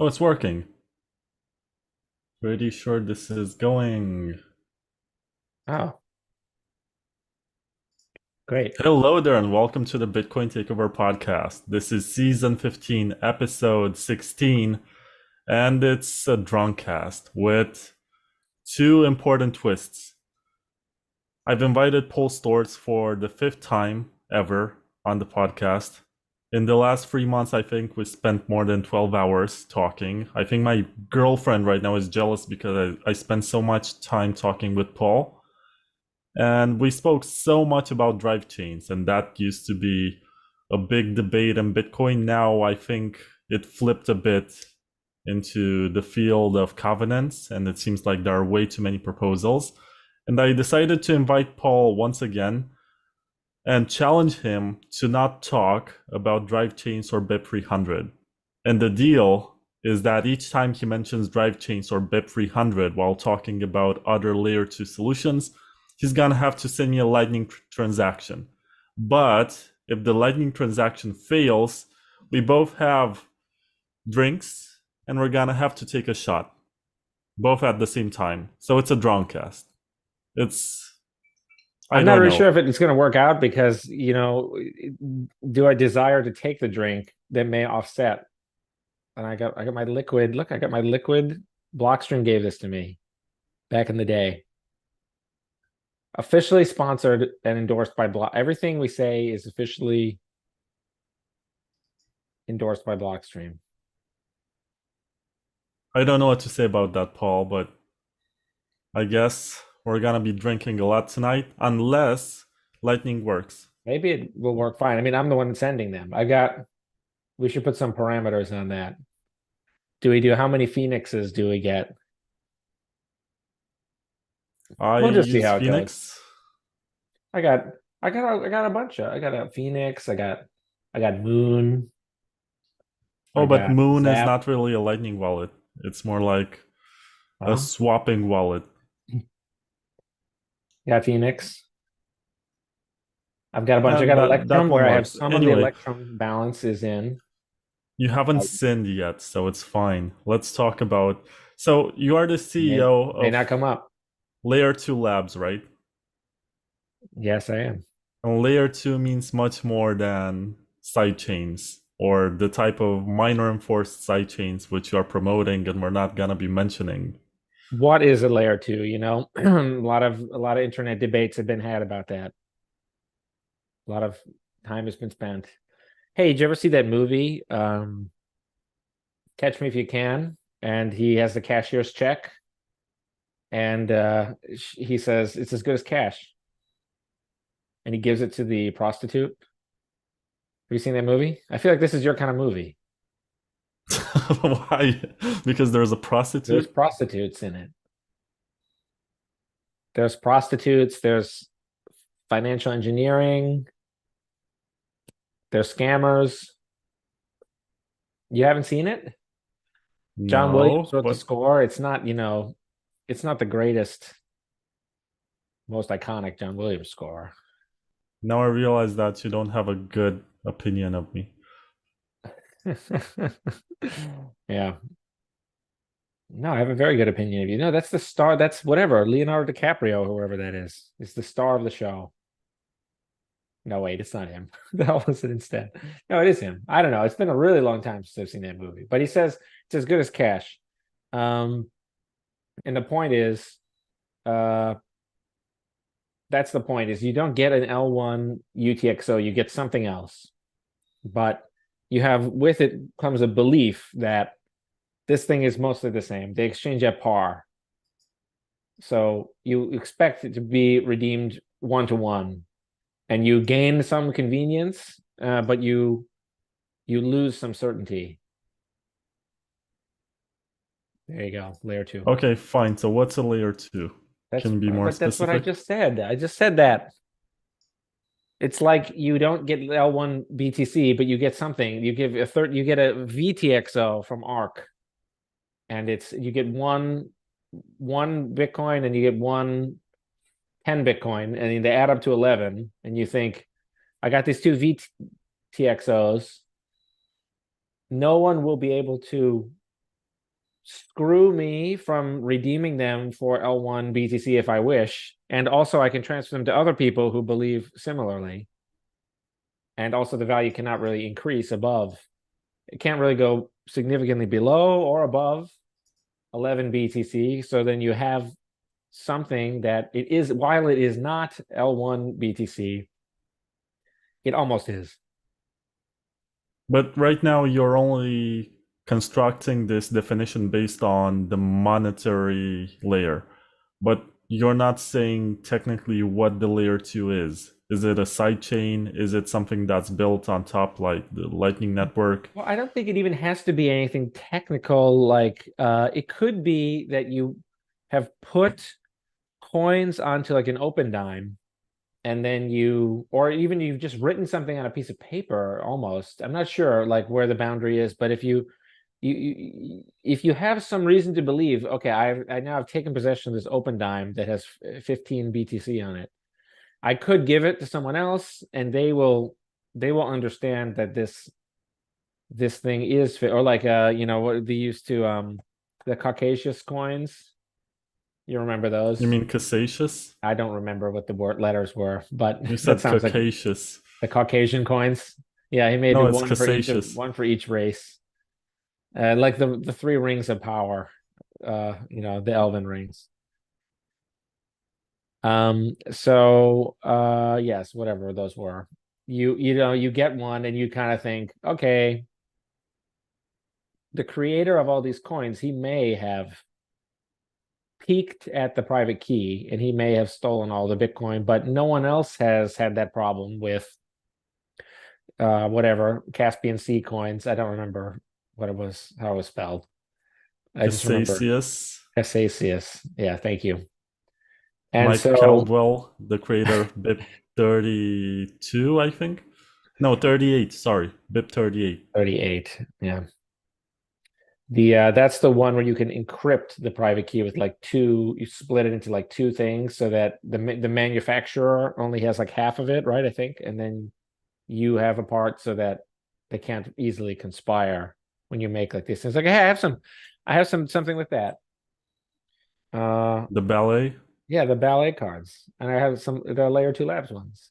Oh, it's working. Pretty sure this is going. Oh, great. Hello there, and welcome to the Bitcoin Takeover podcast. This is season 15, episode 16, and it's a drunkast with two important twists. I've invited Paul Sztorc for the fifth time ever on the podcast. In the last 3 months, I think we spent more than 12 hours talking. I think my girlfriend right now is jealous because I spent so much time talking with Paul. And we spoke so much about Drivechains, and that used to be a big debate in Bitcoin. Now I think it flipped a bit into the field of covenants, and it seems like there are way too many proposals. And I decided to invite Paul once again and challenge him to not talk about Drivechains or BIP300. And the deal is that each time he mentions Drivechains or BIP300 while talking about other layer 2 solutions, he's gonna have to send me a Lightning transaction. But if the Lightning transaction fails, we both have drinks and we're gonna have to take a shot, both at the same time. So it's a drunkast. It's, I I'm not don't really know. sure if it's going to work out because, do I desire to take the drink that may offset? And I got my liquid. Look, I got my liquid. Blockstream gave this to me back in the day. Officially sponsored and endorsed by Block. Everything we say is officially endorsed by Blockstream. I don't know what to say about that, Paul, but I guess we're gonna be drinking a lot tonight, unless Lightning works. Maybe it will work fine. I mean, I'm the one sending them. We should put some parameters on that. How many Phoenixes do we get? I We'll just see use how it goes. Phoenix. I got a bunch of. I got a Phoenix. I got Moon. Oh, I but got Moon is Zap. not really a Lightning wallet. It's more like a Huh? swapping wallet. Got Phoenix. I've got a bunch. I And got that Electrum one where I have works. some of the Anyway, Electrum balance is in. you haven't I sinned yet, so it's fine. Let's talk about. So you are the may CEO may not of come up. Layer 2 Labs, right? Yes, I am. And Layer 2 means much more than sidechains or the type of miner enforced sidechains which you are promoting and we're not gonna be mentioning. What is a layer two? A lot of internet debates have been had about that. A lot of time has been spent. Hey, did you ever see that movie? Catch Me If You Can, and he has the cashier's check, and he says it's as good as cash, and he gives it to the prostitute. Have you seen that movie? I feel like this is your kind of movie. Why? Because there's a There's prostitute? prostitutes in it. There's prostitutes. There's financial engineering. There's scammers. You haven't seen it? John Williams No, wrote the but score. It's not the greatest, most iconic John Williams score. now I realize that you don't have a good opinion of me. Yeah. No, I have a very good opinion of you. No, that's the star. That's whatever. Leonardo DiCaprio, whoever that is the star of the show. No, wait, it's not him. That was it instead. No, it is him. I don't know. It's been a really long time since I've seen that movie. But he says it's as good as cash. Um, and the point is, uh, that's the point is you don't get an L1 UTXO, you get something else. But you have with it comes a belief that this thing is mostly the same. They exchange at par. So you expect it to be redeemed one to one, and you gain some convenience, but you lose some certainty. There you go, layer two. Okay, fine. So what's a layer 2? Can you be more That's what I specific? just said. I just said that. It's like you don't get L1 BTC, but you get something. You get a VTXO from ARC, and you get one Bitcoin and you get 10 Bitcoin, and they add up to 11, and you think, I got these two VTXOs. No one will be able to screw me from redeeming them for L1 BTC if I wish, and also I can transfer them to other people who believe similarly. And also the value cannot really increase above. It can't really go significantly below or above 11 BTC. So then you have something that it is, while it is not L1 BTC, it almost is. But right now, you're only constructing this definition based on the monetary layer. But you're not saying technically what the layer 2 is. Is it a sidechain? Is it something that's built on top, like the Lightning Network? Well, I don't think it even has to be anything technical. Like it could be that you have put coins onto like an open dime, and then or even you've just written something on a piece of paper almost. I'm not sure like where the boundary is, but if you have some reason to believe, okay, I now have taken possession of this open dime that has 15 BTC on it, I could give it to someone else, and they will understand that this thing is fit, or like what they used to the Caucasus coins. You remember those? You mean Caucasus? I don't remember what the letters were, but You said that sounds Caucasus. like the Caucasian coins. Yeah, he made No, it's one Caucasus. for each race. Like the three rings of power, the elven rings. So yes, whatever those were. You get one and you kind of think, okay, the creator of all these coins, he may have peeked at the private key and he may have stolen all the Bitcoin, but no one else has had that problem with whatever Caspian Sea coins. I don't remember what it was, how it was spelled. I just remember Casacius. Yeah, thank you. And Mike so Caldwell, the creator of BIP 32, I think. No, 38. Sorry, BIP 38. 38. Yeah. That's the one where you can encrypt the private key with like two. You split it into like two things so that the manufacturer only has like half of it, right? I think, and then you have a part so that they can't easily conspire when you make like these things. Like, hey, I have something with that. The ballet. Yeah, the ballet cards, and I have the layer 2 labs ones.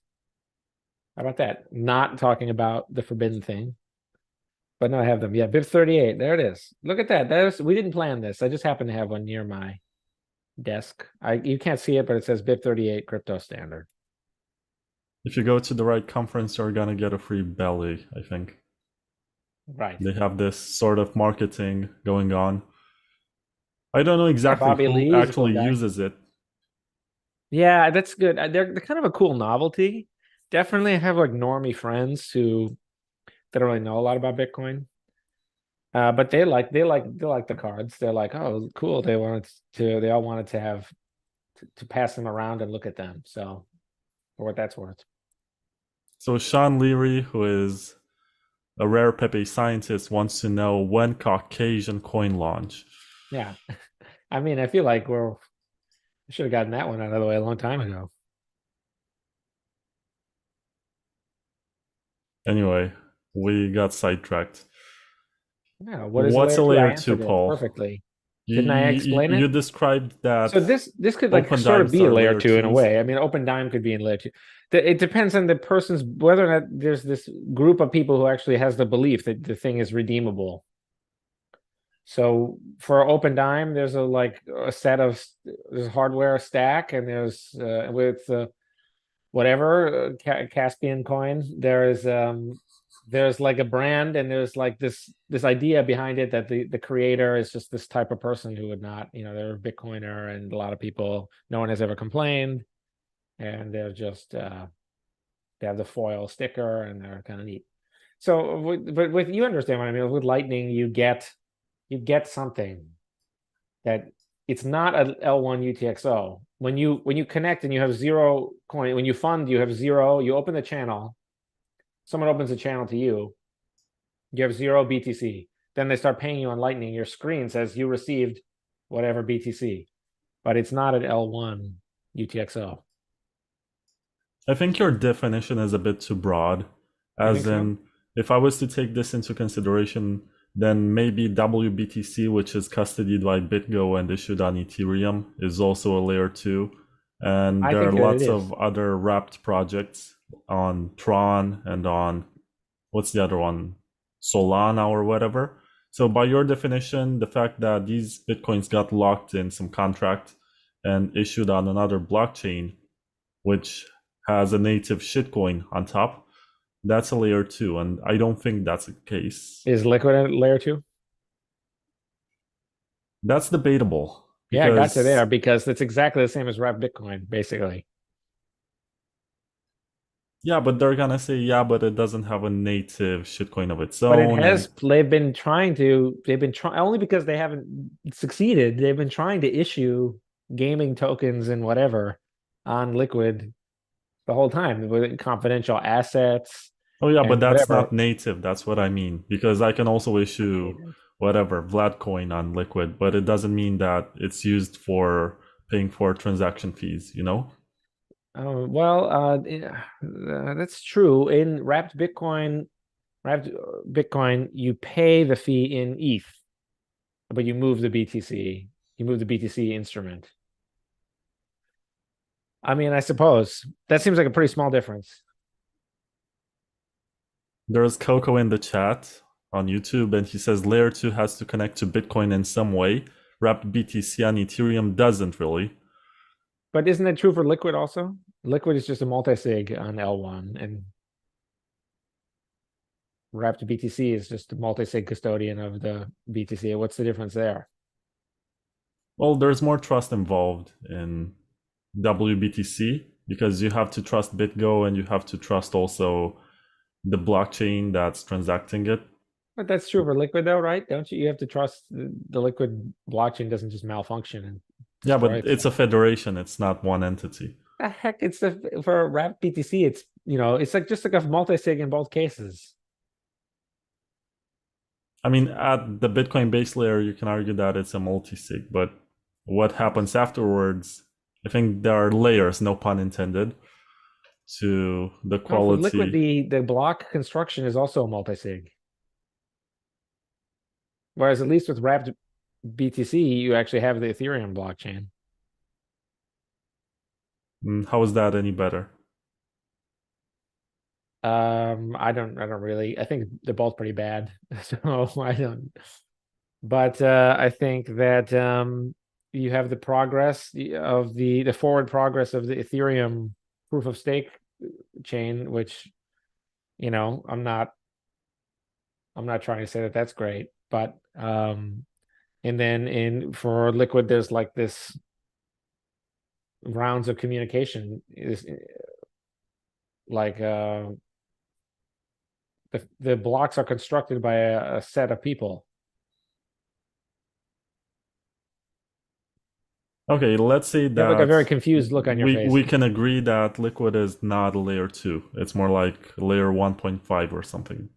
How about that? Not talking about the forbidden thing, but no, I have them. Yeah, BIP 38. There it is. Look at that. We didn't plan this. I just happen to have one near my desk. You can't see it, but it says BIP 38 crypto standard. If you go to the right conference, you're gonna get a free belly, I think. Right. They have this sort of marketing going on. I don't know exactly Bobby who Lee's a cool actually guy. uses it. Yeah, that's good. They're kind of a cool novelty. Definitely have like normie friends who don't really know a lot about Bitcoin. But they like the cards. They're like, oh, cool. They all wanted to have to pass them around and look at them. So for what that's worth. So Sean Leary, who is a rare Pepe scientist, wants to know when Caucasian coin launch. Yeah. I mean, I feel like we should have gotten that one out of the way a long time ago. Anyway, we got sidetracked. Yeah, What's a layer 2, Paul? Perfectly. Didn't I explain You it? described that. So this could like open sort of dimes be a are layer layer 2 in a twos. way. I mean, open dime could be in layer 2. It depends on the person's, whether or not there's this group of people who actually has the belief that the thing is redeemable. So for open dime, there's a set of there's hardware stack, and there's with whatever Caspian coin, there's like a brand, and there's like this idea behind it that the creator is just this type of person who would not, they're a Bitcoiner, and a lot of people, no one has ever complained, and they're just they have the foil sticker, and they're kind of neat. So but with, you understand what I mean, with Lightning, you get something that it's not an L1 UTXO. When you connect and you have 0 coin, when you fund, you have 0, you open the channel, someone opens a channel to you, you have 0 BTC. Then they start paying you on Lightning. Your screen says you received whatever BTC, but it's not an L1 UTXO. I think your definition is a bit too broad. As in, if I was to take this into consideration, then maybe WBTC, which is custodied by BitGo and issued on Ethereum, is also a layer 2. And I there are think that it lots is. of other wrapped projects on Tron and on, what's the other one? Solana or whatever. So by your definition, the fact that these Bitcoins got locked in some contract and issued on another blockchain, which has a native shitcoin on top, that's a layer 2. And I don't think that's the case. Is Liquid a layer 2? That's debatable Yeah, I got you because, there because it's exactly the same as wrapped Bitcoin, basically. yeah, but they're gonna say, yeah, but it doesn't have a native shitcoin of its But it own. And has, they've been trying to, only because they haven't succeeded, they've been trying to issue gaming tokens and whatever on Liquid the whole time with confidential assets oh, yeah, but and that's not whatever. native. That's what I mean. Because I can also issue whatever, Vlad coin on Liquid, but it doesn't mean that it's used for paying for transaction fees, you know? That's true. In wrapped Bitcoin, you pay the fee in ETH, but you move the BTC. You move the BTC instrument. I mean, I suppose that seems like a pretty small difference. There's Coco in the chat on YouTube, and he says layer 2 has to connect to Bitcoin in some way. Wrapped BTC on Ethereum doesn't really. But isn't that true for Liquid also? Liquid is just a multi-sig on L1, and wrapped BTC is just a multi-sig custodian of the BTC. What's the difference there? Well, there's more trust involved in WBTC because you have to trust BitGo and you have to trust also the blockchain that's transacting it. But that's true for Liquid though, right? Don't you? You have to trust the Liquid blockchain doesn't just malfunction and Yeah, destroy but it's a itself. federation, it's not one entity. The heck, it's for wrapped BTC. It's it's like just like a multi-sig in both cases. I mean, at the Bitcoin base layer, you can argue that it's a multi-sig, but what happens afterwards, I think there are layers, no pun intended, to the No, for Liquid, quality. the block construction is also a multi-sig. Whereas at least with wrapped BTC, you actually have the Ethereum blockchain. How is that any better? I don't really. I think they're both pretty bad. So I don't. But I think that you have the progress of the forward progress of the Ethereum proof of stake chain, which I'm not trying to say that that's great, but and then in for Liquid, there's like this rounds of communication is like the blocks are constructed by a set of people. Okay, let's say You have like a that very confused look on your face. we can agree that Liquid is not a layer 2. It's more like layer 1.5 or something.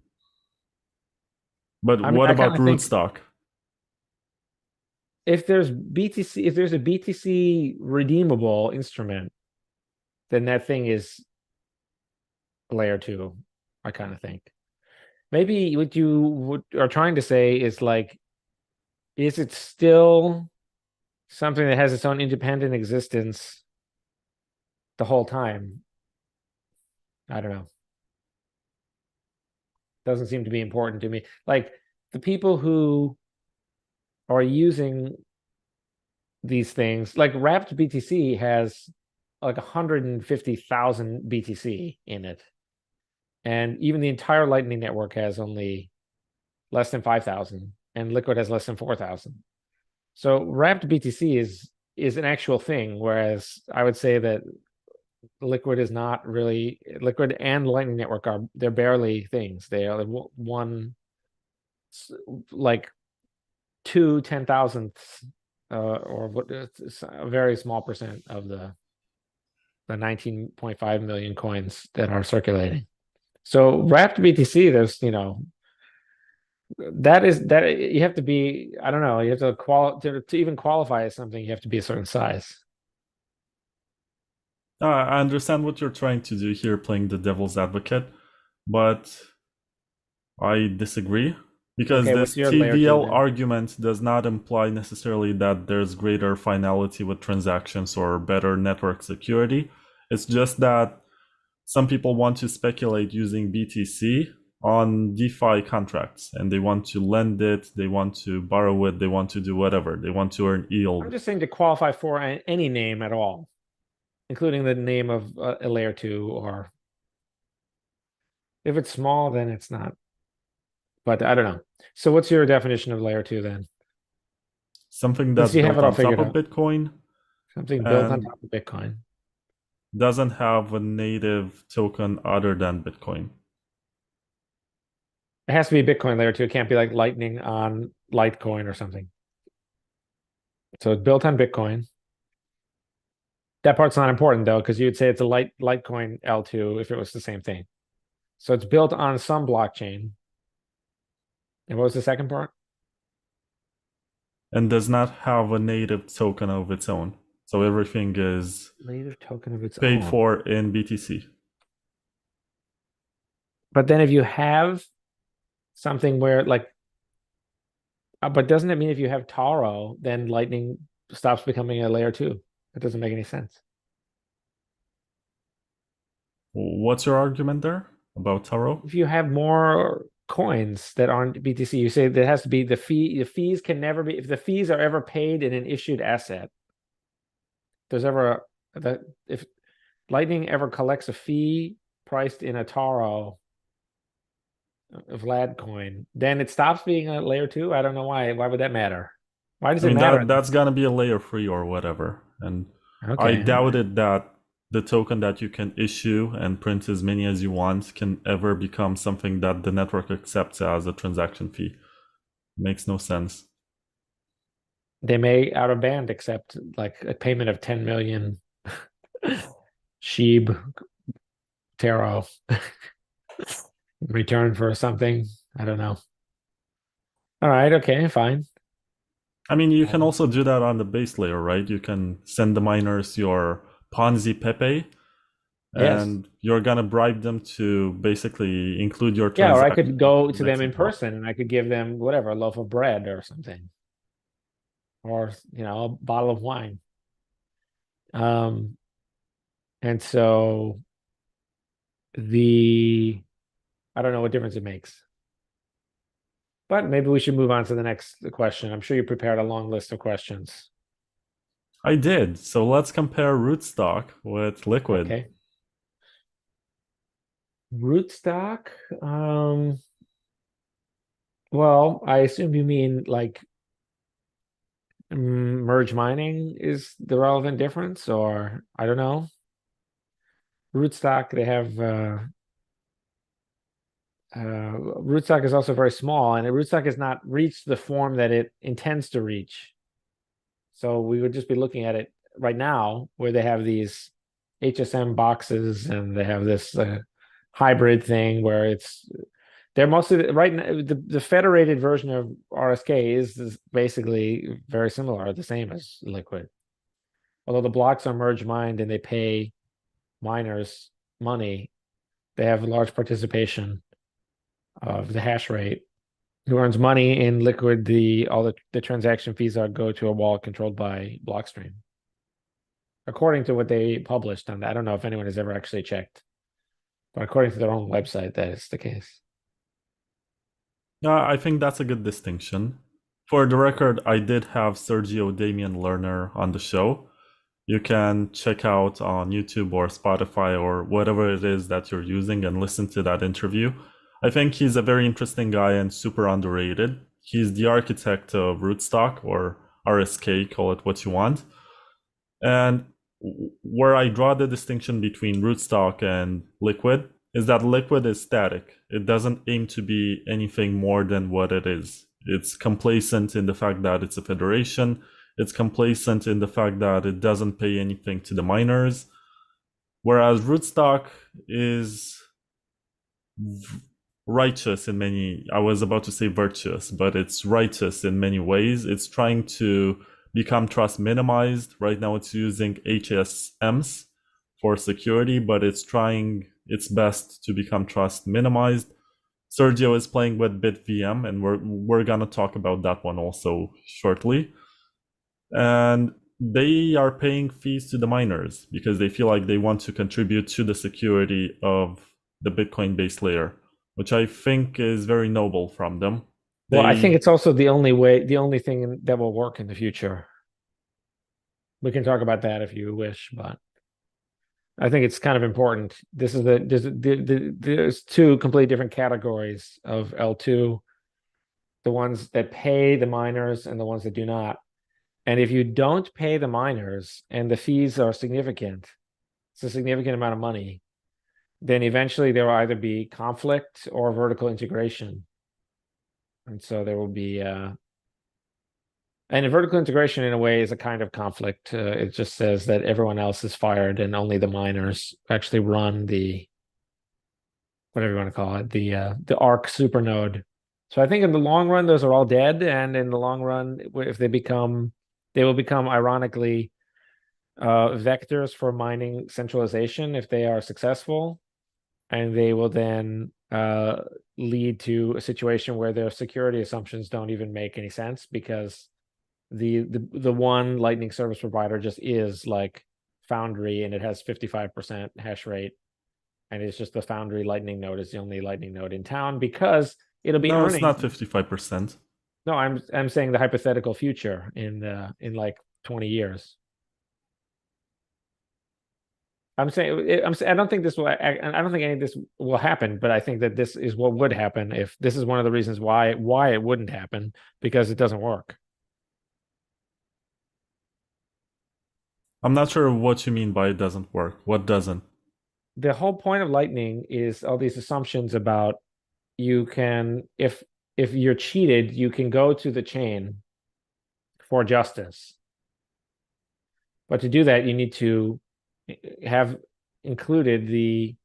But I mean, what I kind about of think Rootstock? if there's if there's a BTC redeemable instrument, then that thing is layer 2, I kind of think. Maybe what you are trying to say is like, is it still something that has its own independent existence the whole time? I don't know. Doesn't seem to be important to me. Like the people who are using these things, like wrapped BTC has like 150,000 BTC in it. And even the entire Lightning Network has only less than 5,000, and Liquid has less than 4,000. So wrapped BTC is an actual thing, whereas I would say that Liquid is not really. Liquid and Lightning Network they're barely things. They are one like 2/10,000ths or what a very small percent of the 19.5 million coins that are circulating. So wrapped BTC, there's that you have to be, I don't know, you have to even qualify as something, you have to be a certain size. I understand what you're trying to do here, playing the devil's advocate, but I disagree Because Okay, this what's your layer two TVL then? argument does not imply necessarily that there's greater finality with transactions or better network security. It's just that some people want to speculate using BTC on DeFi contracts, and they want to lend it, they want to borrow it, they want to do whatever. They want to earn I'm yield. just saying to qualify for any name at all, including the name of a layer two, or if it's small, then it's not. But I don't know. So what's your definition of layer two then? Something Since that's you have built it all on top figured of out, Bitcoin something built on and top of Bitcoin. doesn't have a native token other than Bitcoin. It has to be Bitcoin layer two. It can't be like Lightning on Litecoin or something. So it's built on Bitcoin. That part's not important though, because you'd say it's a Litecoin L2 if it was the same thing. So it's built on some blockchain. And what was the second part? And does not have a native token of its own. So everything is Native token of its paid own. for in BTC. But then if you have something where like, but doesn't it mean if you have Taro, then Lightning stops becoming a layer two? That doesn't make any sense. What's your argument there about Taro? If you have more coins that aren't BTC, you say there has to be the fee. The fees can never be, if the fees are ever paid in an issued asset, there's ever that if Lightning ever collects a fee priced in a Taro of Vlad coin, then it stops being a layer two. I don't know why. Why would that matter? Why does I it mean matter? that's gonna be a layer 3 or whatever. And I Okay. doubted that the token that you can issue and print as many as you want can ever become something that the network accepts as a transaction fee. Makes no sense. They may out of band accept like a payment of 10 million Sheeb Taro in return for something. I don't know. All right, okay, fine. I mean, you can also do that on the base layer, right? You can send the miners your Ponzi Pepe, Yes. and you're gonna bribe them to basically include your Yeah, or I transaction could go in to the them next in block. person and I could give them whatever, a loaf of bread or something, or a bottle of wine. Um, and so the I don't know what difference it makes. But maybe we should move on to the next question. I'm sure you prepared a long list of questions. I did. So let's compare Rootstock with Liquid. Okay. Rootstock. Well, I assume you mean like merge mining is the relevant difference, or I don't know. Rootstock, they have Rootstock is also very small, and Rootstock has not reached the form that it intends to reach. So we would just be looking at it right now, where they have these HSM boxes, and they have this hybrid thing where they're mostly right now. The federated version of RSK is basically very similar, the same as Liquid. Although the blocks are merge mined and they pay miners money, they have a large participation of the hash rate. Who earns money in Liquid? All the transaction fees go to a wallet controlled by Blockstream, according to what they published on that. I don't know if anyone has ever actually checked, but according to their own website, that is the case. I think that's a good distinction. For the record, I did have Sergio Damian Lerner on the show. You can check out on YouTube or Spotify or whatever it is that you're using and listen to that interview. I think he's a very interesting guy and super underrated. He's the architect of Rootstock, or RSK, call it what you want. And where I draw the distinction between Rootstock and Liquid is that Liquid is static. It doesn't aim to be anything more than what it is. It's complacent in the fact that it's a federation. It's complacent in the fact that it doesn't pay anything to the miners. Whereas Rootstock is righteous in many, I was about to say virtuous, but it's righteous in many ways. It's trying to become trust minimized. Right now it's using HSMs for security, but it's trying its best to become trust minimized. Sergio is playing with BitVM, and we're gonna talk about that one also shortly. And they are paying fees to the miners because they feel like they want to contribute to the security of the Bitcoin base layer, which I think is very noble from them. Well, I think it's also the only thing that will work in the future. We can talk about that if you wish, but I think it's kind of important. There's two completely different categories of L2, the ones that pay the miners and the ones that do not. And if you don't pay the miners and the fees are significant, it's a significant amount of money, then eventually there will either be conflict or vertical integration. And so there will be and a vertical integration in a way is a kind of conflict. It just says that everyone else is fired and only the miners actually run the, whatever you want to call it, the ARC supernode. So I think in the long run, those are all dead. And in the long run, if they will become ironically vectors for mining centralization if they are successful. And they will then lead to a situation where their security assumptions don't even make any sense because the one Lightning service provider just is like Foundry, and it has 55% hash rate, and it's just the Foundry Lightning node is the only Lightning node in town because it'll be no, earning. it's not 55%. No, I'm saying the hypothetical future in like 20 years. I don't think this will. I don't think any of this will happen. But I think that this is what would happen if this is one of the reasons why it wouldn't happen, because it doesn't work. I'm not sure what you mean by it doesn't work. What doesn't? The whole point of Lightning is all these assumptions about you can, if you're cheated, you can go to the chain for justice. But to do that, you need to have included the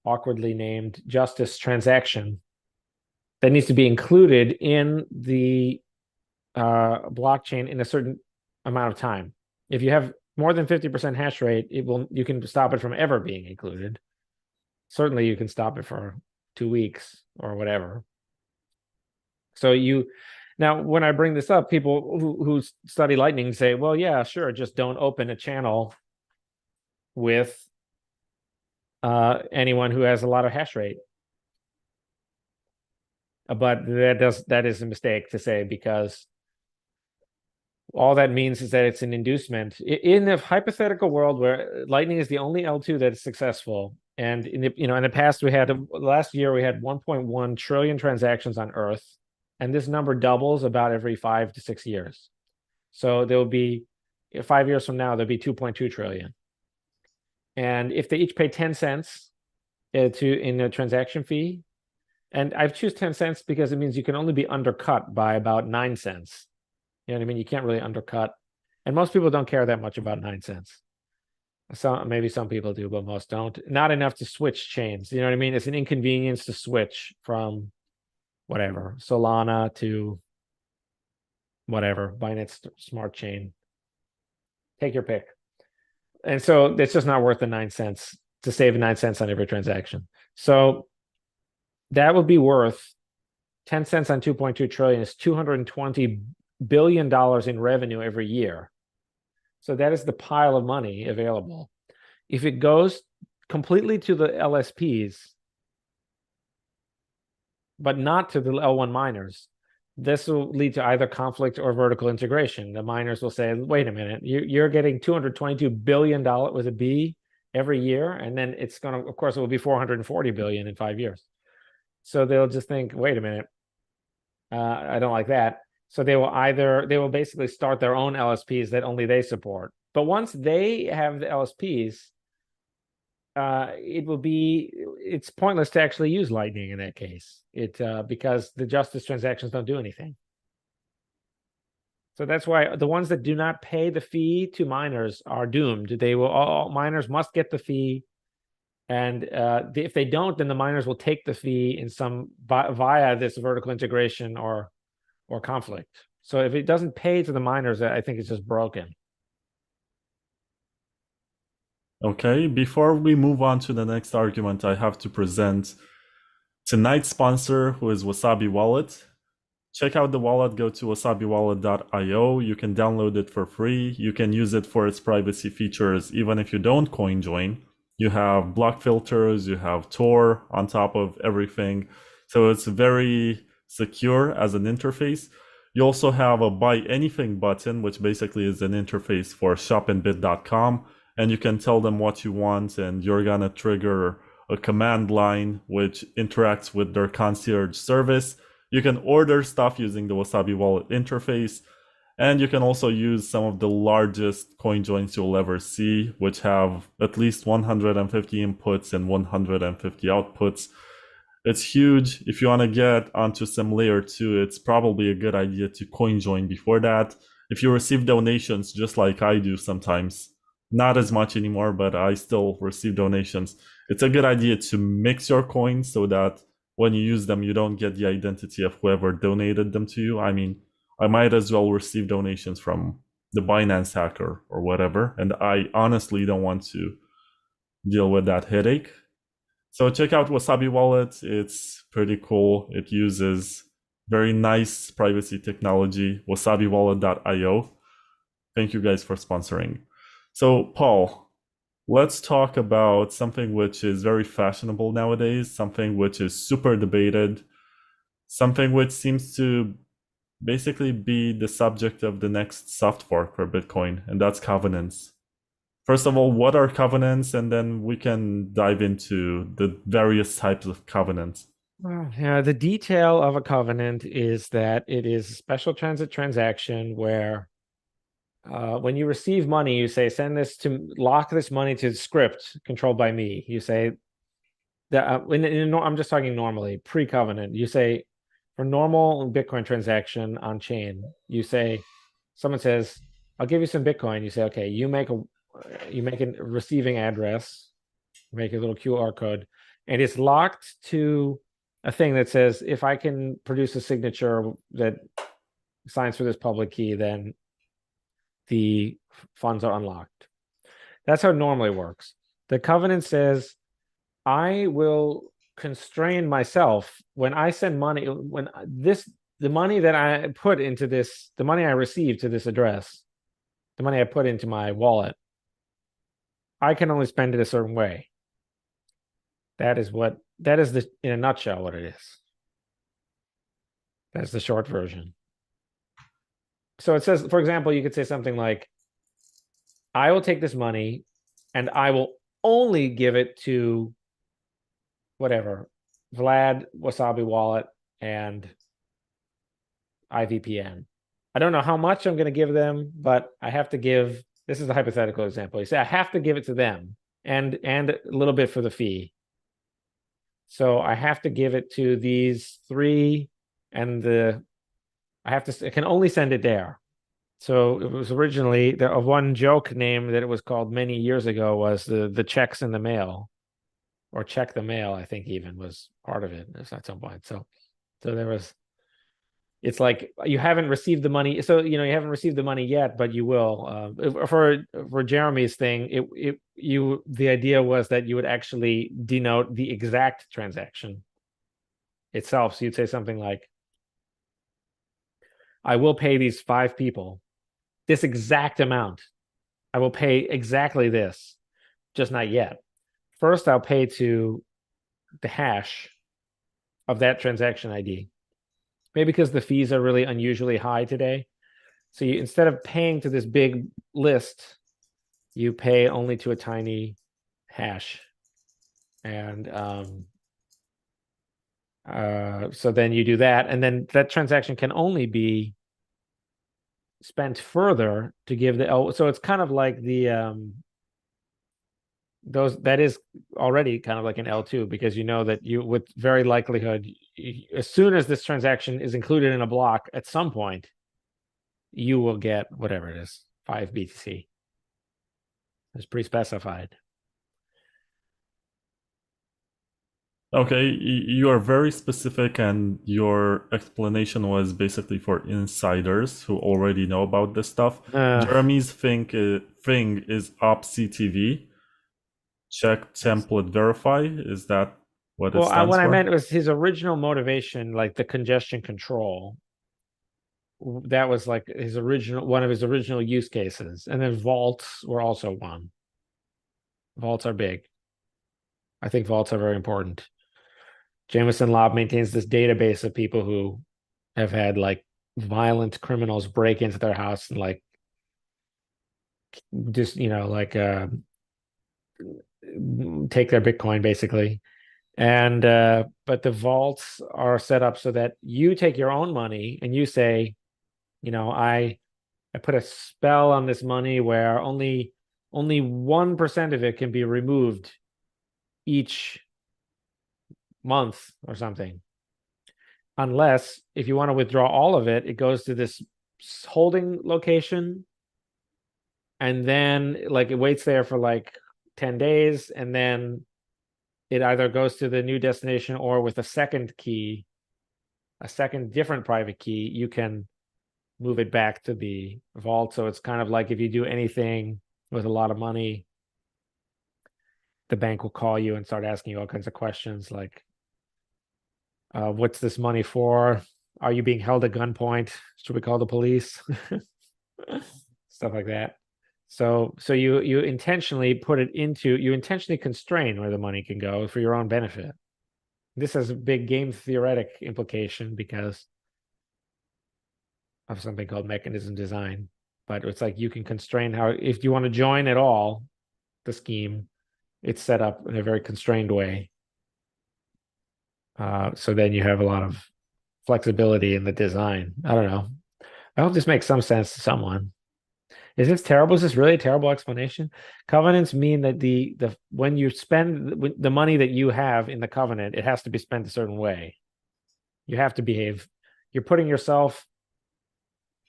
awkwardly named justice transaction that needs to be included in the blockchain in a certain amount of time. If you have more than 50% hash rate, you can stop it from ever being included. Certainly you can stop it for 2 weeks or whatever. So now when I bring this up, people who study Lightning say, well, yeah, sure, just don't open a channel with anyone who has a lot of hash rate. But that is a mistake to say, because all that means is that it's an inducement. In a hypothetical world where Lightning is the only L2 that is successful, and in the past last year we had 1.1 trillion transactions on Earth, and this number doubles about every 5 to 6 years. So there will be 5 years from now there'll be 2.2 trillion. And if they each pay 10 cents in a transaction fee, and I've choose 10 cents because it means you can only be undercut by about 9 cents. You know what I mean? You can't really undercut. And most people don't care that much about 9 cents. Maybe some people do, but most don't. Not enough to switch chains. You know what I mean? It's an inconvenience to switch from whatever, Solana to whatever, Binance Smart Chain. Take your pick. And so it's just not worth the 9 cents to save 9 cents on every transaction. So that would be worth 10 cents on 2.2 trillion is $220 billion in revenue every year. So that is the pile of money available. If it goes completely to the LSPs, but not to the L1 miners, this will lead to either conflict or vertical integration. The miners will say, wait a minute, you're getting $222 billion with a B every year, and then it's going to, of course, it will be 440 billion in 5 years. So they'll just think, wait a minute, I don't like that. So they will basically start their own LSPs that only they support. But once they have the LSPs, it's pointless to actually use Lightning in that case. Because the justice transactions don't do anything. So that's why the ones that do not pay the fee to miners are doomed. All miners must get the fee. And if they don't, then the miners will take the fee via this vertical integration or conflict. So if it doesn't pay to the miners, I think it's just broken. Okay, before we move on to the next argument, I have to present tonight's sponsor, who is Wasabi Wallet. Check out the wallet, go to wasabiwallet.io. You can download it for free. You can use it for its privacy features, even if you don't Coinjoin. You have block filters, you have Tor on top of everything. So it's very secure as an interface. You also have a buy anything button, which basically is an interface for shopinbit.com. And you can tell them what you want, and you're gonna trigger a command line which interacts with their concierge service. You can order stuff using the Wasabi Wallet interface, and you can also use some of the largest coin joins you'll ever see, which have at least 150 inputs and 150 outputs. It's huge. If you want to get onto some layer 2, it's probably a good idea to coin join before that. If you receive donations, just like I do sometimes, not as much anymore, but I still receive donations, it's a good idea to mix your coins so that when you use them, you don't get the identity of whoever donated them to you. I mean, I might as well receive donations from the Binance hacker or whatever, and I honestly don't want to deal with that headache. So check out Wasabi Wallet. It's pretty cool. It uses very nice privacy technology, wasabiwallet.io. Thank you guys for sponsoring. So, Paul, let's talk about something which is very fashionable nowadays, something which is super debated, something which seems to basically be the subject of the next soft fork for Bitcoin, and that's covenants. First of all, what are covenants? And then we can dive into the various types of covenants. Well, yeah, the detail of a covenant is that it is a special transit transaction where when you receive money, you say, lock this money to script controlled by me. You say that I'm just talking normally, pre-covenant. You say for normal Bitcoin transaction on chain, you say, someone says, I'll give you some Bitcoin. You say, okay, you make a receiving address, make a little QR code, and it's locked to a thing that says, if I can produce a signature that signs for this public key, then the funds are unlocked. That's how it normally works. The covenant says, I will constrain myself when I send money, the money that I put into this, the money I receive to this address, the money I put into my wallet, I can only spend it a certain way. That is in a nutshell what it is. That's the short version. So it says, for example, you could say something like, I will take this money and I will only give it to whatever, Vlad, Wasabi Wallet, and IVPN. I don't know how much I'm going to give them, but I have to give, this is a hypothetical example. You say, I have to give it to them and a little bit for the fee. So I have to give it to these three, and I can only send it there. So it was originally one joke name that it was called many years ago was the checks in the mail, or check the mail, I think even was part of it at some point. So there was, it's like you haven't received the money. So, you haven't received the money yet, but you will. For Jeremy's thing, the idea was that you would actually denote the exact transaction itself. So you'd say something like, I will pay these 5 people this exact amount. I will pay exactly this, just not yet. First, I'll pay to the hash of that transaction ID. Maybe because the fees are really unusually high today. So instead of paying to this big list, you pay only to a tiny hash. And so then you do that. And then that transaction can only be spent further to give the L. So it's kind of like that is already kind of like an L2, because you know that you, with very likelihood, as soon as this transaction is included in a block, at some point, you will get whatever it is, 5 BTC. It's pre-specified. Okay, you are very specific, and your explanation was basically for insiders who already know about this stuff. Jeremy's thing is OpCTV. Check template verify. Is that what it Well, stands what I for? meant was his original motivation, like the congestion control. That was like one of his original use cases, and then vaults were also one. Vaults are big. I think vaults are very important. Jameson Lob maintains this database of people who have had like violent criminals break into their house and like just take their Bitcoin basically. And but the vaults are set up so that you take your own money and you say, I put a spell on this money where only 1% of it can be removed each month or something. Unless if you want to withdraw all of it, it goes to this holding location, and then like it waits there for like 10 days, and then it either goes to the new destination, or with a second key, a second different private key, you can move it back to the vault. So it's kind of like if you do anything with a lot of money, the bank will call you and start asking you all kinds of questions like, what's this money for? Are you being held at gunpoint? Should we call the police? Stuff like that. So you intentionally you intentionally constrain where the money can go for your own benefit. This has a big game theoretic implication because of something called mechanism design. But it's like you can constrain how, if you want to join at all the scheme, it's set up in a very constrained way. So then you have a lot of flexibility in the design. I don't know. I hope this makes some sense to someone. Is this terrible? Is this really a terrible explanation? Covenants mean that when you spend the money that you have in the covenant, it has to be spent a certain way. You have to behave. You're putting yourself,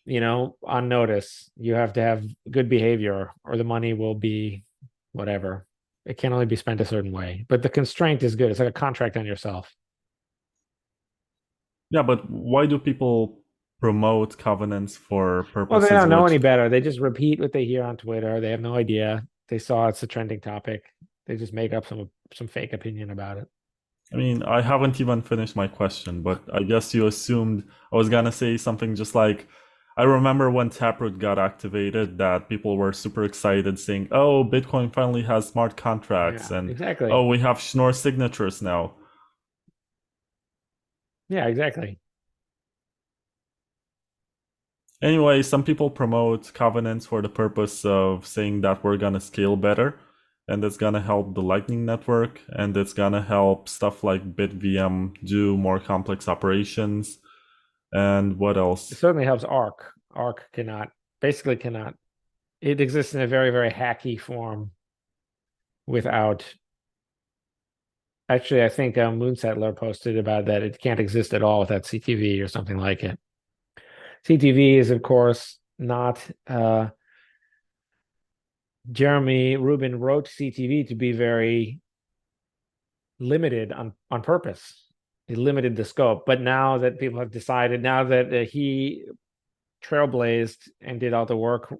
on notice. You have to have good behavior, or the money will be whatever. It can only be spent a certain way. But the constraint is good. It's like a contract on yourself. Yeah, but why do people promote covenants for Well, they purposes don't know which, any better. They just repeat what they hear on Twitter. They have no idea. They saw it's a trending topic. They just make up some fake opinion about it. I mean, I haven't even finished my question, but I guess you assumed I was gonna say something just like, I remember when Taproot got activated that people were super excited saying, oh, Bitcoin finally has smart contracts, Yeah, and oh, exactly. we have Schnorr signatures now. Yeah, exactly. Anyway, some people promote covenants for the purpose of saying that we're gonna scale better, and it's gonna help the Lightning Network, and it's gonna help stuff like BitVM do more complex operations. And what It else? certainly helps Arc. Arc basically cannot. It exists in a very, very hacky form without. Actually, I think Moonsettler posted about that. It can't exist at all without CTV or something like it. CTV is, of course, not. Jeremy Rubin wrote CTV to be very limited on purpose. He limited the scope. But now that people have decided, now that he trailblazed and did all the work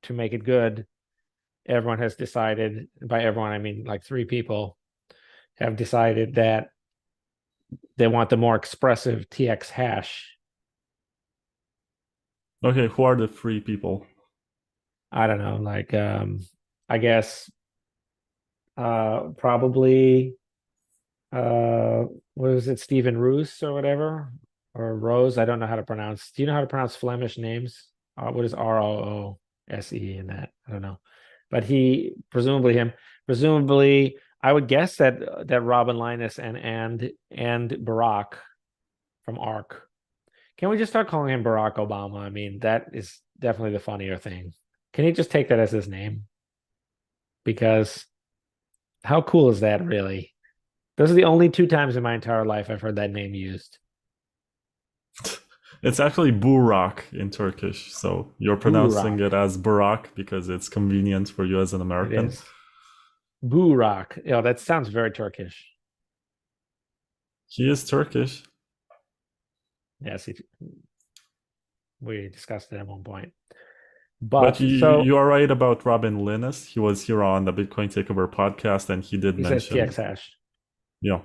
to make it good, everyone has decided, by everyone I mean like 3 people, have decided that they want the more expressive TX hash. Okay, who are the 3 people? I don't know, like I guess probably what was it, Stephen Roos or whatever, or Rose. I don't know how to pronounce. Do you know how to pronounce Flemish names? What is Roose in that? I don't know, but presumably I would guess that Robin Linus and Barack from Arc. Can we just start calling him Barack Obama? I mean, that is definitely the funnier thing. Can he just take that as his name? Because how cool is that, really? Those are the only 2 times in my entire life I've heard that name used. It's actually Burak in Turkish, so you're pronouncing Burak. it as Burak because it's convenient for you as an It American. is. Burak. Yeah, that sounds very Turkish. He is Turkish. Yes, we discussed it at one point. But But you are right about Robin Linus. He was here on the Bitcoin Takeover podcast, and he did he says mention, TX hash. yeah.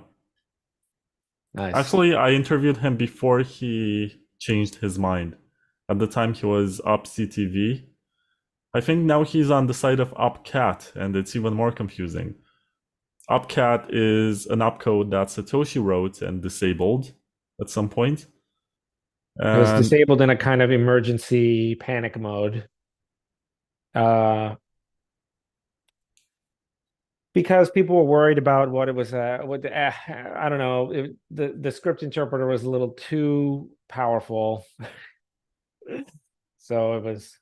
Nice. Actually, I interviewed him before he changed his mind. At the time, he was up CTV. I think now he's on the side of OpCat, and it's even more confusing. OpCat is an opcode that Satoshi wrote and disabled at some point. It was And disabled in a kind of emergency panic mode. Because people were worried about what it was, I don't know, the script interpreter was a little too powerful, so it was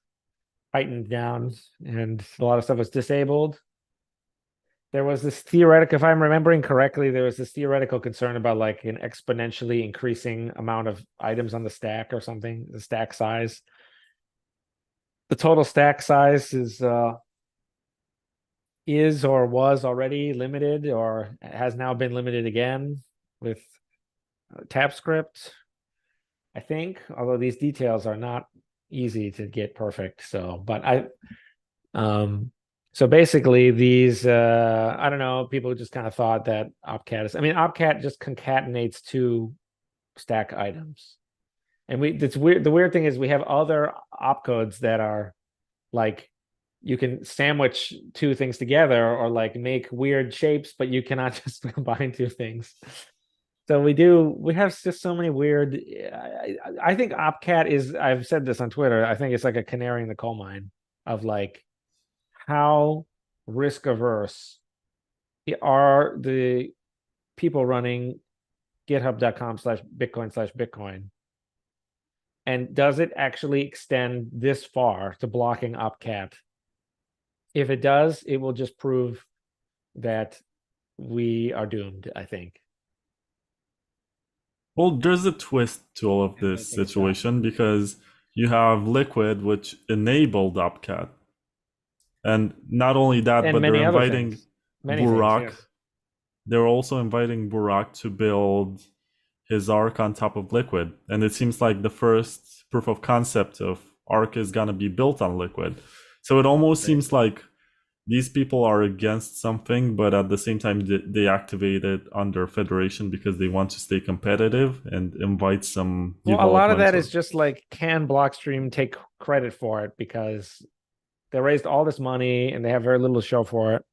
tightened down, and a lot of stuff was disabled. There was this theoretical, if I'm remembering correctly, there was this theoretical concern about like an exponentially increasing amount of items on the stack or something, the stack size. The total stack size is or was already limited or has now been limited again with TypeScript, I think, although these details are not easy to get perfect. So, so basically these, I don't know, people just kind of thought that opcat just concatenates two stack items. And it's weird. The weird thing is we have other opcodes that are like, you can sandwich two things together or like make weird shapes, but you cannot just combine two things. So we have just so many weird. I think OpCat is. I've said this on Twitter. I think it's like a canary in the coal mine of like how risk averse are the people running github.com/bitcoin/bitcoin, and does it actually extend this far to blocking OpCat? If it does, it will just prove that we are doomed, I think. well, there's a twist to all of this situation because you have Liquid, which enabled OpCat. And not only that, And but they're many other inviting things. Many things, Burak. yes. They're also inviting Burak to build his Arc on top of Liquid. And it seems like the first proof of concept of Arc is going to be built on Liquid. So it almost seems like these people are against something, but at the same time, they activate it under Federation because they want to stay competitive and invite some Well, a lot of that development. is just like, can Blockstream take credit for it because they raised all this money and they have very little to show for it.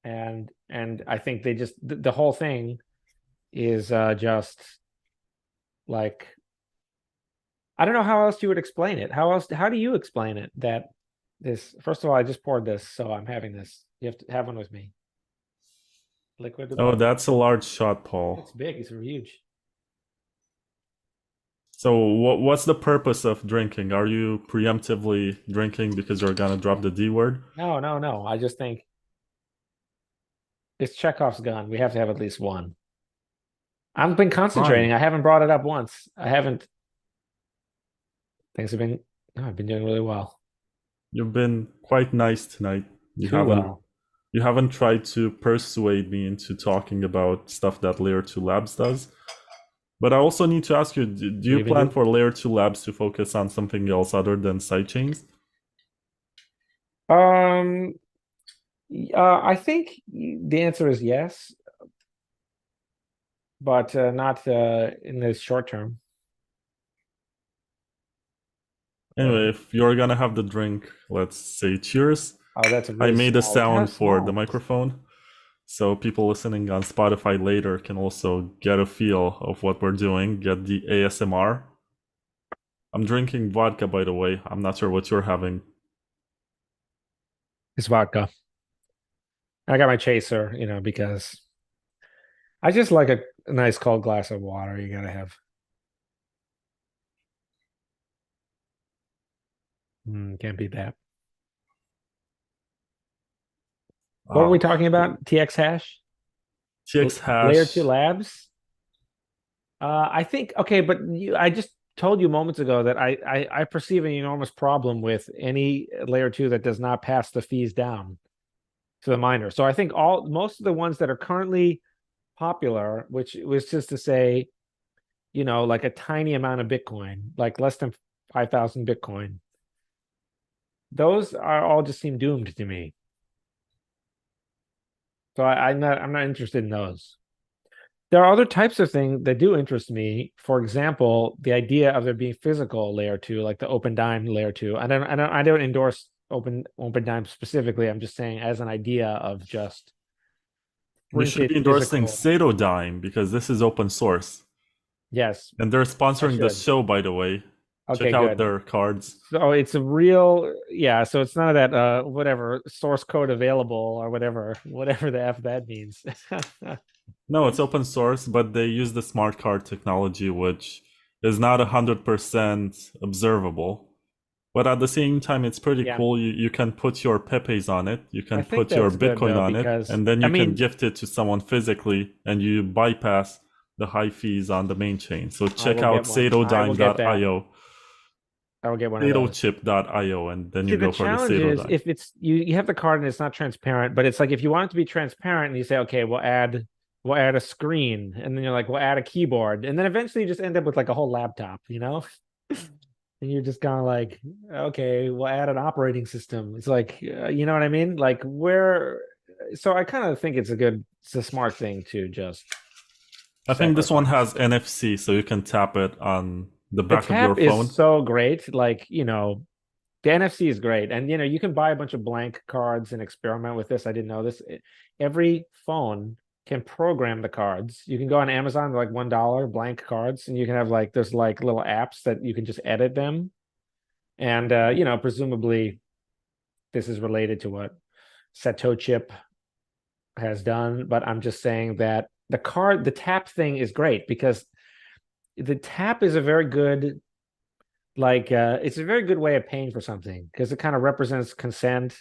And I think they just the whole thing is just like, I don't know how else you would explain it. How do you explain it? That this, first of all, I just poured this, so I'm having this. You have to have one with me. Liquid. Oh, that's a large shot, Paul. It's big. It's huge. So what's the purpose of drinking? Are you preemptively drinking because you're gonna drop the D word? No, no, no. I just think it's Chekhov's gun. We have to have at least one. I've been concentrating. Fine. I haven't brought it up once. I haven't. Things have been. No, I've been doing really well. You've been quite nice tonight. You Too haven't well. you haven't tried to persuade me into talking about stuff that Layer 2 Labs does. But I also need to ask you, do you plan for Layer 2 Labs to focus on something else other than sidechains? I think the answer is yes, but not in the short term. Anyway, if you're gonna have the drink, let's say cheers. Oh, that's a I really made a small. Look how sound for the small. microphone, so people listening on Spotify later can also get a feel of what we're doing, get the ASMR. I'm drinking vodka, by the way. I'm not sure what you're having. It's vodka. I got my chaser, because I just like a nice cold glass of water. You gotta have. Can't beat that. What were we talking about? TX hash? TX Layer 2 hash. Labs? I think, okay, but I just told you moments ago that I perceive an enormous problem with any layer 2 that does not pass the fees down to the miner. So I think most of the ones that are currently popular, which was just to say, like a tiny amount of Bitcoin, like less than 5,000 Bitcoin, those are all just seem doomed to me. So I'm not interested in those. There are other types of things that do interest me. For example, the idea of there being physical layer two, like the open dime layer two. I don't endorse open dime specifically. I'm just saying as an idea of just You should printed be endorsing physical. Dime because this is open source. Yes, And they're I sponsoring the should. show, by the way. Check Okay, out good. their cards. So it's a real, yeah. So it's none of that, whatever source code available or whatever the F that means. No, it's open source, but they use the smart card technology, which is not 100% observable. But at the same time, it's pretty Yeah, cool. You can put your Pepes on it, you I can think put your that's good Bitcoin though, on it, because and then I you can mean, gift it to someone physically, and you bypass the high fees on the main chain. So I check will out get one. I will get that. sadodime.io, I will get one of those. sadochip.io, and then See, you the go for the challenge is Sadodime. if it's you have the card and it's not transparent, but it's like if you want it to be transparent and you say, okay, we'll add a screen, and then you're like, we'll add a keyboard, and then eventually you just end up with like a whole laptop, and you're just kind of like, okay, we'll add an operating system. It's like, you know what I mean? Like where, so I kind of think it's a smart thing to just I think this one has sacrifice. NFC, so you can tap it on the The back of your tap is phone. so great. Like, the NFC is great. And, you can buy a bunch of blank cards and experiment with this. I didn't know this. Every phone can program the cards. You can go on Amazon, like $1 blank cards, and you can have like, there's like little apps that you can just edit them. And, presumably this is related to what Satochip has done. But I'm just saying that the tap thing is great because the tap is a very good, like, it's a very good way of paying for something because it kind of represents consent.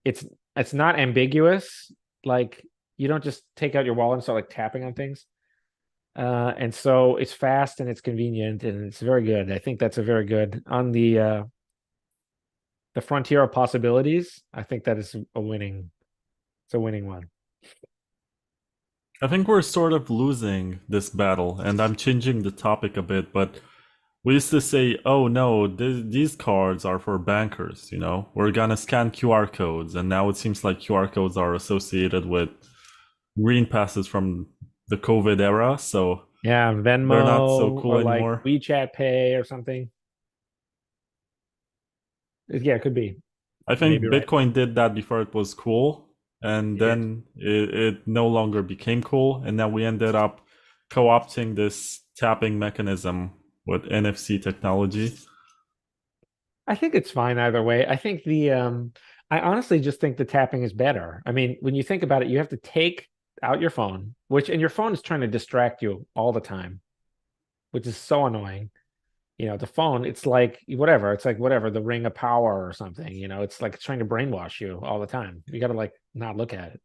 It's not ambiguous. Like, you don't just take out your wallet and start like tapping on things. And so it's fast and it's convenient and it's very good. I think that's a very good on the frontier of possibilities. I think that is a winning. It's a winning one. I think we're sort of losing this battle, and I'm changing the topic a bit, but we used to say, oh no, these cards are for bankers, we're gonna scan QR codes, and now it seems like QR codes are associated with green passes from the COVID era, so Yeah, they're not so Venmo cool or like anymore. WeChat Pay or something. Yeah, it could be. I Maybe think right. Bitcoin did that before it was cool, and It did. then it no longer became cool, and now we ended up co-opting this tapping mechanism with NFC technology. I think it's fine either way. I honestly just think the tapping is better. I mean, when you think about it, you have to take out your phone, and your phone is trying to distract you all the time, which is so annoying. The phone, it's like whatever, the ring of power or something, it's like it's trying to brainwash you all the time. You got to like not look at it.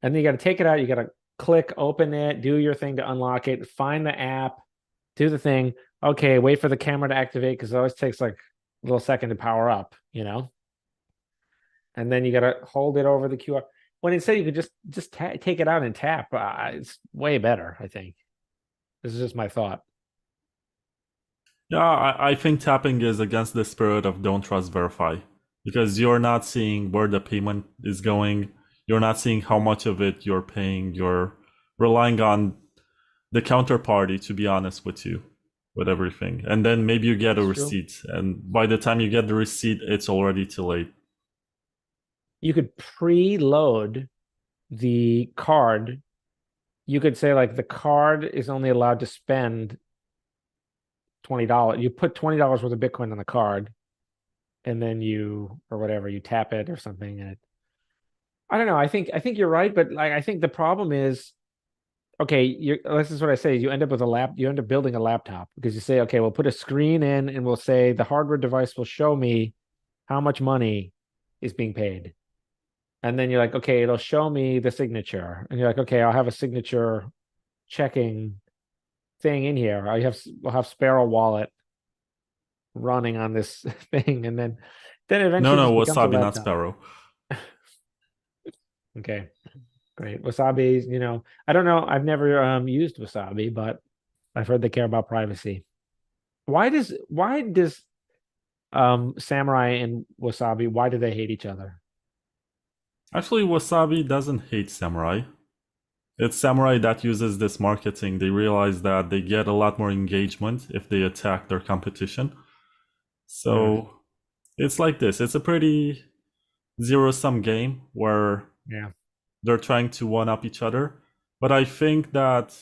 And then you got to take it out, you got to click, open it, do your thing to unlock it, find the app, do the thing. Okay, wait for the camera to activate because it always takes like a little second to power up. And then you got to hold it over the QR. When instead you could just take it out and tap. It's way better, I think. This is just my thought. Yeah, I think tapping is against the spirit of don't trust, verify, because you're not seeing where the payment is going. You're not seeing how much of it you're paying. You're relying on the counterparty to be honest with you with everything. And then maybe you get a That's true. receipt. And by the time you get the receipt, it's already too late. You could preload the card. You could say like the card is only allowed to spend $20. You put $20 worth of Bitcoin on the card, and then or whatever, you tap it or something, and I don't know. I think you're right, but like I think the problem is, okay, this is what I say. You end up building a laptop because you say, okay, we'll put a screen in and we'll say the hardware device will show me how much money is being paid. And then you're like, okay, it'll show me the signature. And you're like, okay, I'll have a signature checking thing in here. We'll have Sparrow Wallet running on this thing, and then No, eventually it no, just becomes a Wasabi, not laptop. Sparrow. Okay, great. Wasabi, I don't know. I've never used Wasabi, but I've heard they care about privacy. Why does Samurai and Wasabi, why do they hate each other? Actually, Wasabi doesn't hate Samurai. It's Samurai that uses this marketing. They realize that they get a lot more engagement if they attack their competition. So it's like this. It's a pretty zero-sum game where Yeah. they're trying to one-up each other. But I think that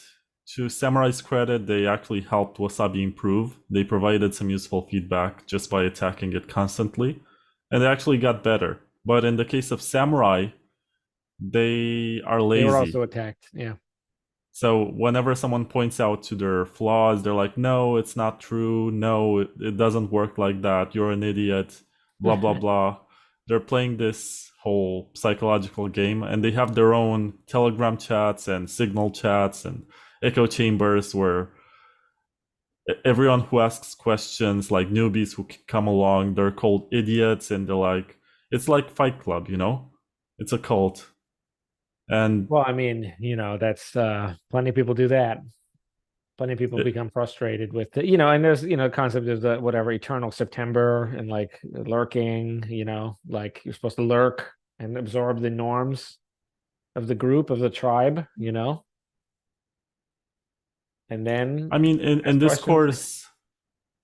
to Samurai's credit, they actually helped Wasabi improve. They provided some useful feedback just by attacking it constantly, and they actually got better. But in the case of Samurai, they are They were lazy. also attacked. Yeah. So whenever someone points out to their flaws, they're like, no, it's not true. No, it doesn't work like that. You're an idiot. Blah, blah, blah. They're playing this whole psychological game, and they have their own Telegram chats and Signal chats and echo chambers where everyone who asks questions, like newbies who come along, they're called idiots, and they're like, it's like Fight Club, you know? It's a cult. And Well, I mean, that's plenty of people do that. Plenty of people it, become frustrated with the, and there's, concept of the whatever eternal September and like lurking, like you're supposed to lurk and absorb the norms of the group, of the tribe, and then I mean, in ask this questions. course,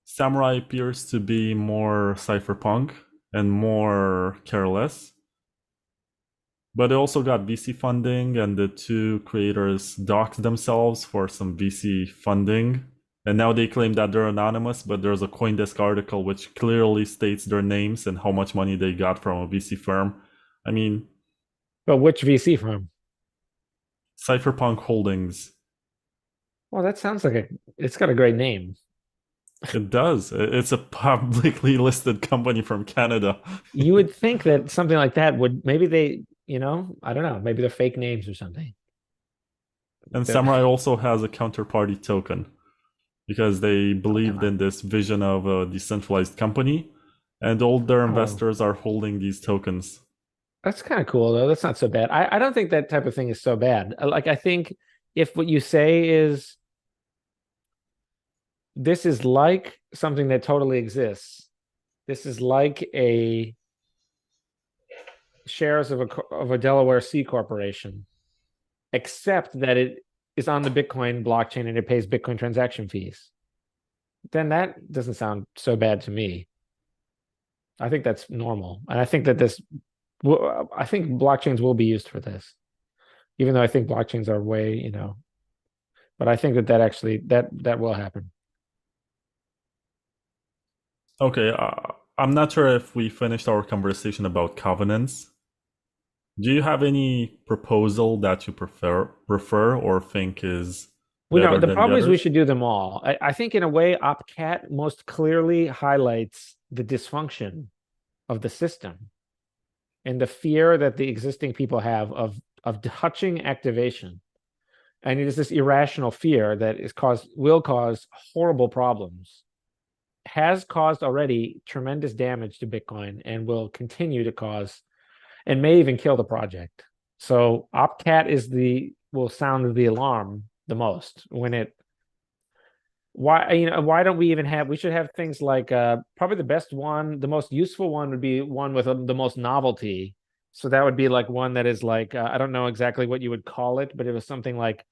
Samurai appears to be more cypherpunk and more careless. But it also got VC funding, and the two creators doxed themselves for some VC funding. And now they claim that they're anonymous, but there's a Coindesk article which clearly states their names and how much money they got from a VC firm. I mean, But which VC firm? Cypherpunk Holdings. Well, that sounds like it's got a great name. It does. It's a publicly listed company from Canada. You would think that something like that would maybe they, I don't know, maybe they're fake names or something. And Samurai also has a counterparty token because they believed in this vision of a decentralized company, and all their Oh, investors are holding these tokens. that's kind of cool though. That's not so bad. I don't think that type of thing is so bad. Like I think if what you say is this is like something that totally exists, this is like a shares of a Delaware C corporation, except that it is on the Bitcoin blockchain and it pays Bitcoin transaction fees, then that doesn't sound so bad to me. I think that's normal. And I think that I think blockchains will be used for this, even though I think blockchains are way, but I think that actually, that will happen. Okay, I'm not sure if we finished our conversation about covenants. Do you have any proposal that you prefer or think is better The than the problem is we others? should do them all. I think in a way, OpCat most clearly highlights the dysfunction of the system and the fear that the existing people have of touching activation. And it is this irrational fear that will cause horrible problems, has caused already tremendous damage to Bitcoin, and will continue to cause, and may even kill the project. So OpCat will sound the alarm the most when it why don't we even have, we should have things like probably the best one, the most useful one would be one with the most novelty. So that would be like one that is like I don't know exactly what you would call it, but it was something like,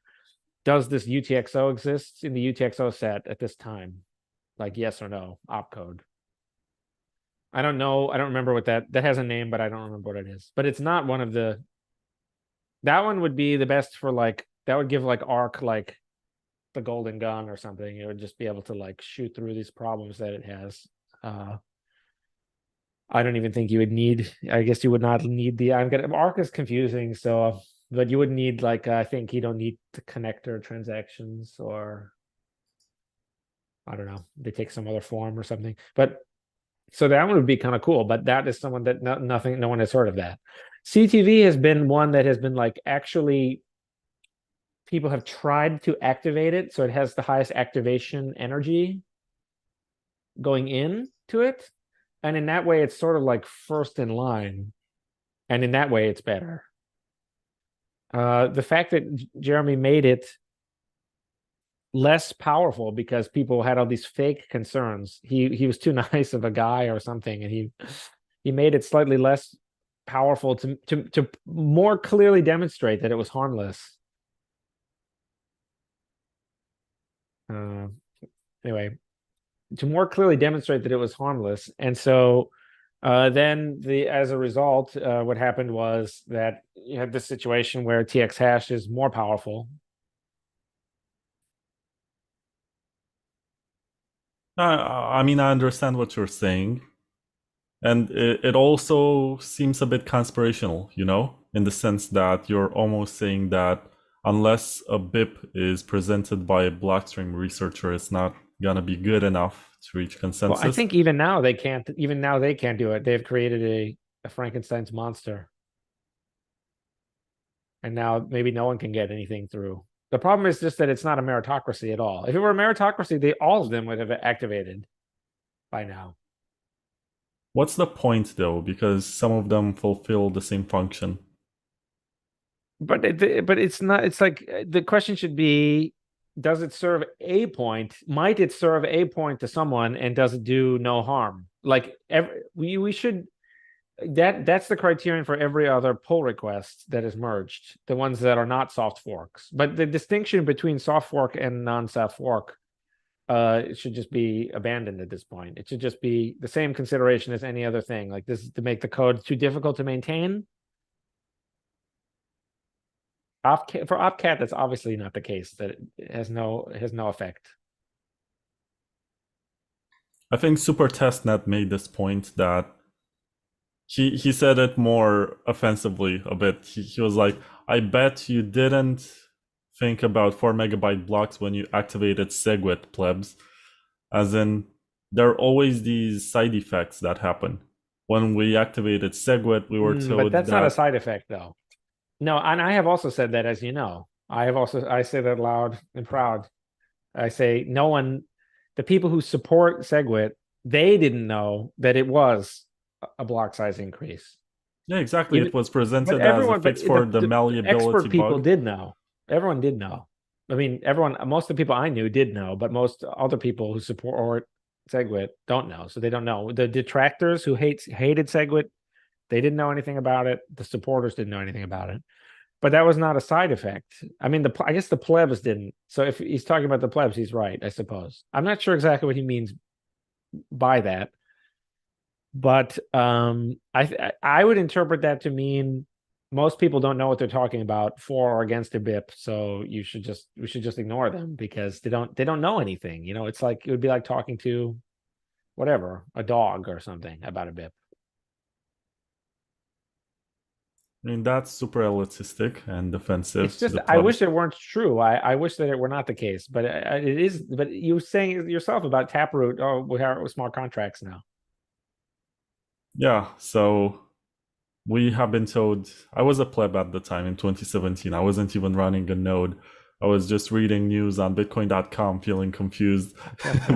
does this UTXO exist in the UTXO set at this time? Like yes or no, opcode. I don't know. I don't remember what that has a name, but I don't remember what it is. But it's not one of the, that one would be the best for like, that would give like Arc like the golden gun or something. It would just be able to like shoot through these problems that it has. I don't even think you would need, I guess you would not need Arc is confusing. So, but you would need like, I think you don't need the connector transactions, or I don't know, they take some other form or something. But so that one would be kind of cool, but that is someone that no one has heard of that. CTV has been one that has been like, actually people have tried to activate it, so it has the highest activation energy going in to it, and in that way it's sort of like first in line, and in that way it's better. The fact that Jeremy made it less powerful because people had all these fake concerns. He was too nice of a guy or something, and he made it slightly less powerful to more clearly demonstrate that it was harmless. Anyway, to more clearly demonstrate that it was harmless, and so then as a result, what happened was that you had this situation where TX hash is more powerful. I mean, I understand what you're saying. And it also seems a bit conspirational, in the sense that you're almost saying that unless a BIP is presented by a blockstream researcher, it's not gonna be good enough to reach consensus. Well, I think even now they can't. Even now they can't do it. They've created a Frankenstein's monster, and now maybe no one can get anything through. The problem is just that it's not a meritocracy at all. If it were a meritocracy, all of them would have activated by now. What's the point though? Because some of them fulfill the same function. But it's not. It's like the question should be: does it serve a point? Might it serve a point to someone, and does it do no harm? Like we should. That's the criterion for every other pull request that is merged, the ones that are not soft forks. But the distinction between soft fork and non-soft fork, it should just be abandoned at this point. It should just be the same consideration as any other thing. Like this to make the code too difficult to maintain. For Opcat, that's obviously not the case. That it has no effect. I think Super Testnet made this point that he said it more offensively a bit. He was like, I bet you didn't think about 4 megabyte blocks when you activated SegWit, plebs. As in, there are always these side effects that happen. When we activated SegWit, we were told but that's not a side effect, though. No, and I have also said that, as you know. I say that loud and proud. I say the people who support SegWit, they didn't know that it was a block size increase. Yeah, exactly. It was presented as a fix for the malleability expert people bug. did know. Everyone did know. I mean, most of the people I knew did know, but most other people who support SegWit don't know. So they don't know. The detractors who hated SegWit, they didn't know anything about it. The supporters didn't know anything about it. But that was not a side effect. I mean, I guess the plebs didn't. So if he's talking about the plebs, he's right, I suppose. I'm not sure exactly what he means by that. But I would interpret that to mean most people don't know what they're talking about for or against a BIP, so we should just ignore them because they don't know anything. It's like it would be like talking to whatever, a dog or something about a BIP. I mean, that's super elitistic and defensive. It's just I wish it weren't true. I wish that it were not the case, but it is. But you were saying yourself about Taproot. Oh, we have smart contracts now. Yeah, so we have been told. I was a pleb at the time in 2017. I wasn't even running a node. I was just reading news on bitcoin.com, feeling confused.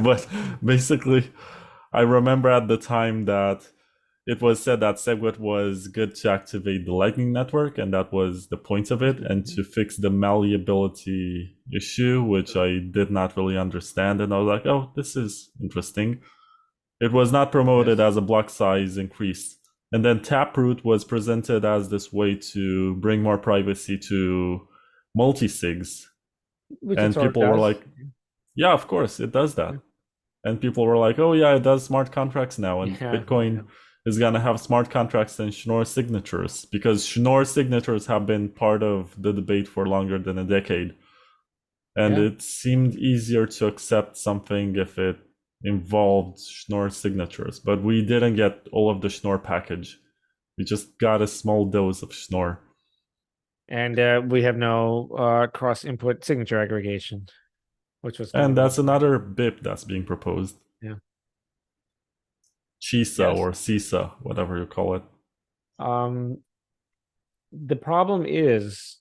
But basically, I remember at the time that it was said that SegWit was good to activate the Lightning Network, and that was the point of it, and to fix the malleability issue, which I did not really understand. And I was like, oh, this is interesting. It was not promoted as a block size increase. And then Taproot was presented as this way to bring more privacy to multi-sigs. And people were like, yeah, of course, it does that. And people were like, oh, yeah, it does smart contracts now. And Bitcoin is going to have smart contracts and Schnorr signatures, because Schnorr signatures have been part of the debate for longer than a decade. And it seemed easier to accept something if it involved Schnorr signatures, but we didn't get all of the Schnorr package. We just got a small dose of Schnorr. And we have no cross-input signature aggregation, which was and that's another BIP that's being proposed. Yeah. CISA or CISA, whatever you call it. The problem is,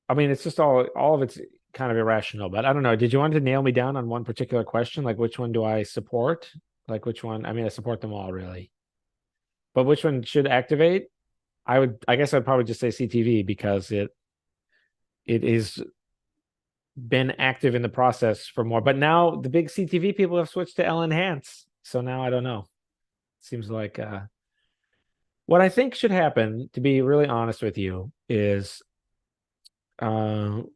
I mean, it's just all of it's kind of irrational, but I don't know. Did you want to nail me down on one particular question? Like, which one do I support? Like, which one? I mean, I support them all, really. But which one should activate? I guess I'd probably just say CTV, because it is been active in the process for more. But now the big CTV people have switched to L enhance. So now I don't know. Seems like what I think should happen, to be really honest with you, is the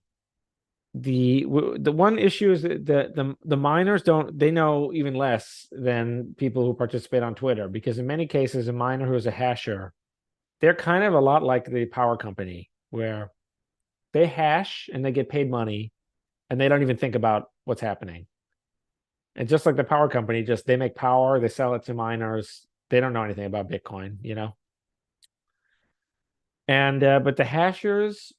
one issue is that the miners they know even less than people who participate on Twitter, because in many cases a miner who is a hasher, they're kind of a lot like the power company, where they hash and they get paid money and they don't even think about what's happening. And just like the power company, just they make power, they sell it to miners, they don't know anything about Bitcoin, you know. And but the hashers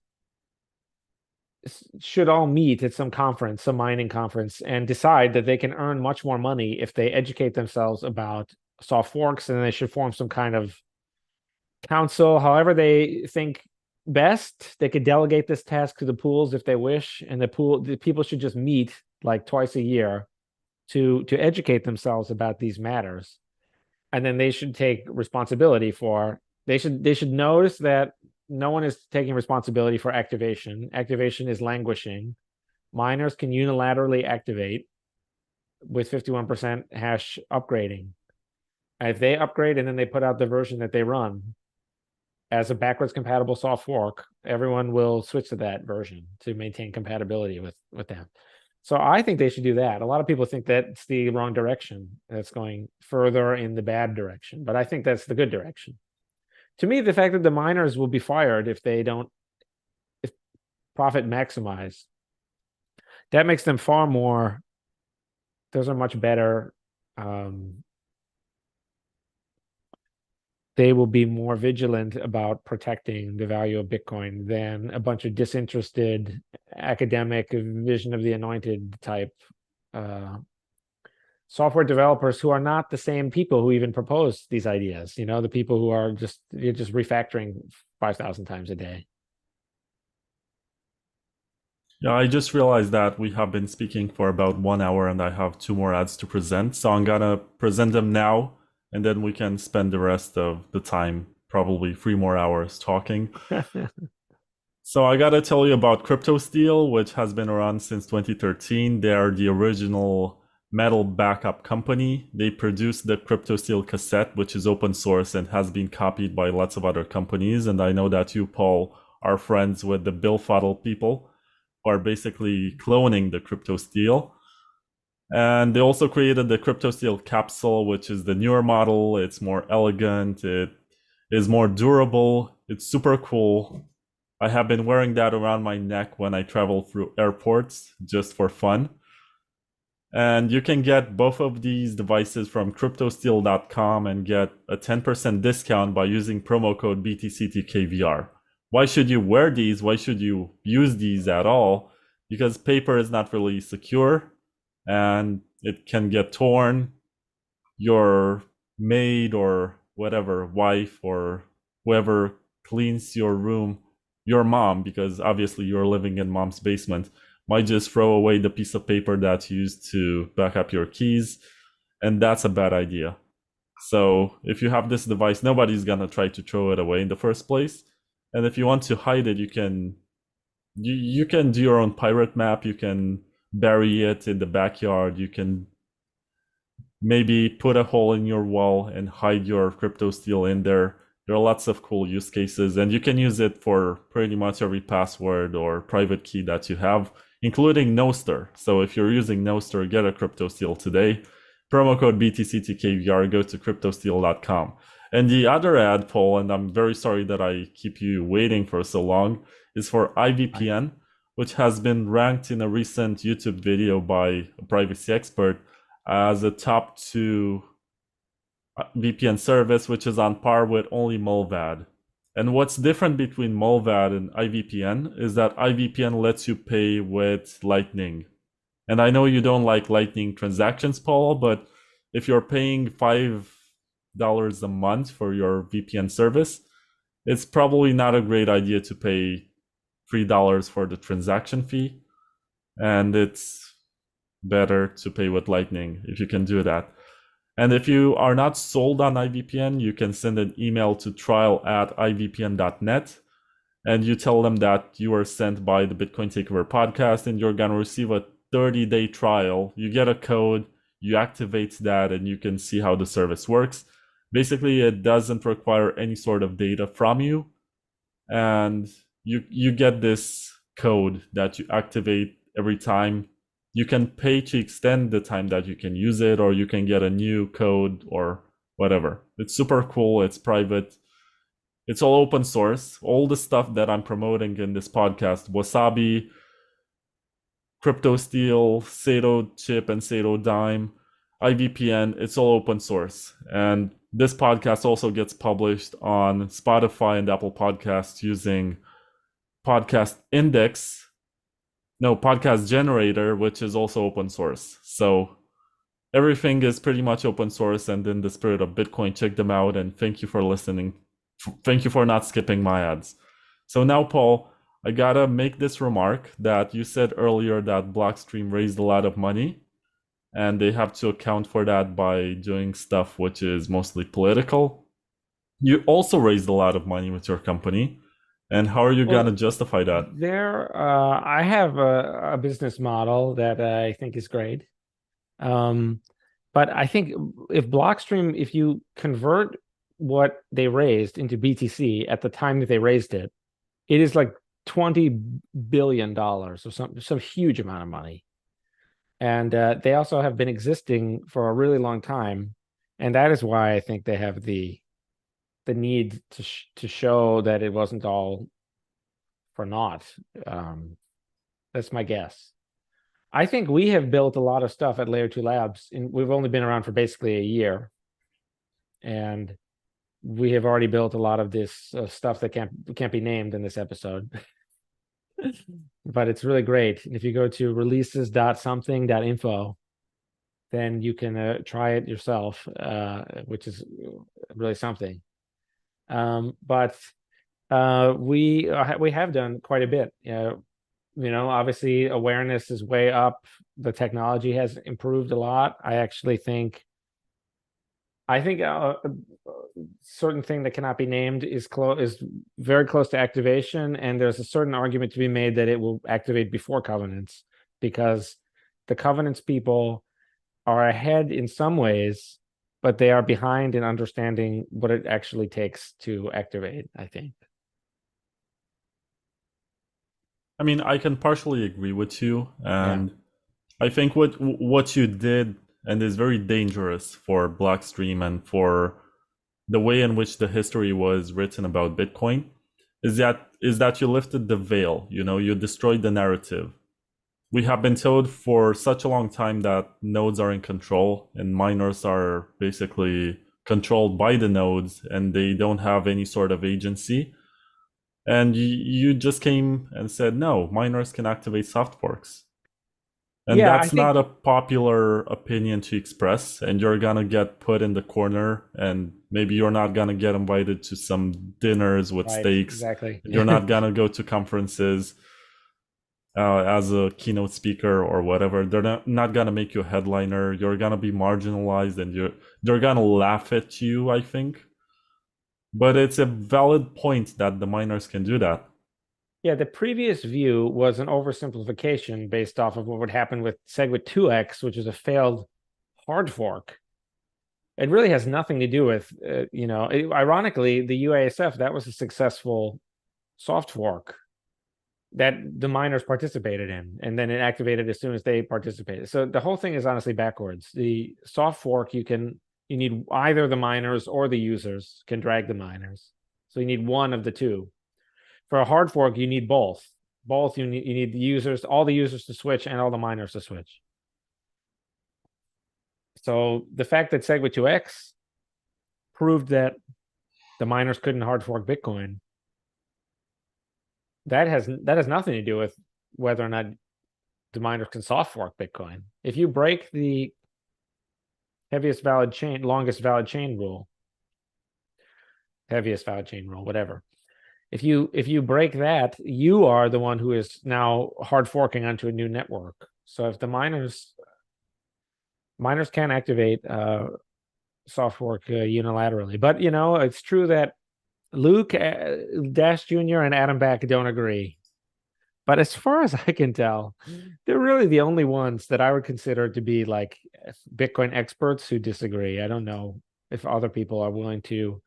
should all meet at some conference, some mining conference, and decide that they can earn much more money if they educate themselves about soft forks, and they should form some kind of council, however they think best. They could delegate this task to the pools if they wish, and the people should just meet like twice a year to educate themselves about these matters. And then they should take responsibility for they should notice that no one is taking responsibility for activation. Activation is languishing. Miners can unilaterally activate with 51% hash upgrading. And if they upgrade and then they put out the version that they run as a backwards compatible soft fork, everyone will switch to that version to maintain compatibility with them. So I think they should do that. A lot of people think that's the wrong direction. That's going further in the bad direction, but I think that's the good direction. To me, the fact that the miners will be fired if profit maximize, that makes them far more, those are much better. They will be more vigilant about protecting the value of Bitcoin than a bunch of disinterested academic vision of the anointed type software developers who are not the same people who even propose these ideas. You know, the people who are just refactoring 5,000 times a day. Yeah, I just realized that we have been speaking for about 1 hour and I have 2 more ads to present. So I'm gonna present them now, and then we can spend the rest of the time, probably 3 more hours, talking. So I gotta tell you about CryptoSteel, which has been around since 2013. They are the original metal backup company. They produced the CryptoSteel cassette, which is open source and has been copied by lots of other companies. And I know that you, Paul, are friends with the Bill Fuddle people, who are basically cloning the CryptoSteel. And they also created the CryptoSteel capsule, which is the newer model. It's more elegant. It is more durable. It's super cool. I have been wearing that around my neck when I travel through airports just for fun. And you can get both of these devices from cryptosteel.com and get a 10% discount by using promo code BTCTKVR. Why should you wear these? Why should you use these at all? Because paper is not really secure and it can get torn. Your maid or whatever, wife or whoever cleans your room, your mom, because obviously you're living in mom's basement, might just throw away the piece of paper that's used to back up your keys, and that's a bad idea. So if you have this device, nobody's gonna try to throw it away in the first place. And if you want to hide it, you can do your own pirate map. You can bury it in the backyard. You can maybe put a hole in your wall and hide your CryptoSteel in there. There are lots of cool use cases, and you can use it for pretty much every password or private key that you have, including Nostr. So if you're using Nostr, get a CryptoSteel today. Promo code BTCTKVR, go to cryptosteel.com. And the other ad, Paul, and I'm very sorry that I keep you waiting for so long, is for IVPN, which has been ranked in a recent YouTube video by a privacy expert as a top 2 VPN service, which is on par with only Mullvad. And what's different between Mullvad and IVPN is that IVPN lets you pay with Lightning. And I know you don't like Lightning transactions, Paul, but if you're paying $5 a month for your VPN service, it's probably not a great idea to pay $3 for the transaction fee. And it's better to pay with Lightning if you can do that. And if you are not sold on IVPN, you can send an email to trial@ivpn.net and you tell them that you are sent by the Bitcoin Takeover podcast and you're going to receive a 30-day trial. You get a code, you activate that, and you can see how the service works. Basically, it doesn't require any sort of data from you, and you get this code that you activate every time. You can pay to extend the time that you can use it, or you can get a new code or whatever. It's super cool. It's private. It's all open source. All the stuff that I'm promoting in this podcast, Wasabi, CryptoSteel, Sato Chip, and Sato Dime, IVPN, it's all open source. And this podcast also gets published on Spotify and Apple Podcasts using Podcast Generator, which is also open source. So everything is pretty much open source, and in the spirit of Bitcoin, check them out, and thank you for listening. Thank you for not skipping my ads. So now, Paul, I gotta make this remark that you said earlier that Blockstream raised a lot of money, and they have to account for that by doing stuff which is mostly political. You also raised a lot of money with your company, and how are you gonna justify that? I have a business model that I think is great. But I think if you convert what they raised into BTC at the time that they raised it, it is like $20 billion or some huge amount of money. And they also have been existing for a really long time. And that is why I think they have the need to show that it wasn't all for naught. That's my guess. I think we have built a lot of stuff at Layer 2 Labs, and we've only been around for basically a year. And we have already built a lot of this stuff that can't be named in this episode. But it's really great. And if you go to releases.something.info, then you can try it yourself, which is really something. But we have done quite a bit. Obviously awareness is way up. The technology has improved a lot. I think a certain thing that cannot be named is very close to activation, and there's a certain argument to be made that it will activate before covenants, because the covenants people are ahead in some ways, but they are behind in understanding what it actually takes to activate, I think. I mean, I can partially agree with you, and I think what you did, and is very dangerous for Blockstream and for the way in which the history was written about Bitcoin, is that you lifted the veil. You destroyed the narrative. We have been told for such a long time that nodes are in control and miners are basically controlled by the nodes and they don't have any sort of agency. And you just came and said, no, miners can activate soft forks. And that's not a popular opinion to express, and you're gonna get put in the corner, and maybe you're not gonna get invited to some dinners with steaks. Exactly. You're not gonna go to conferences as a keynote speaker or whatever. They're not gonna make you a headliner. You're gonna be marginalized, and they're gonna laugh at you, I think. But it's a valid point that the miners can do that. Yeah, the previous view was an oversimplification based off of what would happen with SegWit 2x, which is a failed hard fork. It really has nothing to do with, ironically, the UASF, that was a successful soft fork that the miners participated in, and then it activated as soon as they participated. So the whole thing is honestly backwards. The soft fork, you need either the miners or the users can drag the miners. So you need one of the two. For a hard fork, you need both. You need the users, all the users to switch and all the miners to switch. So the fact that SegWit 2x proved that the miners couldn't hard fork Bitcoin, that has nothing to do with whether or not the miners can soft fork Bitcoin. If you break the longest valid chain rule, whatever. If you break that, you are the one who is now hard forking onto a new network. So if the miners can activate soft fork unilaterally, but it's true that Luke, Dash Jr., and Adam Back don't agree. But as far as I can tell, they're really the only ones that I would consider to be like Bitcoin experts who disagree. I don't know if other people are willing to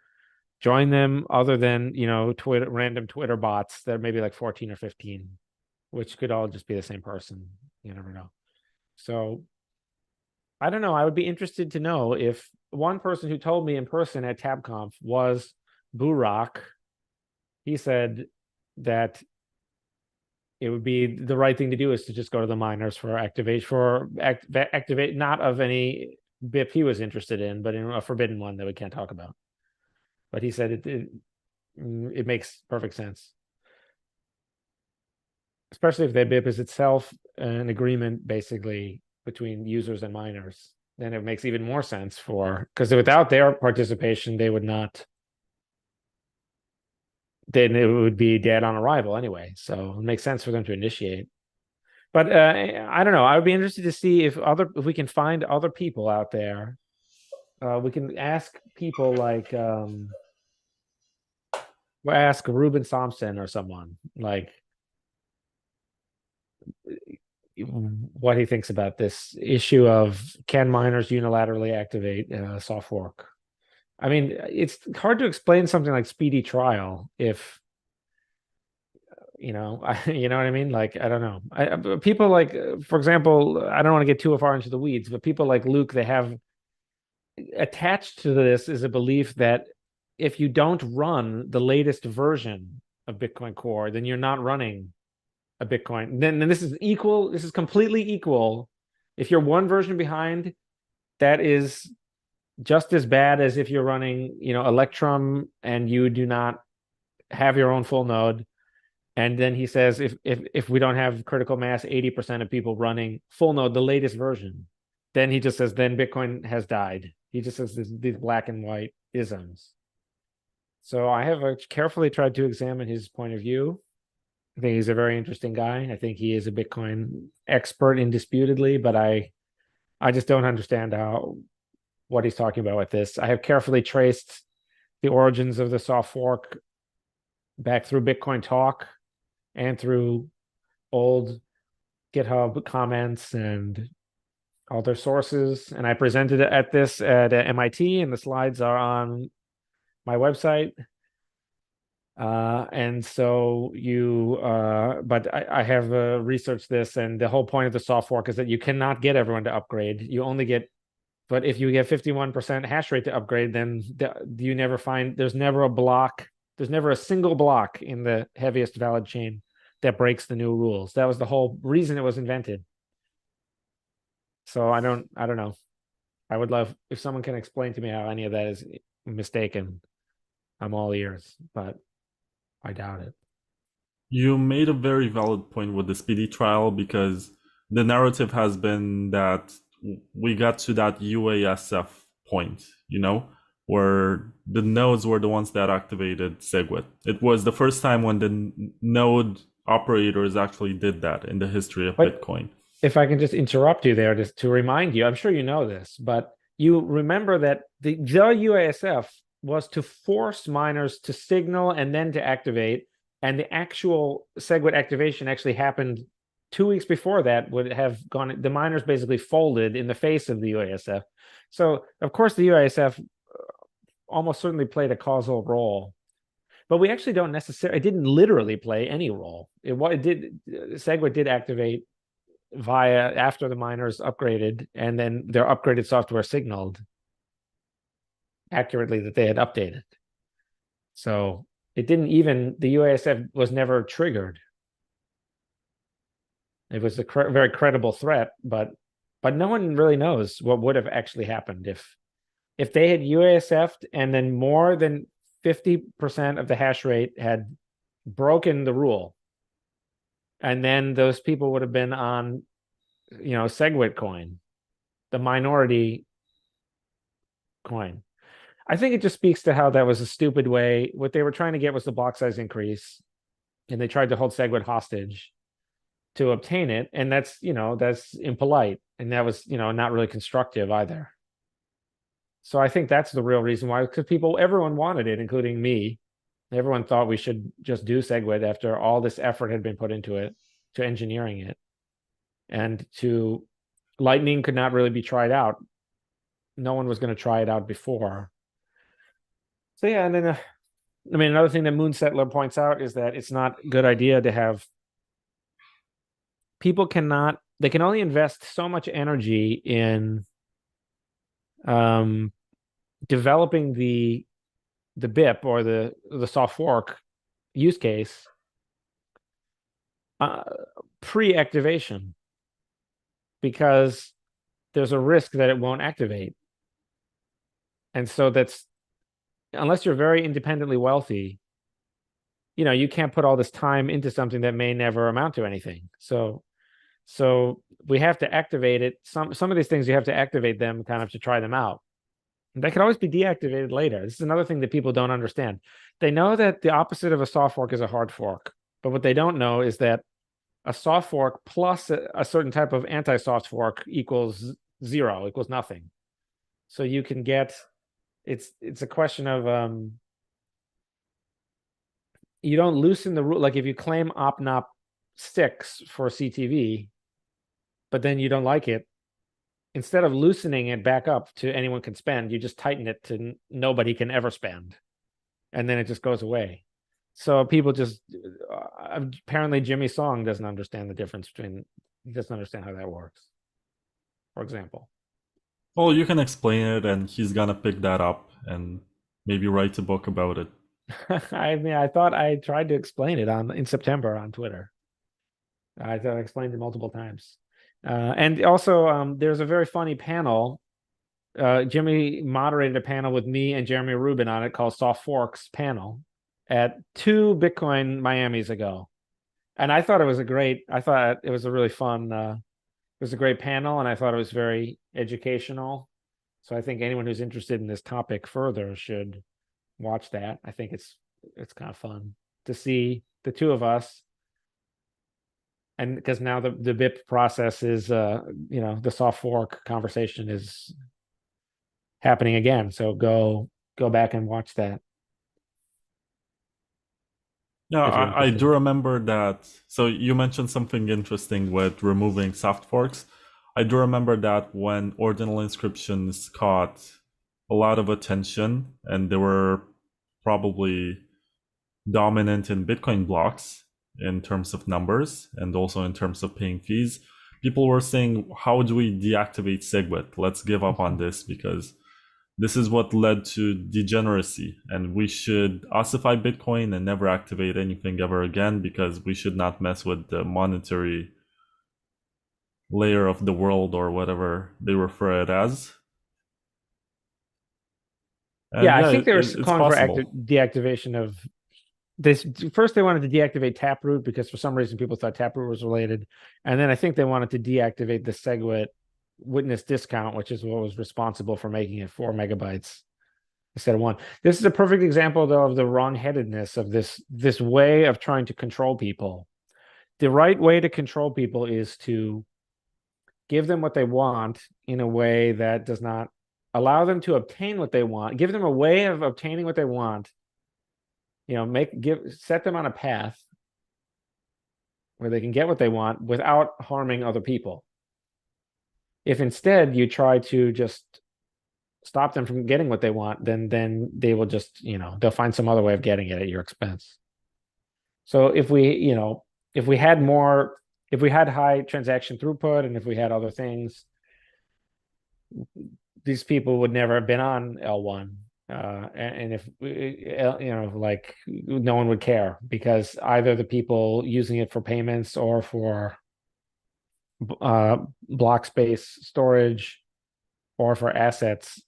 join them other than, Twitter, random Twitter bots that are maybe like 14 or 15, which could all just be the same person. You never know. So I don't know. I would be interested to know if one person who told me in person at TabConf was Burak. He said that it would be the right thing to do is to just go to the miners for activate not of any BIP he was interested in, but in a forbidden one that we can't talk about. But he said it makes perfect sense, especially if that BIP is itself an agreement basically between users and miners. Then it makes even more sense because without their participation, they would not. Then it would be dead on arrival anyway. So it makes sense for them to initiate. But I don't know. I would be interested to see if we can find other people out there. We can ask people like we'll ask Ruben Thompson or someone like what he thinks about this issue of can miners unilaterally activate soft fork. I mean, it's hard to explain something like speedy trial if you know what I mean. Like I don't know. People like, for example, I don't want to get too far into the weeds, but people like Luke, they have attached to this is a belief that if you don't run the latest version of Bitcoin Core, then you're not running a Bitcoin. Then this is equal. This is completely equal. If you're one version behind, that is just as bad as if you're running, Electrum and you do not have your own full node. And then he says, if we don't have critical mass, 80% of people running full node, the latest version, then he just says, then Bitcoin has died. He just says these black and white isms. So I have carefully tried to examine his point of view. I think he's a very interesting guy. I think he is a Bitcoin expert indisputably, but I just don't understand what he's talking about with this. I have carefully traced the origins of the soft fork back through Bitcoin Talk and through old GitHub comments and other sources. And I presented it at this at MIT, and the slides are on my website. And so but I have researched this, and the whole point of the soft fork is that you cannot get everyone to upgrade. You only get, but if you get 51% hash rate to upgrade, then you never find, there's never a single block in the heaviest valid chain that breaks the new rules. That was the whole reason it was invented. So I don't know. I would love if someone can explain to me how any of that is mistaken. I'm all ears, but I doubt it. You made a very valid point with the speedy trial because the narrative has been that we got to that UASF point, where the nodes were the ones that activated SegWit. It was the first time when the node operators actually did that in the history of Bitcoin. If I can just interrupt you there just to remind you, I'm sure you know this, but you remember that the UASF was to force miners to signal and then to activate, and the actual SegWit activation actually happened 2 weeks before that. Would have gone, the miners basically folded in the face of the UASF. So of course the UASF almost certainly played a causal role, but we actually don't necessarily, it didn't literally play any role. SegWit did activate after the miners upgraded, and then their upgraded software signaled accurately that they had updated. So it didn't even, the UASF was never triggered. It was a very credible threat, but no one really knows what would have actually happened if they had UASF'd and then more than 50% of the hash rate had broken the rule. And then those people would have been on, SegWit coin, the minority coin. I think it just speaks to how that was a stupid way. What they were trying to get was the block size increase, and they tried to hold SegWit hostage to obtain it. And that's impolite. And that was, not really constructive either. So I think that's the real reason why, because everyone wanted it, including me. Everyone thought we should just do SegWit after all this effort had been put into it, to engineering it, and to Lightning could not really be tried out. No one was going to try it out before. So yeah, and then I mean, another thing that Moonsettler points out is that it's not a good idea to have people they can only invest so much energy in developing the BIP or the soft fork use case pre-activation, because there's a risk that it won't activate. And so that's, unless you're very independently wealthy, you can't put all this time into something that may never amount to anything. So we have to activate it. Some of these things you have to activate them kind of to try them out. And that can always be deactivated later. This is another thing that people don't understand. They know that the opposite of a soft fork is a hard fork, but what they don't know is that a soft fork plus a certain type of anti-soft fork equals zero, equals nothing. So you can get, it's a question of you don't loosen the rule. Like if you claim opnop 6 for CTV, but then you don't like it, instead of loosening it back up to anyone can spend, you just tighten it to nobody can ever spend, and then it just goes away. So people just apparently Jimmy Song doesn't understand the difference between, he doesn't understand how that works, for example. Well, you can explain it, and he's gonna pick that up and maybe write a book about it. I mean, I thought I tried to explain it in September on Twitter. I thought I explained it multiple times. And also, there's a very funny panel. Jimmy moderated a panel with me and Jeremy Rubin on it called Soft Forks Panel at 2 Bitcoin Miamis ago. And I thought it was a really fun, it was a great panel, and I thought it was very educational. So I think anyone who's interested in this topic further should watch that. I think it's kind of fun to see the two of us, and because now the BIP process is the soft fork conversation is happening again. So go back and watch that. Yeah, If you're I do interested. remember that. So you mentioned something interesting with removing soft forks. I do remember that when ordinal inscriptions caught a lot of attention, and they were probably dominant in Bitcoin blocks in terms of numbers and also in terms of paying fees. People were saying, how do we deactivate SegWit? Let's give up on this because this is what led to degeneracy, and we should ossify Bitcoin and never activate anything ever again because we should not mess with the monetary layer of the world or whatever they refer it as. And Yeah, I yeah, think they were it's calling for possible. deactivation of this. First, they wanted to deactivate Taproot because for some reason people thought Taproot was related, and then I think they wanted to deactivate the SegWit witness discount, which is what was responsible for making it 4 MB instead of 1. This is a perfect example, though, of the wrongheadedness of this way of trying to control people. The right way to control people is to give them what they want in a way that does not allow them to obtain what they want. Give them a way of obtaining what they want. Set them on a path where they can get what they want without harming other people. If instead you try to just stop them from getting what they want, then they will just, they'll find some other way of getting it at your expense. So if we had high transaction throughput, and if we had other things, these people would never have been on L1. And if like no one would care, because either the people using it for payments or for block space storage or for assets,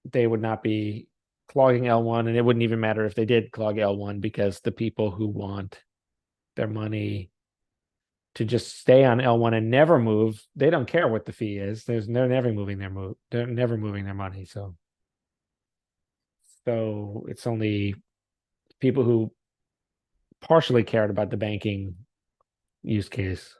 they would not be clogging L1, and it wouldn't even matter if they did clog L1, because the people who want their money to just stay on L1 and never move, they don't care what the fee is. They're never moving they're never moving their money. So it's only people who partially cared about the banking use case.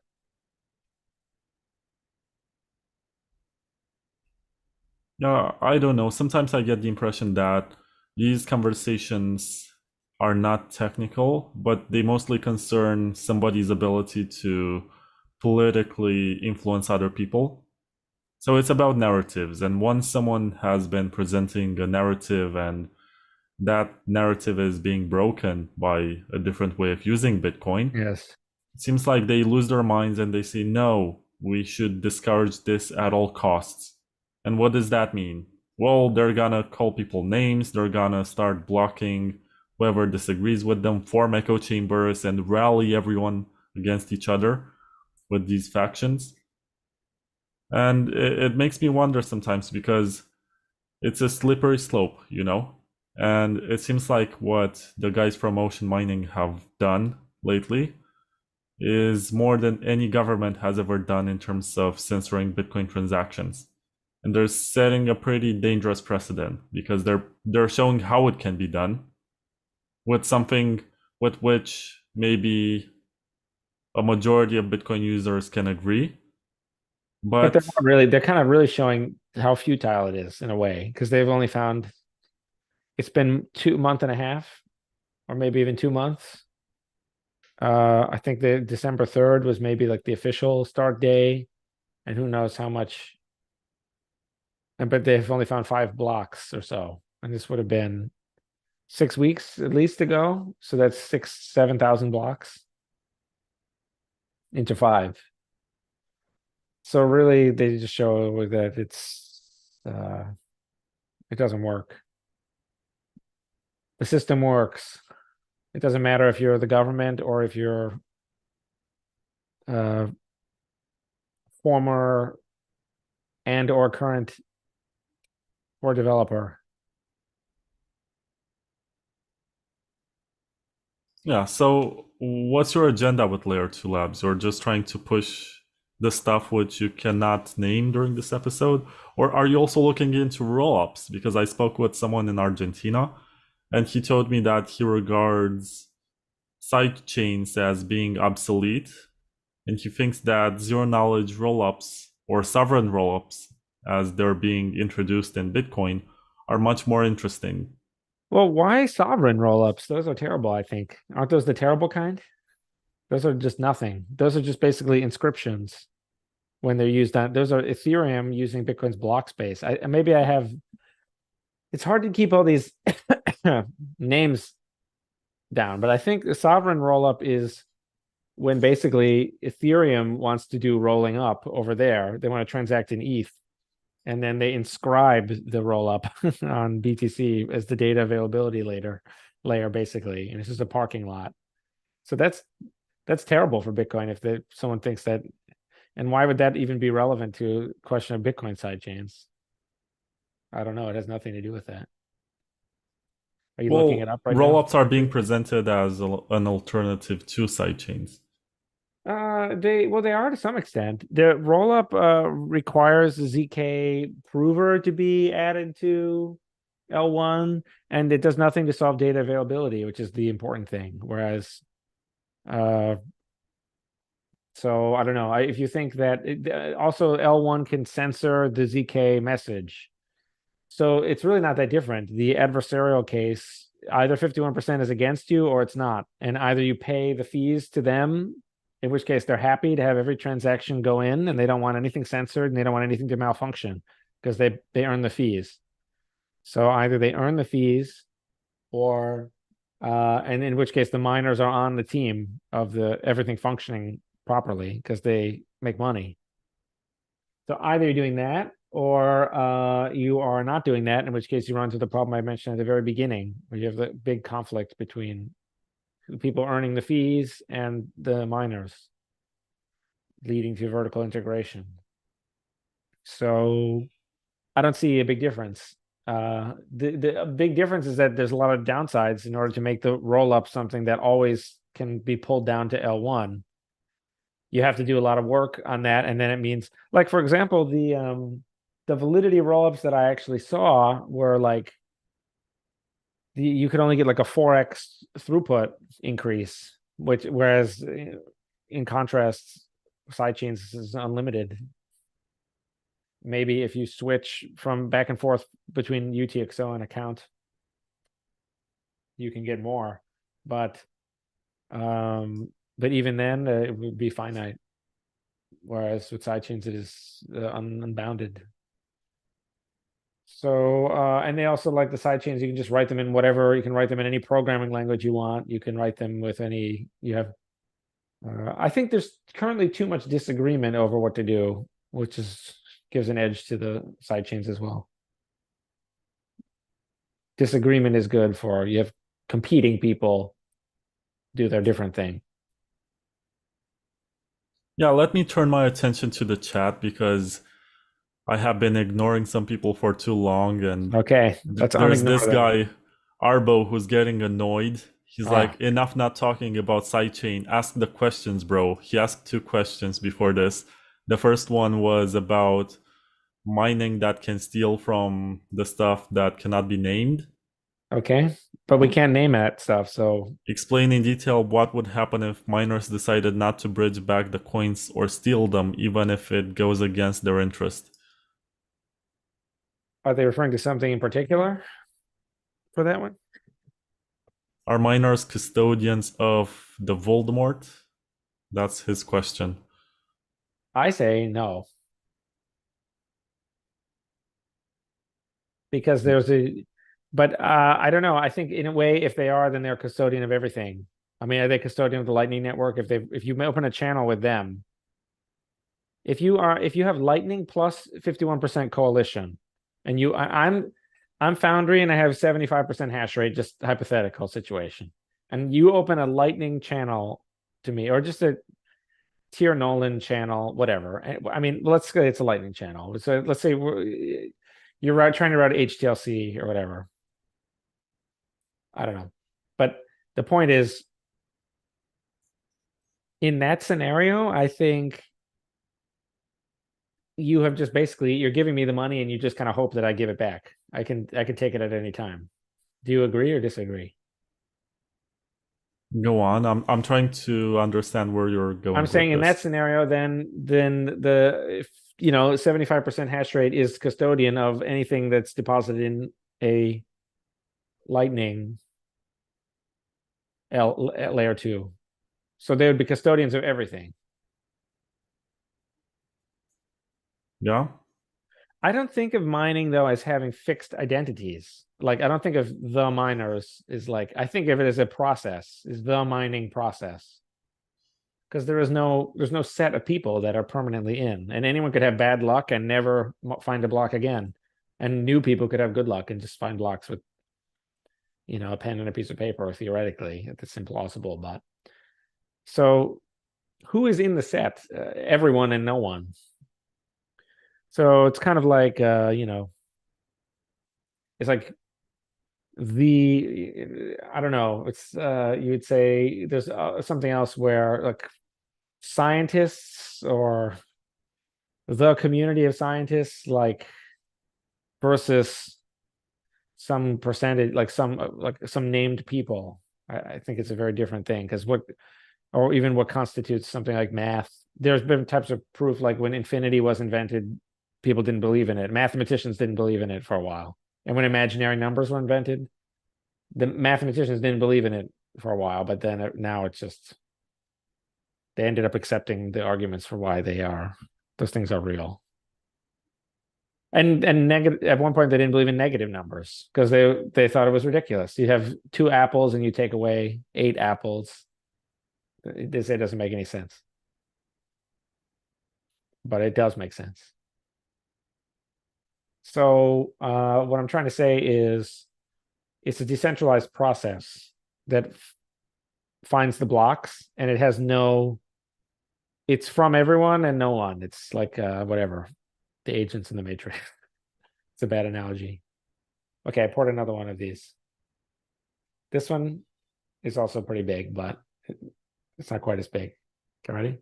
Yeah, I don't know. Sometimes I get the impression that these conversations are not technical, but they mostly concern somebody's ability to politically influence other people. So it's about narratives. And once someone has been presenting a narrative and that narrative is being broken by a different way of using Bitcoin, Yes. it seems like they lose their minds and they say, no, we should discourage this at all costs. And what does that mean? Well, they're gonna call people names, they're gonna start blocking whoever disagrees with them, form echo chambers, and rally everyone against each other with these factions. And it makes me wonder sometimes because it's a slippery slope, you know? And it seems like what the guys from Ocean Mining have done lately is more than any government has ever done in terms of censoring Bitcoin transactions. And they're setting a pretty dangerous precedent because they're showing how it can be done with something with which maybe a majority of Bitcoin users can agree. But they're But not really, they're kind of really showing how futile it is in a way, because they've only found it's been 2 months and a half, or maybe even 2 months. I think the December 3rd was maybe like the official start day, and who knows how much. But they've only found 5 blocks or so, and this would have been 6 weeks at least ago. So that's 7,000 blocks into 5. So really, they just show that it doesn't work. The system works. It doesn't matter if you're the government or if you're former and or current or developer. yeah, so what's your agenda with Layer 2 Labs? You're just trying to push the stuff which you cannot name during this episode? Or are you also looking into rollups? Because I spoke with someone in Argentina and he told me that he regards sidechains as being obsolete and he thinks that zero knowledge rollups or sovereign rollups, as they're being introduced in Bitcoin, are much more interesting. Well, why sovereign rollups? Those are terrible, I think. Aren't those the terrible kind? Those are just nothing. Those are just basically inscriptions when they're used on. Those are Ethereum using Bitcoin's block space. Maybe I have. It's hard to keep all these names down, but I think the sovereign rollup is when basically Ethereum wants to do rolling up over there. They want to transact in ETH, and then they inscribe the rollup on BTC as the data availability layer, basically, and it's just a parking lot. So that's terrible for Bitcoin if someone thinks that. And why would that even be relevant to a question of Bitcoin sidechains? I don't know. It has nothing to do with that. Are you looking it Well, up right now? rollups are being presented as an alternative to sidechains. They are to some extent. The rollup requires the ZK prover to be added to L1, and it does nothing to solve data availability, which is the important thing. Whereas, so I don't know. If you think that also L1 can censor the ZK message, so it's really not that different. The adversarial case, either 51% is against you or it's not, and either you pay the fees to them, in which case they're happy to have every transaction go in, and they don't want anything censored, and they don't want anything to malfunction because they earn the fees. So either they earn the fees, or and in which case the miners are on the team of the everything functioning properly because they make money. So either you're doing that or you are not doing that, in which case you run into the problem I mentioned at the very beginning, where you have the big conflict between people earning the fees and the miners, leading to vertical integration. So I don't see a big difference. The big difference is that there's a lot of downsides in order to make the roll up something that always can be pulled down to L1. You have to do a lot of work on that, and then it means, like, for example, the validity rollups that I actually saw were like you could only get like a 4x throughput increase, whereas in contrast, sidechains is unlimited. Maybe if you switch from back and forth between UTXO and account, you can get more. but even then it would be finite. Whereas with sidechains, it is unbounded. So, and they also like the sidechains. You can just write them in whatever. You can write them in any programming language you want. You can write them with any. You have. I think there's currently too much disagreement over what to do, which gives an edge to the sidechains as well. Disagreement is good for you have competing people do their different thing. Yeah, let me turn my attention to the chat because I have been ignoring some people for too long, and Okay, let's there's unignore this them. guy Arbo who's getting annoyed. He's Ah. like, enough not talking about sidechain. Ask the questions, bro. He asked 2 questions before this. The first one was about mining that can steal from the stuff that cannot be named. Okay, but we can't name that stuff, so Explain in detail what would happen if miners decided not to bridge back the coins or steal them, even if it goes against their interest. are they referring to something in particular for that one? Are miners custodians of the Voldemort? That's his question. I say no. Because but I don't know. I think in a way, if they are, then they're custodian of everything. I mean, are they custodian of the Lightning Network? If you open a channel with them, if you have Lightning plus 51% coalition, and I'm Foundry and I have 75% hash rate, just hypothetical situation, and you open a Lightning channel to me, or just a Tier Nolan channel, whatever. I mean, let's say it's a Lightning channel. So let's say you're trying to route HTLC or whatever. I don't know. But the point is, in that scenario, I think you have just basically, you're giving me the money and you just kind of hope that I give it back. I can take it at any time. Do you agree or disagree? Go on. I'm trying to understand where you're going. I'm saying in this. that scenario, then if 75% hash rate is custodian of anything that's deposited in a Lightning layer 2. So they would be custodians of everything. Yeah. I don't think of mining though as having fixed identities. Like I don't think of the miners is like, I think of it as a process, is the mining process. Because there's no set of people that are permanently in, and anyone could have bad luck and never find a block again, and new people could have good luck and just find blocks with a pen and a piece of paper. Theoretically, it's implausible, but so who is in the set? Everyone and no one. So it's kind of like it's like I don't know, it's you would say there's something else where like scientists or the community of scientists like versus some percentage, like some named people. I think it's a very different thing, because or even what constitutes something like math. There's been types of proof, like when infinity was invented, people didn't believe in it. Mathematicians didn't believe in it for a while. And when imaginary numbers were invented, the mathematicians didn't believe in it for a while, but then now it's just, they ended up accepting the arguments for why those things are real. And negative, at one point they didn't believe in negative numbers because they thought it was ridiculous. You have 2 apples and you take away 8 apples. They say it doesn't make any sense. But it does make sense. So what I'm trying to say is it's a decentralized process that finds the blocks, and it has it's from everyone and no one. It's like whatever, the agents in the Matrix. It's a bad analogy. Okay, I poured another one of these. This one is also pretty big, but it's not quite as big. Okay, ready?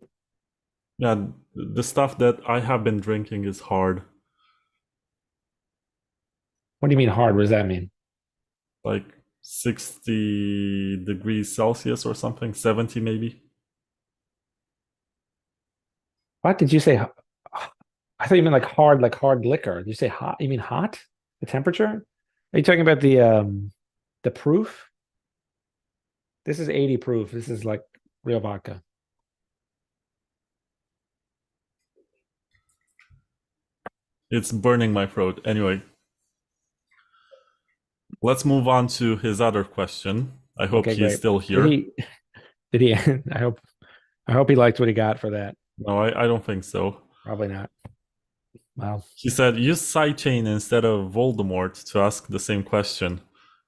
Yeah, the stuff that I have been drinking is hard. What do you mean hard? What does that mean? Like 60 degrees Celsius or something, 70 maybe. What did you say? I thought you meant like hard liquor. Did you say hot? You mean hot? The temperature? Are you talking about the proof? This is 80 proof. This is like real vodka. It's burning my throat. Anyway, let's move on to his other question. I hope Okay, he's great. still Did here. he I hope he liked what he got for that. No, I don't think so. Probably not. Well, He said, use sidechain instead of Voldemort to ask the same question.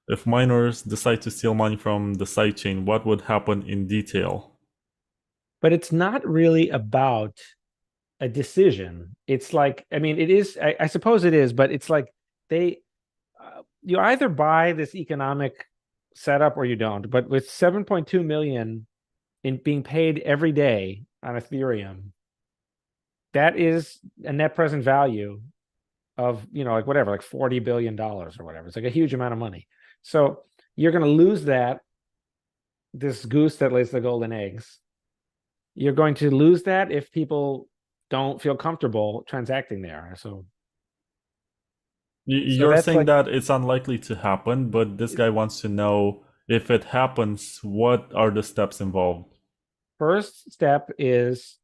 If miners decide to steal money from the sidechain, what would happen in detail? but it's not really about a decision. It's like, I mean, it is, I suppose it is, but it's like they, you either buy this economic setup or you don't. But with 7.2 million in being paid every day on Ethereum, that is a net present value of, like whatever, like $40 billion or whatever. It's like a huge amount of money. So you're going to lose that, this goose that lays the golden eggs. You're going to lose that if people don't feel comfortable transacting there. So You're that's saying like, that it's unlikely to happen, but this guy wants to know if it happens, what are the steps involved? first step is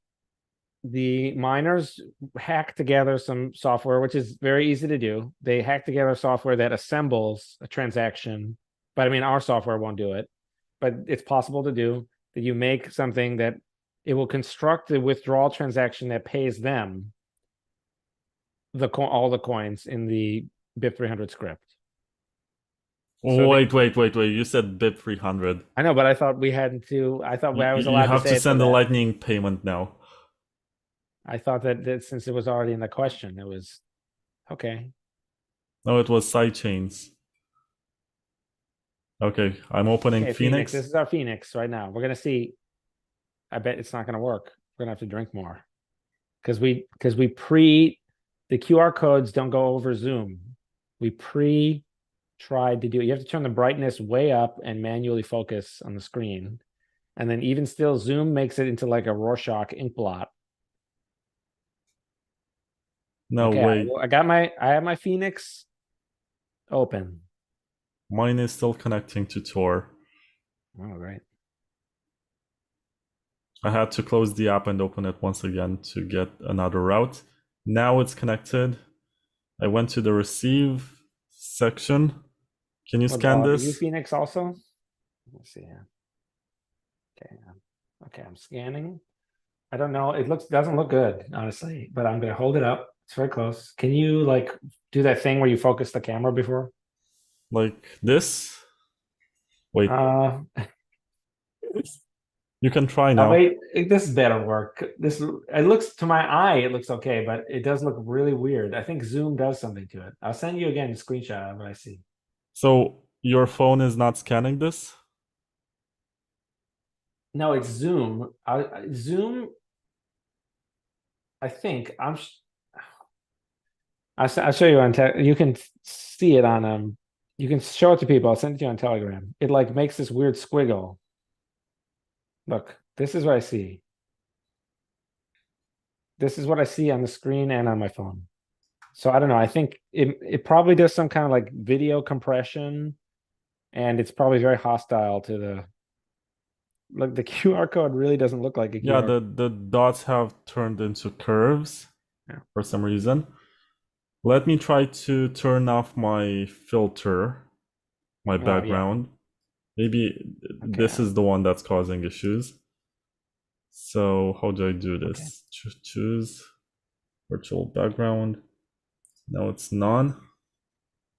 the miners hack together some software, which is very easy to do. They hack together software that assembles a transaction, but I mean, our software won't do it, but it's possible to do. That you make something that it will construct a withdrawal transaction that pays them all the coins in the BIP 300 script. So Wait. You said BIP 300. I know, but I thought we had to. I thought I was You allowed to have say to it for send a that. lightning payment now. I thought that since it was already in the question, it was okay. No, it was sidechains. Okay, I'm opening Okay, Phoenix. Phoenix. This is our Phoenix right now. We're gonna see. I bet it's not gonna work. We're gonna have to drink more because we pre the QR codes don't go over Zoom. We pre tried to do it. You have to turn the brightness way up and manually focus on the screen, and then even still, Zoom makes it into like a Rorschach ink blot. No, Okay, wait. I have my Phoenix open. Mine is still connecting to Tor. Oh, right. I had to close the app and open it once again to get another route. Now it's connected. I went to the receive section. Can you scan Are you this? Phoenix also? Let's see here. Okay, I'm scanning. I don't know. It doesn't look good, honestly, but I'm gonna hold it up. It's very close. Can you like do that thing where you focus the camera before? Like this? Wait, Uh, you can try oh now. wait, this better work. It looks to my eye, it looks okay, but it does look really weird. I think Zoom does something to it. I'll send you again a screenshot of what I see. So your phone is not scanning this? No, it's Zoom. Zoom. I think I'll show you on you can see it on you can show it to people. I'll send it to you on Telegram. It like makes this weird squiggle. Look, this is what I see. This is what I see on the screen and on my phone. So I don't know. I think it probably does some kind of like video compression, and it's probably very hostile to the like the QR code really doesn't look like a Yeah, QR. the dots have turned into curves Yeah. for some reason. Let me try to turn off my filter, my Oh yeah. background. Maybe this Okay. is the one that's causing issues. So how do I do Okay. this? Choose virtual background. No, it's none.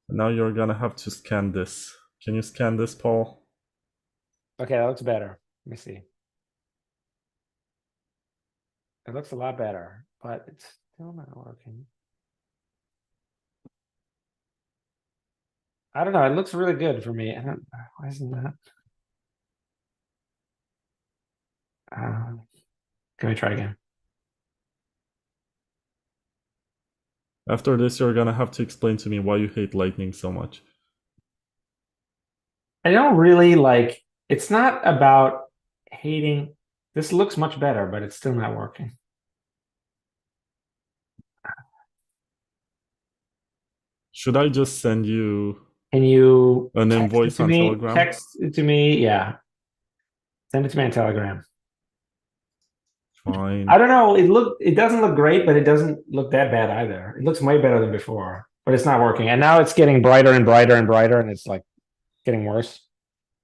Now you're gonna have to scan this. Can you scan this, Paul? Okay, that looks better. Let me see. It looks a lot better, but it's still not working. I don't know. It looks really good for me. I don't. Why isn't that? Can we try again? After this, you're gonna have to explain to me why you hate lightning so much. I don't really like. It's not about hating. This looks much better, but it's still not working. Should I just send you Can you an text it invoice to on me? Telegram? Text it to me. Yeah. Send it to me on Telegram. Fine. I don't know. It doesn't look great, but it doesn't look that bad either. It looks way better than before, but it's not working. And now it's getting brighter and brighter and brighter, and it's like getting worse.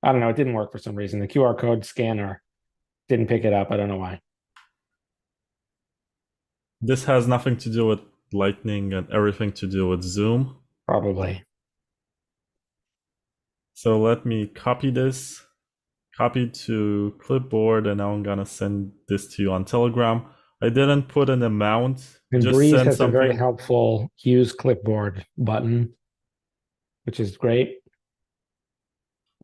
I don't know. It didn't work for some reason. The QR code scanner didn't pick it up. I don't know why. This has nothing to do with Lightning and everything to do with Zoom. Probably. So let me copy this, copy to clipboard, and now I'm gonna send this to you on Telegram. I didn't put an amount. And Just Breeze send has a very something. helpful use clipboard button, which is great.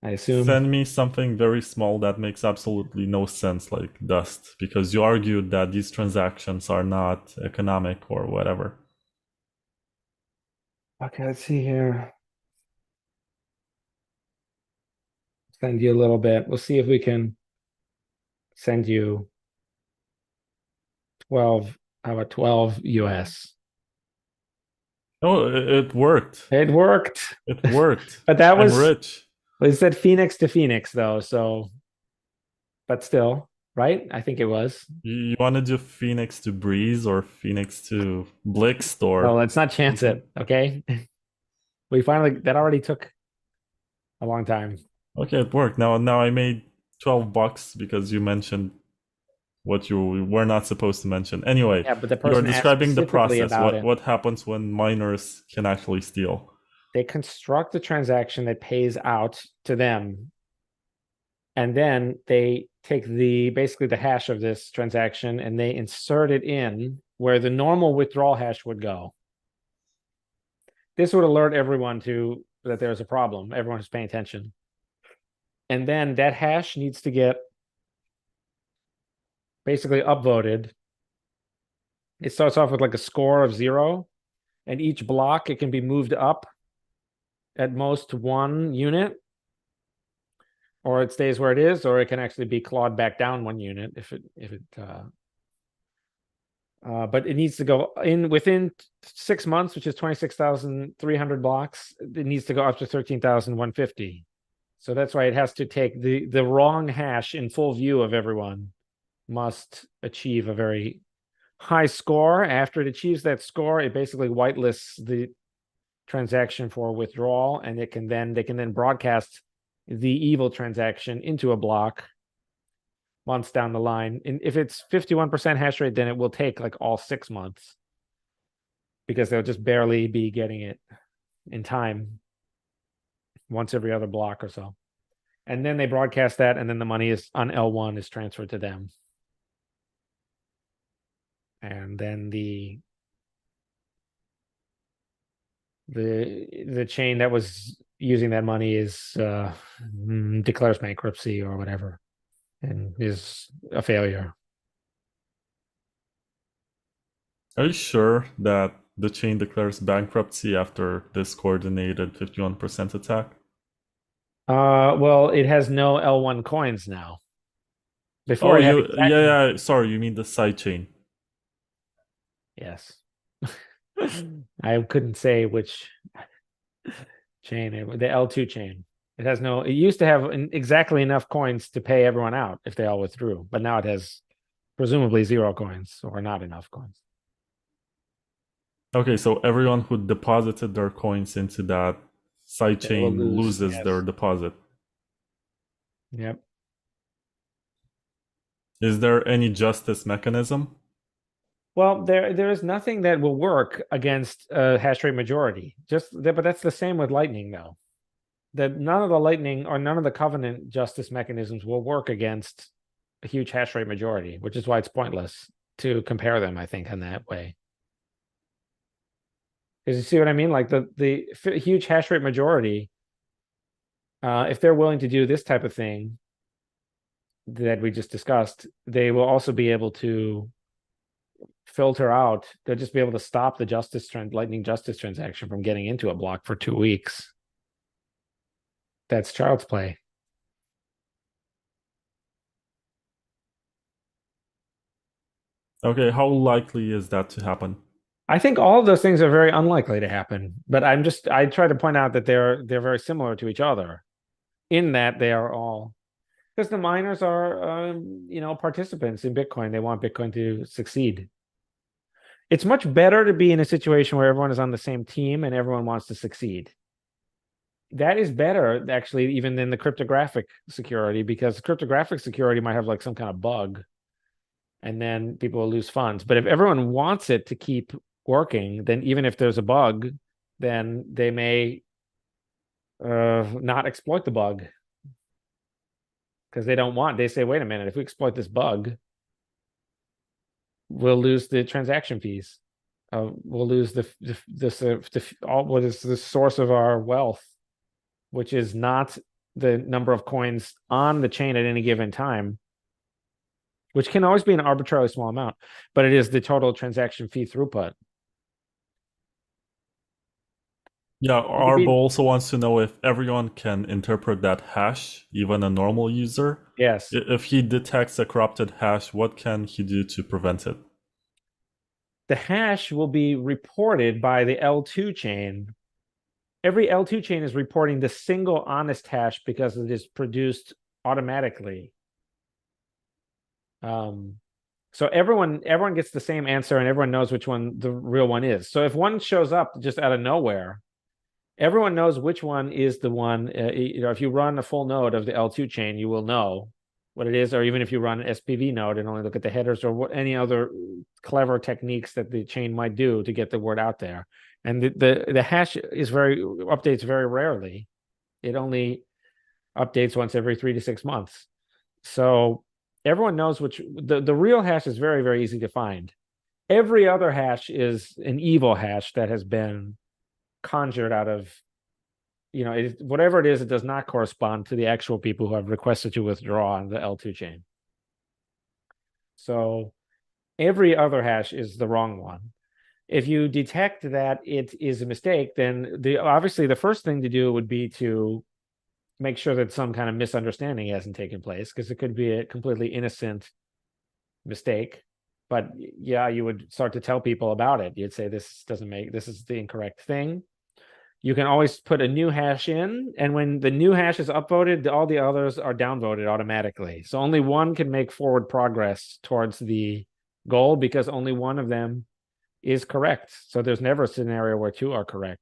I assume. Send me something very small that makes absolutely no sense, like dust, because you argued that these transactions are not economic or whatever. Okay, let's see here. Send you a little bit. We'll see if we can send you 12. How about 12 US? Oh, it worked. It worked. It worked. But that I'm was, rich. it said Phoenix to Phoenix though, so, but still, right? I think it was. You want to do Phoenix to Breeze or Phoenix to Blixt or Well, let's not chance it, okay? We finally, that already took a long time. Okay, it worked. Now I made $12 because you mentioned what you were not supposed to mention. Anyway, Yeah, but the you're person asked describing the specifically process. about it. What happens when miners can actually steal? They construct a transaction that pays out to them. And then they take basically the hash of this transaction and they insert it in where the normal withdrawal hash would go. This would alert everyone that there's a problem. Everyone who's paying attention. And then that hash needs to get basically upvoted. It starts off with like a score of 0, and each block it can be moved up at most 1 unit, or it stays where it is, or it can actually be clawed back down 1 unit but it needs to go within 6 months, which is 26,300 blocks. It needs to go up to 13,150. So that's why it has to take the wrong hash in full view of everyone must achieve a very high score. After it achieves that score, it basically whitelists the transaction for withdrawal, and they can then broadcast the evil transaction into a block months down the line. And if it's 51% hash rate, then it will take like all 6 months because they'll just barely be getting it in time once every other block or so. And then they broadcast that, and then the money is on L1 is transferred to them. And then the chain that was using that money is declares bankruptcy or whatever and is a failure. Are you sure that the chain declares bankruptcy after this coordinated 51% attack? Well, it has no L1 coins now. Before yeah, sorry, you mean the sidechain. Yes. I couldn't say which chain, the L2 chain. It used to have exactly enough coins to pay everyone out if they all withdrew, but now it has presumably 0 coins or not enough coins. Okay, so everyone who deposited their coins into that sidechain loses their deposit. Yep. Is there any justice mechanism? Well, there is nothing that will work against a hash rate majority. But that's the same with Lightning, though. That none of the Lightning or none of the Covenant justice mechanisms will work against a huge hash rate majority, which is why it's pointless to compare them, I think, in that way. Because you see what I mean? Like the huge hash rate majority, if they're willing to do this type of thing that we just discussed, they will also be able to filter out. They'll just be able to stop the Lightning justice transaction from getting into a block for 2 weeks. That's child's play. Okay, how likely is that to happen? I think all of those things are very unlikely to happen, but I try to point out that they're very similar to each other in that they are all Because the miners are, participants in Bitcoin. They want Bitcoin to succeed. It's much better to be in a situation where everyone is on the same team and everyone wants to succeed. That is better, actually, even than the cryptographic security, because cryptographic security might have like some kind of bug, and then people will lose funds. But if everyone wants it to keep working, then even if there's a bug, then they may not exploit the bug, because they say, wait a minute, if we exploit this bug, we'll lose the transaction fees. We'll lose what is the source of our wealth, which is not the number of coins on the chain at any given time, which can always be an arbitrarily small amount, but it is the total transaction fee throughput. Yeah, Arbo also wants to know if everyone can interpret that hash, even a normal user. Yes. If he detects a corrupted hash, what can he do to prevent it? The hash will be reported by the L2 chain. Every L2 chain is reporting the single honest hash because it is produced automatically. So everyone gets the same answer and everyone knows which one the real one is. So if one shows up just out of nowhere, everyone knows which one is the one. If you run a full node of the L2 chain, you will know what it is. Or even if you run an SPV node and only look at the headers, or any other clever techniques that the chain might do to get the word out there. And the hash updates very rarely. It only updates once every 3 to 6 months. So everyone knows the real hash is very, very easy to find. Every other hash is an evil hash that has been conjured out of, whatever it is, it does not correspond to the actual people who have requested to withdraw on the L2 chain. So every other hash is the wrong one. If you detect that it is a mistake, then obviously the first thing to do would be to make sure that some kind of misunderstanding hasn't taken place, because it could be a completely innocent mistake. But yeah, you would start to tell people about it. You'd say, this is the incorrect thing. You can always put a new hash in, and when the new hash is upvoted, all the others are downvoted automatically. So only one can make forward progress towards the goal, because only one of them is correct. So there's never a scenario where two are correct.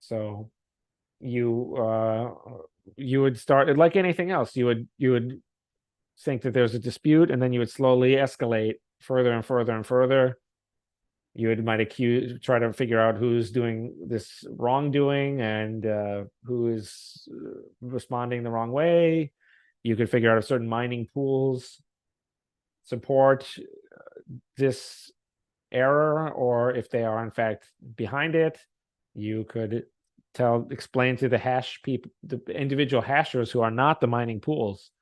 So you would start like anything else. You would think that there's a dispute, and then you would slowly escalate further and further and further. You might try to figure out who's doing this wrongdoing and who is responding the wrong way. You could figure out if certain mining pools support this error, or if they are in fact behind it. You could explain to the hash people, the individual hashers who are not the mining pools,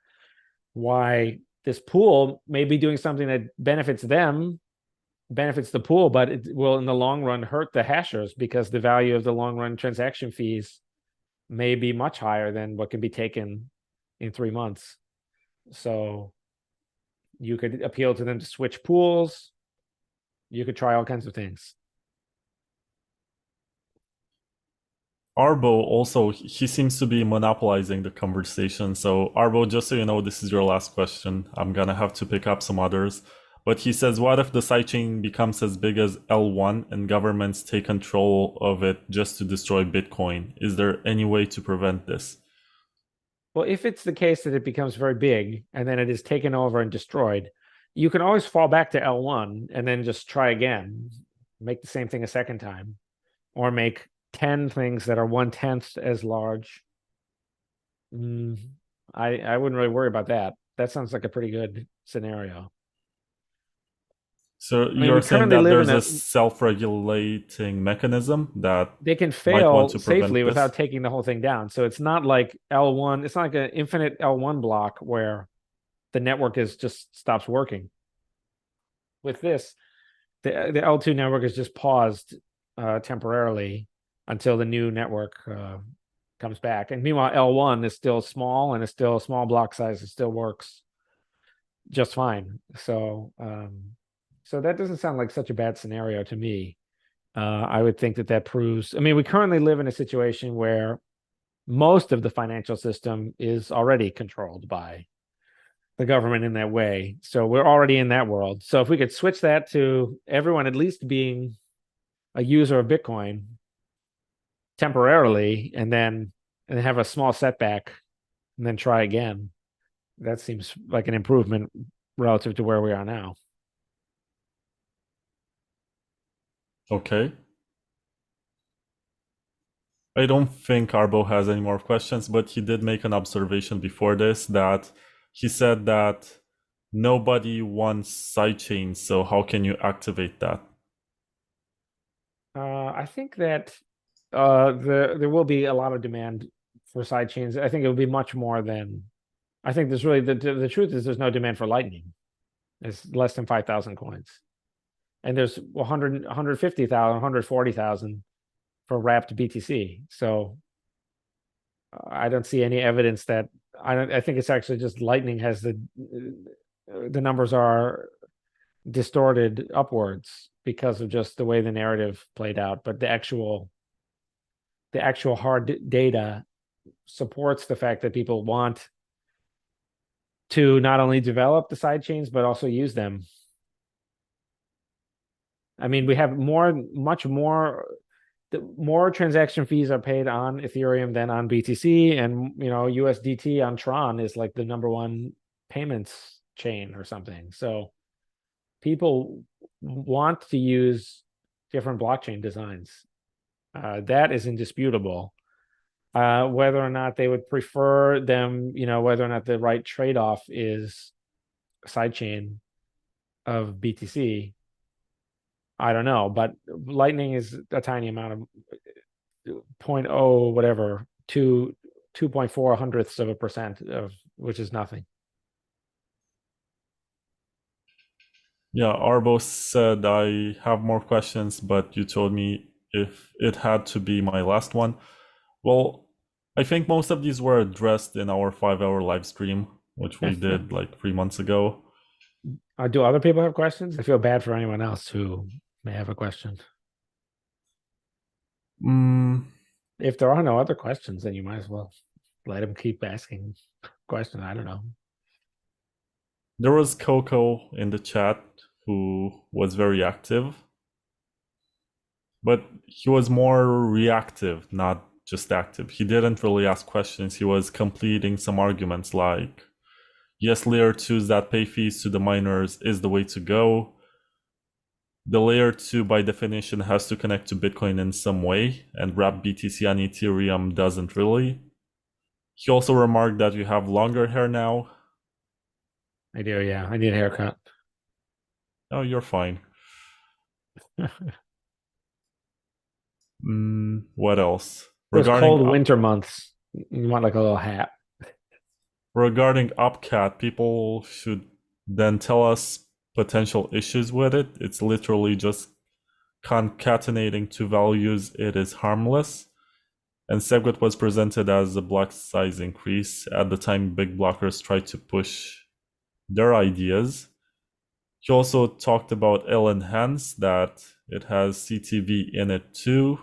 why this pool may be doing something that benefits the pool, but it will in the long run hurt the hashers, because the value of the long run transaction fees may be much higher than what can be taken in 3 months. So you could appeal to them to switch pools. You could try all kinds of things. Arbo also, he seems to be monopolizing the conversation. So Arbo, just so you know, this is your last question. I'm gonna have to pick up some others. But he says, what if the sidechain becomes as big as L1 and governments take control of it just to destroy Bitcoin? Is there any way to prevent this? Well, if it's the case that it becomes very big and then it is taken over and destroyed, you can always fall back to L1 and then just try again, make the same thing a second time, or make 10 things that are 1/10 as large. I wouldn't really worry about that. That sounds like a pretty good scenario. So you're saying that there's a self-regulating mechanism that they can might want fail to prevent safely this? without taking the whole thing down. So it's not like L1. It's not like an infinite L1 block where the network just stops working. With this, the L2 network is just paused temporarily until the new network comes back. And meanwhile, L1 is still small, and it's still a small block size. It still works just fine. So that doesn't sound like such a bad scenario to me. I would think that proves. I mean, we currently live in a situation where most of the financial system is already controlled by the government in that way. So we're already in that world. So if we could switch that to everyone at least being a user of Bitcoin temporarily, and then have a small setback and then try again, that seems like an improvement relative to where we are now. Okay. I don't think Arbo has any more questions, but he did make an observation before this that he said that nobody wants sidechains, so how can you activate that? I think that there will be a lot of demand for sidechains. I think it will be much more than. I think there's really the truth is there's no demand for Lightning. It's less than 5,000 coins, and there's 100, 150,000, 140,000 for wrapped BTC. So I don't see any evidence that I think it's actually just Lightning has the numbers are distorted upwards because of just the way the narrative played out. But the actual hard data supports the fact that people want to not only develop the sidechains but also use them. I mean, we have much more transaction fees are paid on Ethereum than on BTC, and USDT on Tron is like the number one payments chain or something. So people want to use different blockchain designs. That is indisputable. Whether or not they would prefer them, whether or not the right trade-off is sidechain of BTC, I don't know. But Lightning is a tiny amount of 0.0 whatever, 2.4 hundredths of a percent of which is nothing. Yeah, Arbo said I have more questions, but you told me if it had to be my last one. Well, I think most of these were addressed in our 5-hour live stream, which we did like 3 months ago. Do other people have questions? I feel bad for anyone else who may have a question. If there are no other questions, then you might as well let them keep asking questions. I don't know. There was Coco in the chat who was very active, but he was more reactive, not just active. He didn't really ask questions. He was completing some arguments like, yes, layer 2s that pay fees to the miners is the way to go. The layer 2 by definition has to connect to Bitcoin in some way, and wrap BTC on Ethereum doesn't really. He also remarked that you have longer hair now. I do, yeah. I need a haircut. Oh, you're fine. What else? Those cold winter months, you want like a little hat. Regarding Upcat, people should then tell us potential issues with it. It's literally just concatenating two values. It is harmless. And SegWit was presented as a block size increase. At the time, big blockers tried to push their ideas. He also talked about L-Enhance, that it has CTV in it too.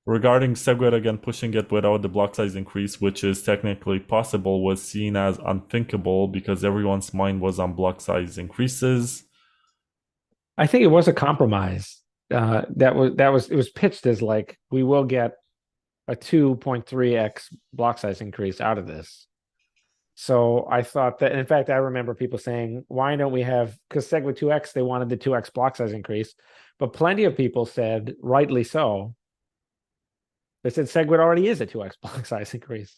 Regarding SegWit again pushing it without the block size increase, which is technically possible, was seen as unthinkable because everyone's mind was on block size increases. I think it was a compromise. It was pitched as like we will get a 2.3x block size increase out of this. So I thought that, in fact, I remember people saying, why don't we have, because SegWit 2x, they wanted the 2x block size increase, but plenty of people said, rightly so, they said SegWit already is a 2x block size increase.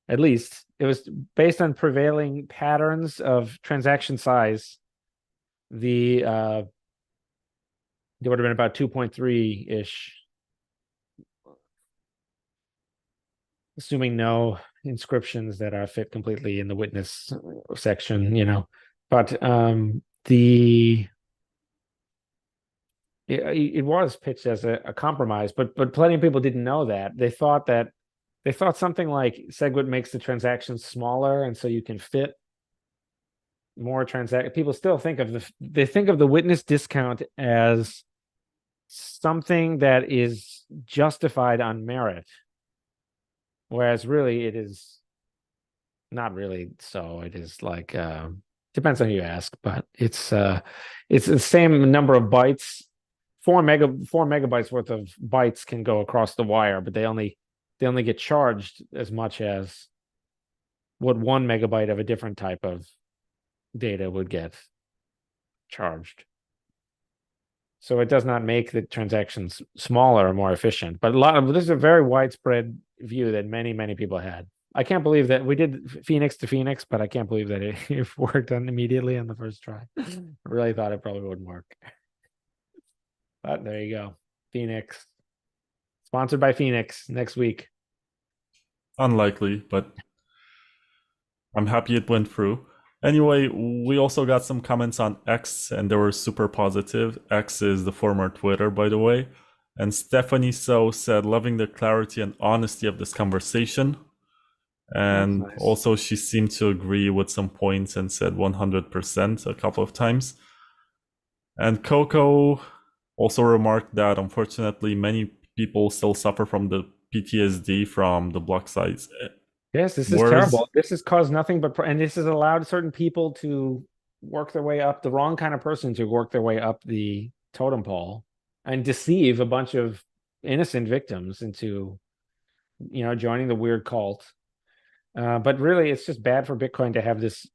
At least it was based on prevailing patterns of transaction size. There would have been about 2.3-ish, assuming no inscriptions that are fit completely in the witness section, but it was pitched as a compromise, but plenty of people didn't know that. They thought something like SegWit makes the transactions smaller, and so you can fit more transaction. People still think of the witness discount as something that is justified on merit. Whereas really it is not really so. It is like depends on who you ask, but it's the same number of bytes. 4 megabytes worth of bytes can go across the wire, but they only get charged as much as what 1 megabyte of a different type of data would get charged. So it does not make the transactions smaller or more efficient. But this is a very widespread view that many people had. I can't believe that we did Phoenix to Phoenix, but I can't believe that it worked immediately on the first try. I really thought it probably wouldn't work. But there you go. Phoenix. Sponsored by Phoenix next week. Unlikely, but I'm happy it went through. Anyway, we also got some comments on X, and they were super positive. X is the former Twitter, by the way. And Stephanie So said, loving the clarity and honesty of this conversation. And nice. Also, she seemed to agree with some points and said 100% a couple of times. And Coco also remarked that unfortunately, many people still suffer from the PTSD from the block size. Yes, this is terrible. This has caused nothing but, and this has allowed certain people to work their way up, the wrong kind of person to work their way up the totem pole and deceive a bunch of innocent victims into, joining the weird cult. But really, it's just bad for Bitcoin to have this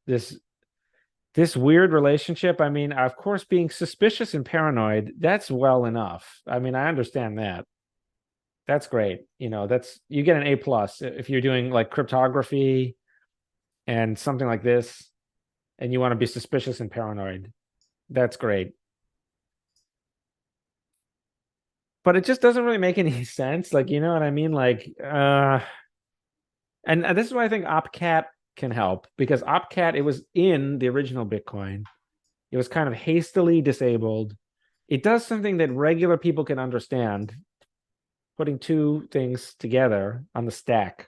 weird relationship. I mean, of course, being suspicious and paranoid, that's well enough. I mean, I understand that. That's great. You get an A+ if you're doing like cryptography and something like this, and you want to be suspicious and paranoid. That's great. But it just doesn't really make any sense. Like, you know what I mean? Like, and this is why I think OpCat can help, because OpCat, it was in the original Bitcoin. It was kind of hastily disabled. It does something that regular people can understand, putting two things together on the stack.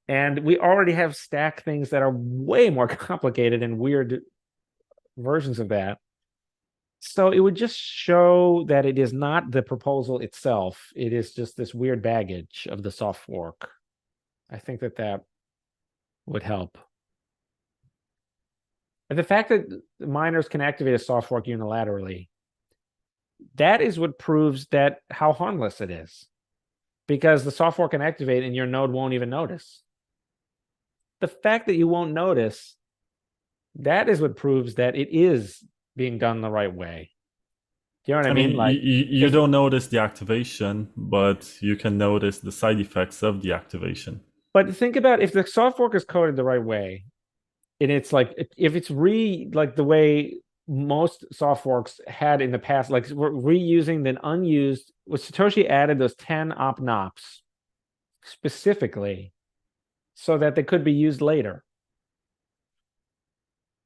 And we already have stack things that are way more complicated and weird versions of that. So it would just show that it is not the proposal itself. It is just this weird baggage of the soft fork. I think that would help. And the fact that miners can activate a soft fork unilaterally, that is what proves that how harmless it is. Because the soft fork can activate and your node won't even notice. The fact that you won't notice, that is what proves that it is being done the right way. Do you know what I mean? Like, you don't notice the activation, but you can notice the side effects of the activation. But think about if the soft fork is coded the right way, and it's like, if it's like the way most soft forks had in the past, like we're reusing the unused, Satoshi added those 10 op-nops specifically so that they could be used later.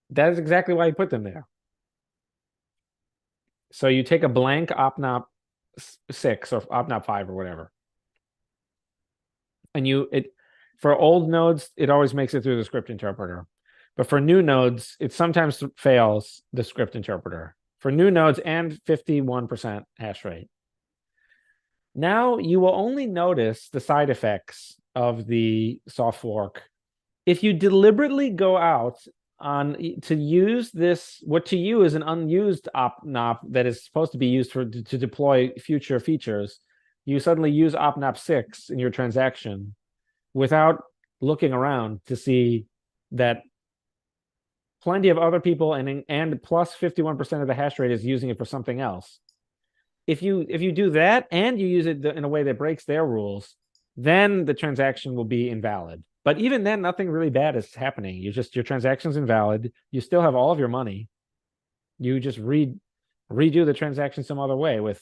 That is exactly why he put them there. So you take a blank op-nop 6 or op-nop 5 or whatever, and for old nodes, it always makes it through the script interpreter. But for new nodes, it sometimes fails the script interpreter. For new nodes and 51% hash rate. Now you will only notice the side effects of the soft fork if you deliberately go out to use this, what to you is an unused op-nop that is supposed to be used to deploy future features. You suddenly use op-nop 6 in your transaction without looking around to see that plenty of other people and plus 51% of the hash rate is using it for something else. If you do that and you use it in a way that breaks their rules, then the transaction will be invalid. But even then, nothing really bad is happening. Your transaction's invalid. You still have all of your money. You just redo the transaction some other way, with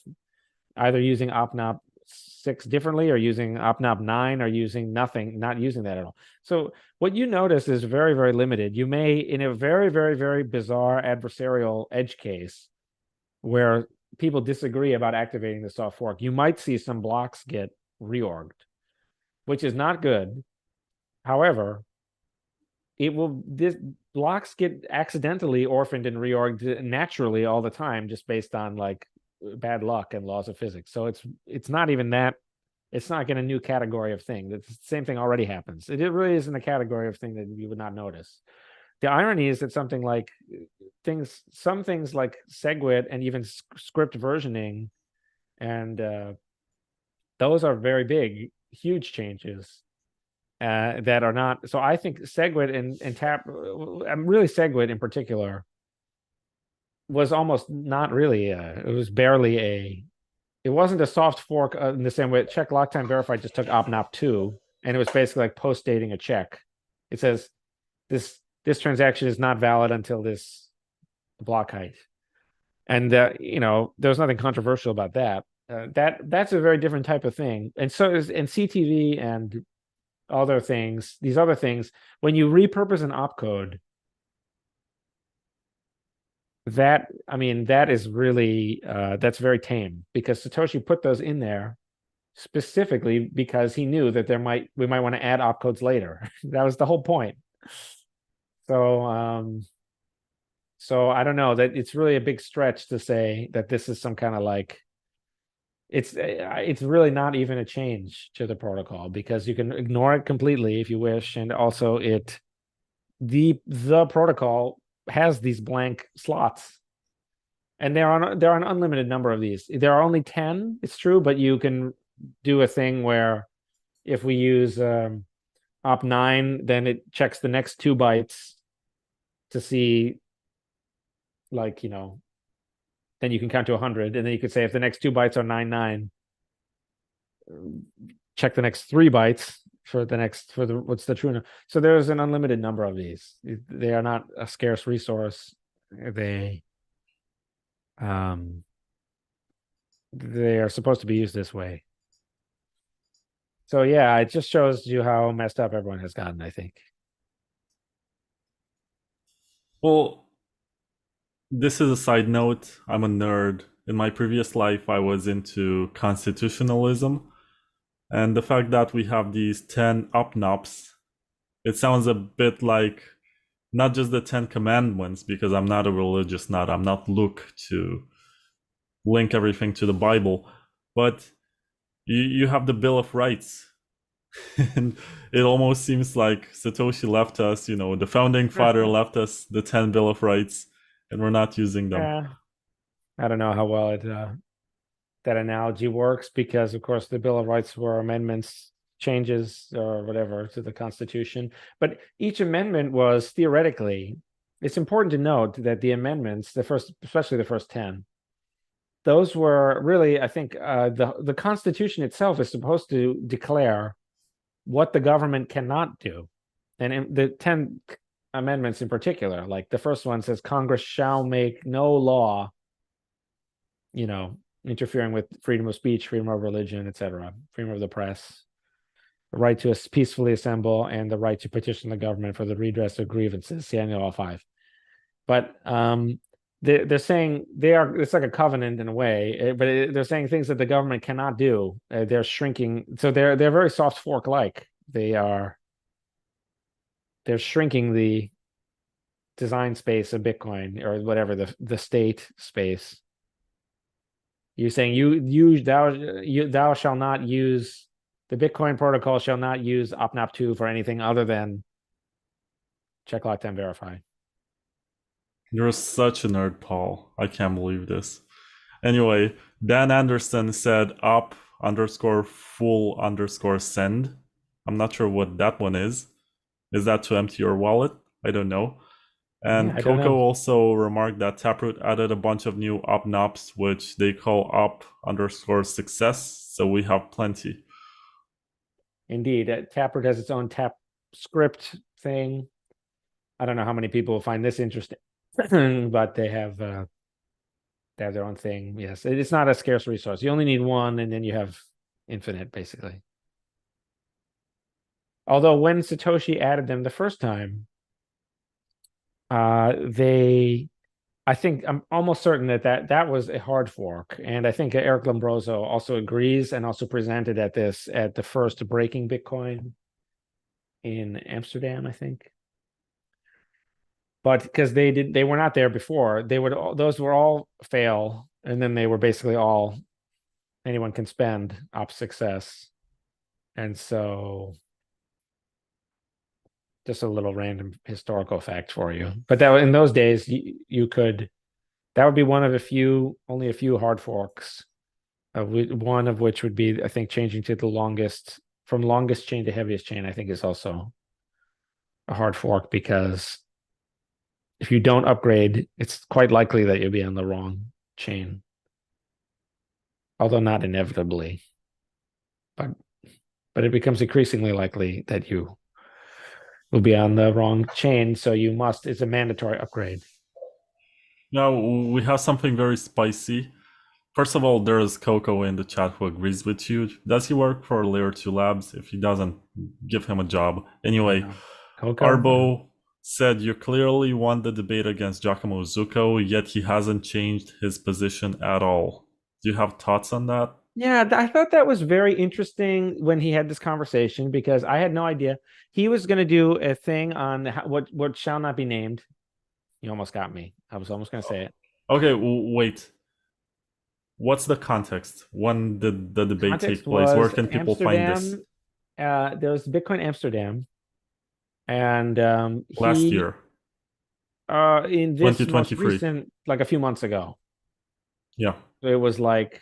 either using op-nop 6 differently or using op-nop 9 or using nothing, not using that at all. So what you notice is very, very limited. You may, in a very, very, very bizarre adversarial edge case where people disagree about activating the soft fork, you might see some blocks get reorged, which is not good. However, blocks get accidentally orphaned and reorged naturally all the time, just based on like bad luck and laws of physics. So it's not even that It's not getting a new category of thing. The same thing already happens. It really isn't a category of thing that you would not notice. The irony is that some things like SegWit and even script versioning, and those are very big, huge changes that are not. So I think SegWit and Tap, really SegWit in particular, was almost not really. It was barely a. It wasn't a soft fork in the same way. Check lock time verify just took opnop2, and it was basically like post dating a check. It says this transaction is not valid until this block height, and there's nothing controversial about that. That's a very different type of thing, and so is in CTV and other things. These other things, when you repurpose an opcode, that is really that's very tame, because Satoshi put those in there specifically because he knew that we might want to add opcodes later. That was the whole point. So so I don't know, that it's really a big stretch to say that this is some kind of like, it's really not even a change to the protocol, because you can ignore it completely if you wish, and also the protocol has these blank slots, and there are an unlimited number of these. There are only 10, it's true, but you can do a thing where if we use op9, then it checks the next 2 bytes to see, like, then you can count to 100, and then you could say if the next 2 bytes are 99, check the next 3 bytes for what's the true number. So there's an unlimited number of these. They are not a scarce resource. They are supposed to be used this way. So yeah, it just shows you how messed up everyone has gotten, I think. Well, this is a side note. I'm a nerd. In my previous life, I was into constitutionalism. And the fact that we have these 10 opnops, it sounds a bit like not just the 10 commandments, because I'm not a religious nut. I'm not Luke to link everything to the Bible, but you have the Bill of Rights. And it almost seems like Satoshi left us, the founding father left us the 10 Bill of Rights, and we're not using them. Yeah. I don't know how well that analogy works, because of course the Bill of Rights were amendments, changes or whatever to the Constitution, but each amendment was theoretically, it's important to note that the amendments, especially the first 10, those were really, I think, the Constitution itself is supposed to declare what the government cannot do. And in the 10 amendments in particular, like the first one says Congress shall make no law, interfering with freedom of speech, freedom of religion, etc., freedom of the press, the right to peacefully assemble, and the right to petition the government for the redress of grievances. See, I know all 5. But they're saying it's like a covenant in a way, but they're saying things that the government cannot do. They're shrinking, so they're very soft fork like. They're shrinking the design space of Bitcoin, or whatever, the state space. You're saying thou shall not use, the Bitcoin protocol shall not use opnop2 for anything other than check lock time verify. You're such a nerd, Paul. I can't believe this. Anyway, Dan Anderson said up_full_send. I'm not sure what that one is. Is that to empty your wallet? I don't know. And Yeah, Coco also remarked that Taproot added a bunch of new opnops, which they call up_success. So we have plenty. Indeed. Taproot has its own tap script thing. I don't know how many people will find this interesting, but they have their own thing. Yes, it's not a scarce resource. You only need one, and then you have infinite, basically. Although when Satoshi added them the first time, I think I'm almost certain that was a hard fork, and I think Eric Lombroso also agrees, and also presented at the first Breaking Bitcoin in Amsterdam, I think. But because they were not there before, those were all fail, and then they were basically all anyone can spend op success. And so just a little random historical fact for you. But that in those days, you could, that would be one of only a few hard forks. One of which would be, I think, changing to the longest, from longest chain to heaviest chain, I think is also a hard fork, because if you don't upgrade, it's quite likely that you'll be on the wrong chain. Although not inevitably. But it becomes increasingly likely that you will be on the wrong chain, so it's a mandatory upgrade. Now we have something very spicy. First of all, there is Coco in the chat who agrees with you. Does he work for Layer 2 Labs? If he doesn't, give him a job. Anyway, Coco? Arbo said you clearly won the debate against Giacomo Zucco, yet he hasn't changed his position at all. Do you have thoughts on that? Yeah, I thought that was very interesting when he had this conversation, because I had no idea. He was going to do a thing on what shall not be named. You almost got me. I was almost going to say it. Okay, wait. What's the context? When did the debate take place? Where can people find this? There was Bitcoin Amsterdam, and last year, in this most 2023. recent, like a few months ago. Yeah, it was like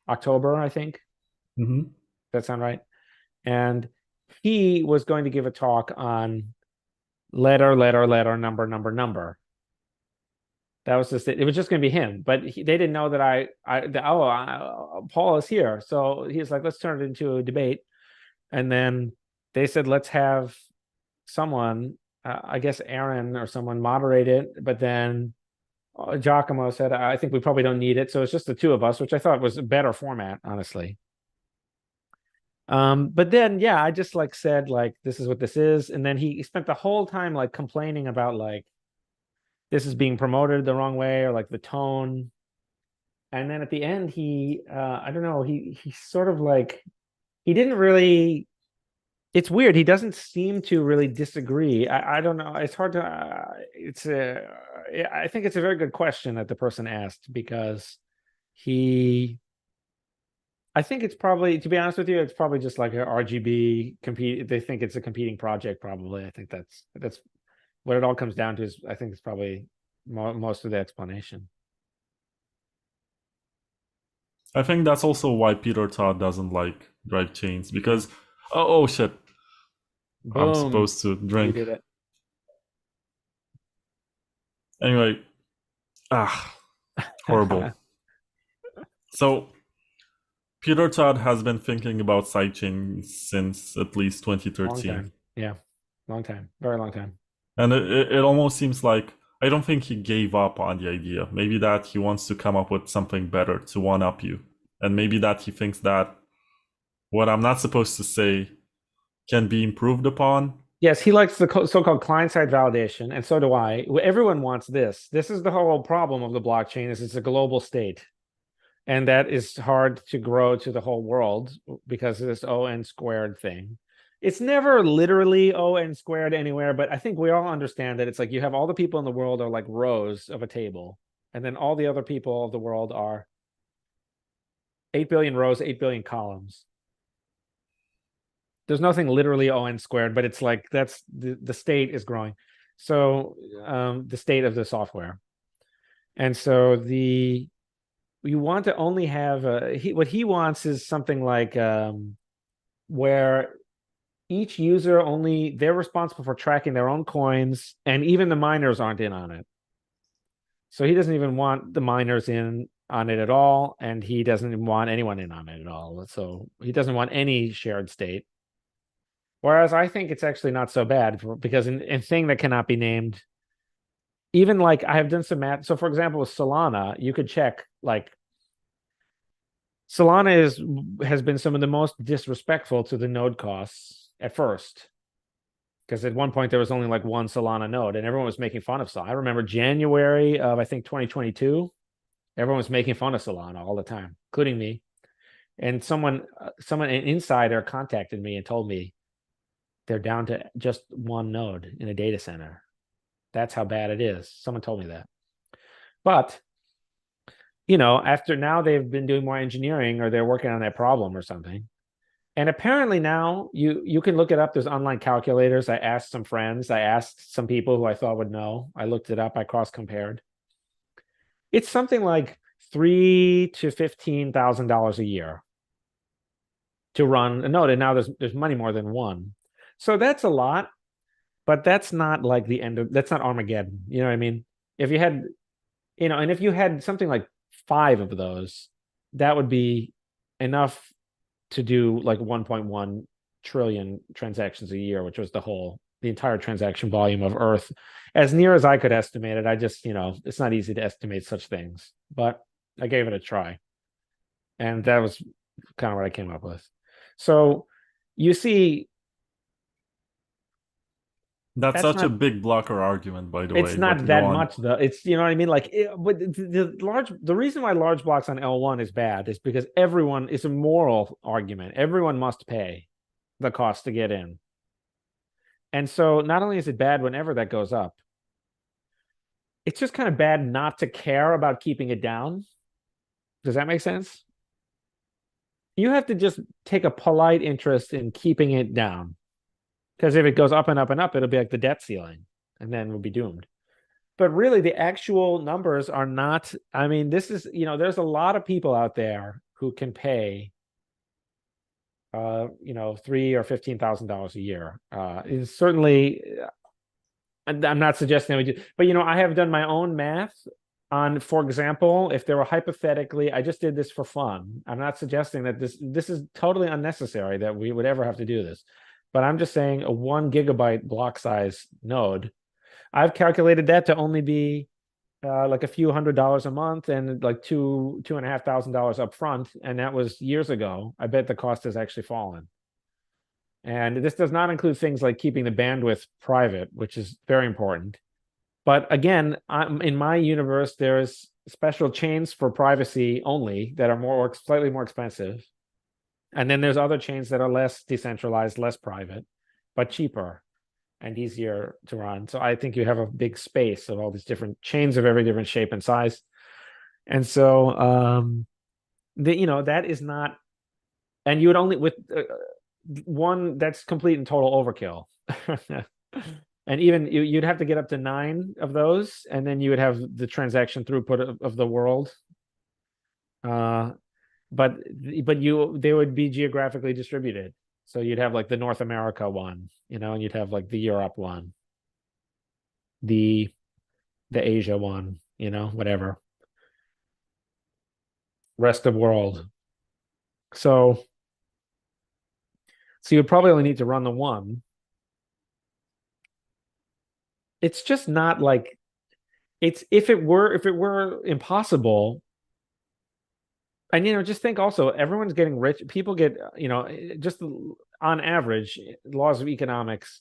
October, I think. Mm-hmm. That sound right? And he was going to give a talk on letter, number. That was just it. It was just going to be him, but they didn't know that Paul is here. So he's like, let's turn it into a debate. And then they said, let's have someone, I guess Aaron or someone, moderate it. But then Giacomo said, I think we probably don't need it. So it's just the two of us, which I thought was a better format, honestly. But then, yeah, I just like said, like, this is what this is. And then he spent the whole time like complaining about like, this is being promoted the wrong way, or like the tone. And then at the end, I don't know, he sort of like, he didn't really, it's weird. He doesn't seem to really disagree. I don't know. It's hard to, I think it's a very good question that the person asked, because I think it's probably, to be honest with you, it's probably just like a RGB compete. They think it's a competing project, probably. I think that's what it all comes down to. Is I think it's probably most of the explanation. I think that's also why Peter Todd doesn't like Drivechains, because oh shit, Boom. I'm supposed to drink. You did it. Anyway, horrible. So Peter Todd has been thinking about sidechains since at least 2013. Long time. Yeah, long time, very long time. And it almost seems like, I don't think he gave up on the idea. Maybe that he wants to come up with something better to one-up you. And maybe that he thinks that what I'm not supposed to say can be improved upon. Yes, he likes the so-called client-side validation, and so do I. Everyone wants this. This is the whole problem of the blockchain, is it's a global state. And that is hard to grow to the whole world because of this O(n) squared thing. It's never literally O(n) squared anywhere, but I think we all understand that it's like you have all the people in the world are like rows of a table, and then all the other people of the world are 8 billion rows, 8 billion columns. There's nothing literally O(n) squared, but it's like that's the state is growing. So the state of the software. And so you want to only have what he wants is something like where each user they're responsible for tracking their own coins, and even the miners aren't in on it. So he doesn't even want the miners in on it at all, and he doesn't even want anyone in on it at all. So he doesn't want any shared state. Whereas I think it's actually not so bad, because in thing that cannot be named, even like I have done some math. So for example, with Solana, you could check like Solana has been some of the most disrespectful to the node costs at first, because at one point there was only like one Solana node and everyone was making fun of Solana. I remember January of, I think, 2022, everyone was making fun of Solana all the time, including me. And an insider contacted me and told me they're down to just one node in a data center. That's how bad it is. Someone told me that. But after now they've been doing more engineering, or they're working on that problem or something. And apparently now you can look it up. There's online calculators. I asked some friends. I asked some people who I thought would know. I looked it up. I cross compared. It's something like $3,000 to $15,000 a year to run a node. And now there's money more than one. So that's a lot, but that's not like the end of that's not Armageddon. You know what I mean? If you had, and if you had something like 5 of those, that would be enough to do like 1.1 trillion transactions a year, which was the entire transaction volume of Earth. As near as I could estimate it, I just, it's not easy to estimate such things, but I gave it a try. And that was kind of what I came up with. So you see, That's that's such a not big blocker argument, by the it's way. But not go that on. much though. It's what I mean. Like, but the reason why large blocks on L1 is bad is because it's a moral argument. Everyone must pay the cost to get in. And so not only is it bad whenever that goes up, it's just kind of bad not to care about keeping it down. Does that make sense? You have to just take a polite interest in keeping it down. Because if it goes up and up and up, it'll be like the debt ceiling, and then we'll be doomed. But really, the actual numbers are not. I mean, this is, there's a lot of people out there who can pay $3,000 or $15,000 a year. Is certainly, I'm not suggesting we do, but I have done my own math on, for example, if there were hypothetically, I just did this for fun. I'm not suggesting that this is totally unnecessary that we would ever have to do this, but I'm just saying a 1 gigabyte block size node. I've calculated that to only be like a few $100s a month and like $2,500 up front, and that was years ago. I bet the cost has actually fallen. And this does not include things like keeping the bandwidth private, which is very important. But again, in my universe, there's special chains for privacy only that are slightly more expensive. And then there's other chains that are less decentralized, less private, but cheaper and easier to run. So I think you have a big space of all these different chains of every different shape and size. And so that is not, and you would only with one that's complete and total overkill. And even you'd have to get up to 9 of those, and then you would have the transaction throughput of the world. But they would be geographically distributed. So you'd have like the North America one, and you'd have like the Europe one, the Asia one, whatever. Rest of world. So you'd probably only need to run the one. It's just not like if it were impossible. And just think also, everyone's getting rich. People get, just on average, laws of economics,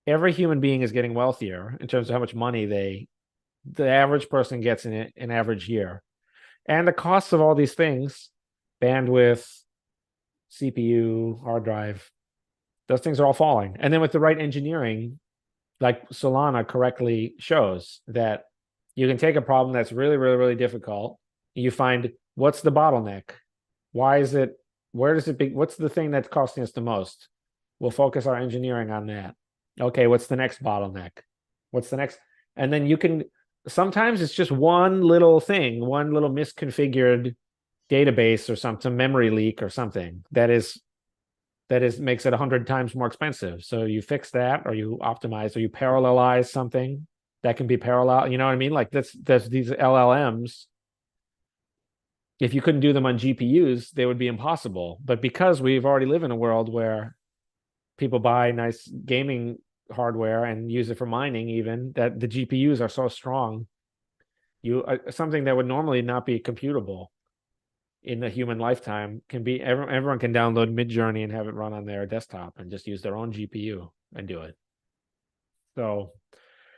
every human being is getting wealthier in terms of how much money the average person gets in an average year. And the costs of all these things, bandwidth, CPU, hard drive, those things are all falling. And then with the right engineering, like Solana correctly shows, that you can take a problem that's really, really, really difficult, and you find what's the bottleneck? Why is it? Where does it be? What's the thing that's costing us the most? We'll focus our engineering on that. Okay, what's the next bottleneck? What's the next? And then you can, sometimes it's just one little thing, one little misconfigured database or something, memory leak or something that makes it 100 times more expensive. So you fix that, or you optimize, or you parallelize something that can be parallel. You know what I mean? Like there's these LLMs. If you couldn't do them on GPUs, they would be impossible. But because we've already live in a world where people buy nice gaming hardware and use it for mining, even, that the GPUs are so strong, something that would normally not be computable in the human lifetime can be. Everyone can download Midjourney and have it run on their desktop and just use their own GPU and do it. So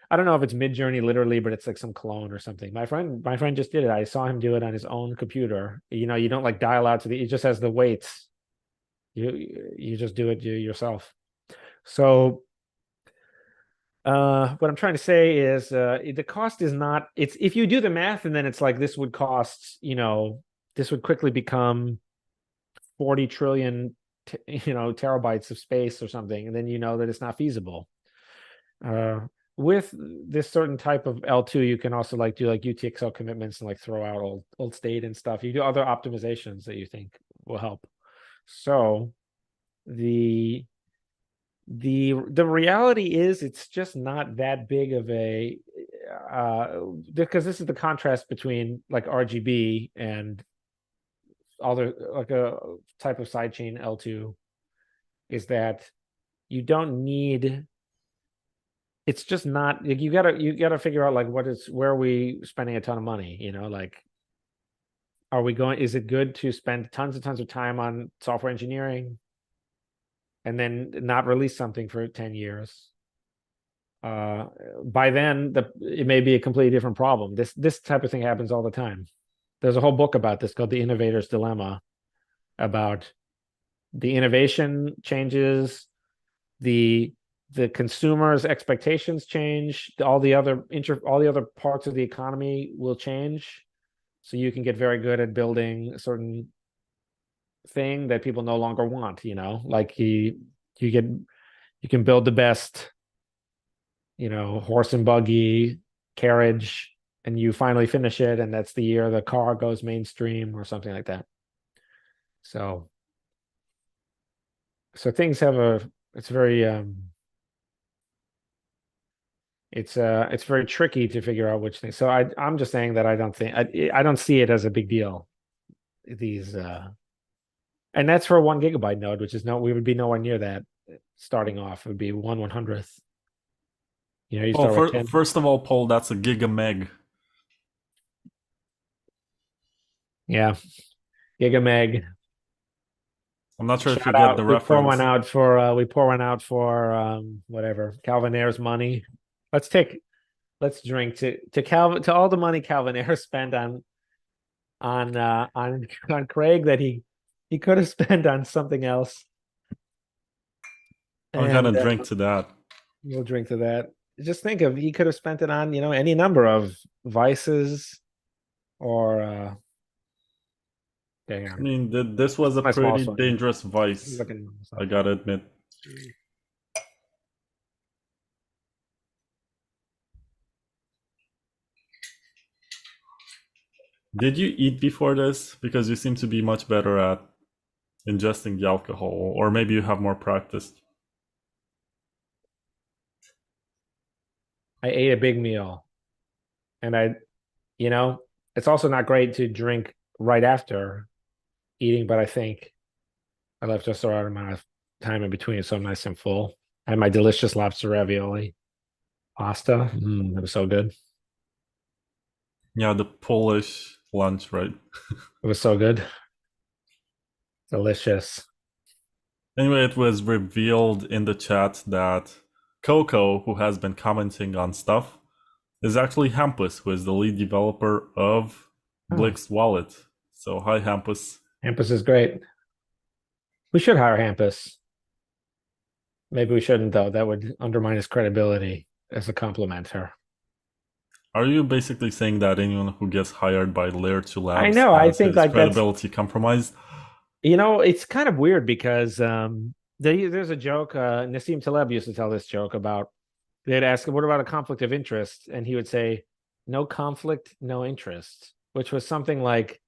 I don't know if it's Midjourney literally, but it's like some clone or something. My friend just did it. I saw him do it on his own computer. You don't like dial out it just has the weights. You just do it yourself. So what I'm trying to say is the cost is not, it's, if you do the math, and then it's like this would cost, this would quickly become 40 trillion terabytes of space or something, and then you know that it's not feasible. With this certain type of L2, you can also like do like UTXO commitments and like throw out old state and stuff. You do other optimizations that you think will help. So the reality is it's just not that big of a because this is the contrast between like RGB and other like a type of sidechain L2 is that you don't need, it's just not like you gotta figure out like where are we spending a ton of money, like is it good to spend tons and tons of time on software engineering and then not release something for 10 years? By then it may be a completely different problem. This type of thing happens all the time. There's a whole book about this called The Innovator's Dilemma, about the innovation changes, the consumer's expectations change, all the other parts of the economy will change. So you can get very good at building a certain thing that people no longer want, like you can build the best, horse and buggy carriage, and you finally finish it, and that's the year the car goes mainstream or something like that. So things have it's very it's very tricky to figure out which thing. So I'm just saying that I don't see it as a big deal. These and that's for a 1 gigabyte node, which is we would be nowhere near that starting off. It would be 1/100th. You start with 10. First of all, Paul, that's a gigameg. Yeah, gigameg. I'm not sure if you get the reference. We pour one out for whatever Calvin Ayre's money. Let's drink to Calvin, to all the money Calvin Ayre spent on Craig that he could have spent on something else. I'm gonna drink to that. We'll drink to that. Just think of, he could have spent it on any number of vices or I mean, this was a pretty dangerous vice, I gotta admit. Did you eat before this? Because you seem to be much better at ingesting the alcohol, or maybe you have more practice. I ate a big meal, and it's also not great to drink right after eating, but I think I left just the right amount of time in between, so I'm nice and full. I had my delicious lobster ravioli pasta. It was so good. Yeah, the Polish lunch, right? It was so good. Delicious. Anyway, it was revealed in the chat that Coco, who has been commenting on stuff, is actually Hampus, who is the lead developer of Blix Wallet. So hi, Hampus. Hampus is great. We should hire Hampus. Maybe we shouldn't, though. That would undermine his credibility as a complimenter. Are you basically saying that anyone who gets hired by Layer 2 Labs I know, I think like credibility compromised? It's kind of weird because there's a joke. Nassim Taleb used to tell this joke about, they'd ask him, what about a conflict of interest? And he would say, no conflict, no interest, which was something like,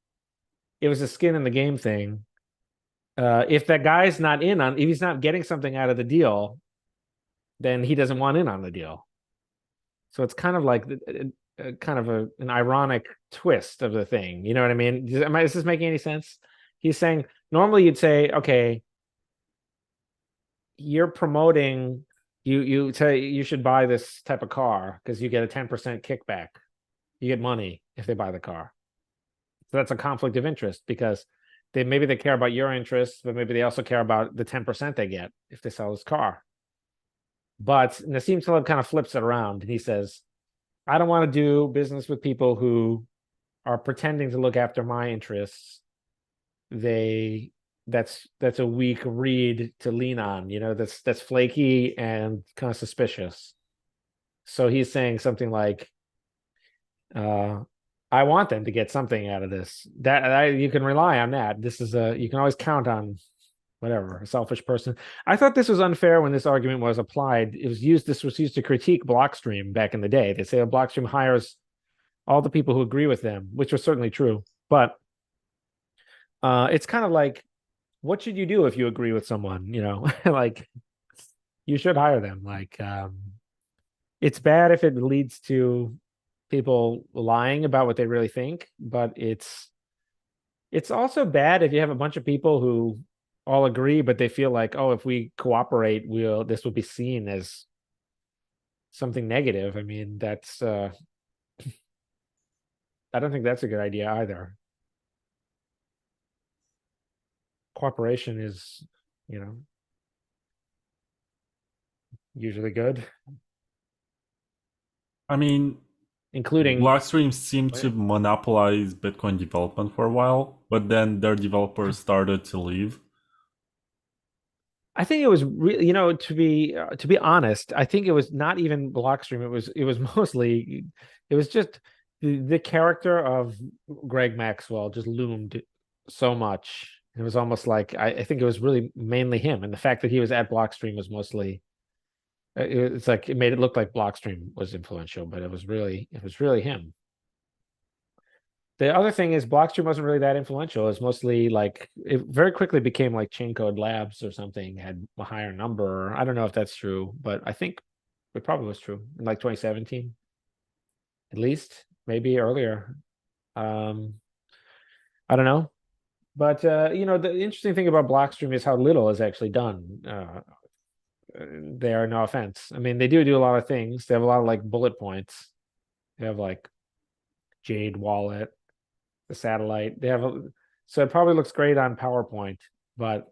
it was a skin in the game thing. If that guy's not if he's not getting something out of the deal, then he doesn't want in on the deal. So it's kind of like an ironic twist of the thing. You know what I mean? Is this making any sense? He's saying, normally you'd say, okay, you're promoting, you say you should buy this type of car because you get a 10% kickback. You get money if they buy the car. So that's a conflict of interest because maybe they care about your interests, but maybe they also care about the 10% they get if they sell this car. But Nassim Taleb kind of flips it around, and he says, I don't want to do business with people who are pretending to look after my interests. That's a weak reed to lean on, that's flaky and kind of suspicious. So he's saying something like, I want them to get something out of this. That you can rely on that. This is you can always count on whatever, a selfish person. I thought this was unfair when this argument was applied. This was used to critique Blockstream back in the day. They say Blockstream hires all the people who agree with them, which was certainly true. But it's kind of like, what should you do if you agree with someone? Like you should hire them. Like it's bad if it leads to people lying about what they really think, but it's also bad if you have a bunch of people who all agree, but they feel like, oh, if we cooperate, this will be seen as something negative. I mean, that's I don't think that's a good idea either. Cooperation is, usually good, I mean, including Blockstream seemed to monopolize Bitcoin development for a while, but then their developers started to leave. I think it was really, to be honest, I think it was not even Blockstream. It was mostly, it was just the character of Greg Maxwell just loomed so much. It was almost like I think it was really mainly him, and the fact that he was at Blockstream was mostly. It's like it made it look like Blockstream was influential, but it was really him. The other thing is Blockstream wasn't really that influential. It was mostly like it very quickly became like Chain Code Labs or something, had a higher number. I don't know if that's true, but I think it probably was true in like 2017, at least, maybe earlier. I don't know. But the interesting thing about Blockstream is how little is actually done. There, no offense. I mean, they do a lot of things. They have a lot of like bullet points. They have like Jade Wallet, the satellite. They have so it probably looks great on PowerPoint, but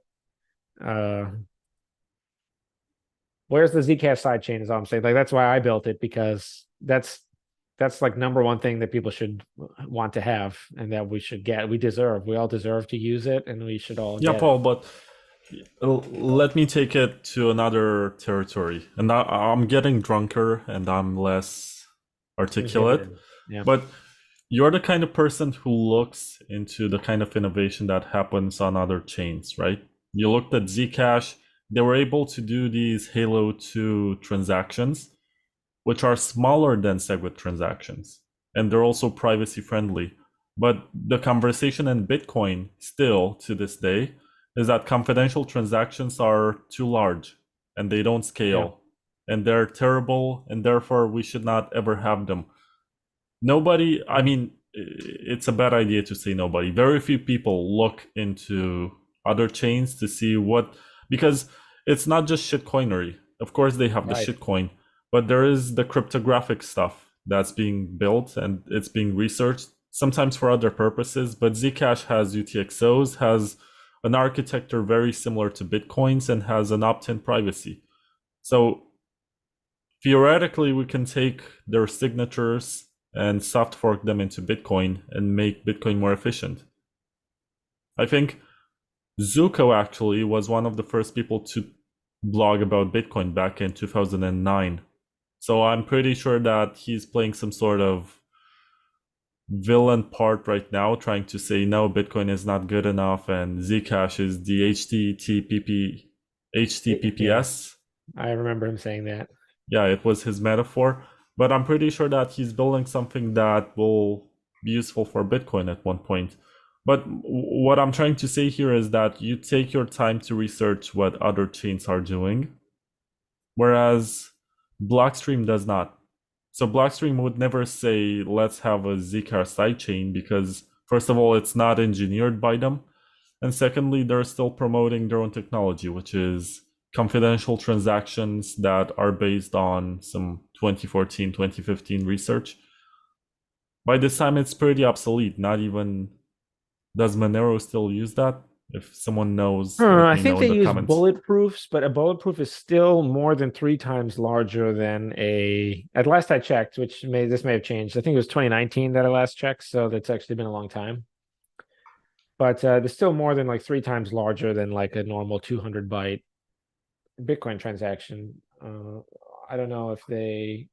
where's the Zcash sidechain is all I'm saying. Like that's why I built it, because that's like number one thing that people should want to have and that we should get. We all deserve to use it, and we should all get Paul, it. but let me take it to another territory. And I'm getting drunker and I'm less articulate. Yeah. But you're the kind of person who looks into the kind of innovation that happens on other chains, right? You looked at Zcash. They were able to do these Halo 2 transactions, which are smaller than SegWit transactions. And they're also privacy friendly. But the conversation in Bitcoin still to this day is that confidential transactions are too large and they don't scale. Yeah. And they're terrible, and therefore we should not ever have them. Nobody, I mean, it's a bad idea to say nobody. Very few people look into other chains to see because it's not just shitcoinery. Of course, they have the shitcoin, but there is the cryptographic stuff that's being built and it's being researched, sometimes for other purposes. But Zcash has UTXOs, has an architecture very similar to Bitcoin's, and has an opt-in privacy. So theoretically, we can take their signatures and soft fork them into Bitcoin and make Bitcoin more efficient. I think Zuko actually was one of the first people to blog about Bitcoin back in 2009. So I'm pretty sure that he's playing some sort of villain part right now, trying to say, no, Bitcoin is not good enough and Zcash is the HTTPS. Yeah, I remember him saying that. Yeah, it was his metaphor. But I'm pretty sure that he's building something that will be useful for Bitcoin at one point. But what I'm trying to say here is that you take your time to research what other chains are doing, whereas Blockstream does not. So Blockstream would never say, let's have a Zcash sidechain, because first of all, it's not engineered by them. And secondly, they're still promoting their own technology, which is confidential transactions that are based on some 2014, 2015 research. By this time, it's pretty obsolete. Not even... Does Monero still use that? If someone knows, I think they use bulletproofs, but a bulletproof is still more than 3 times larger than at last I checked, which this may have changed. I think it was 2019 that I last checked, so that's actually been a long time. But they're still more than like 3 times larger than like a normal 200 byte Bitcoin transaction. I don't know if they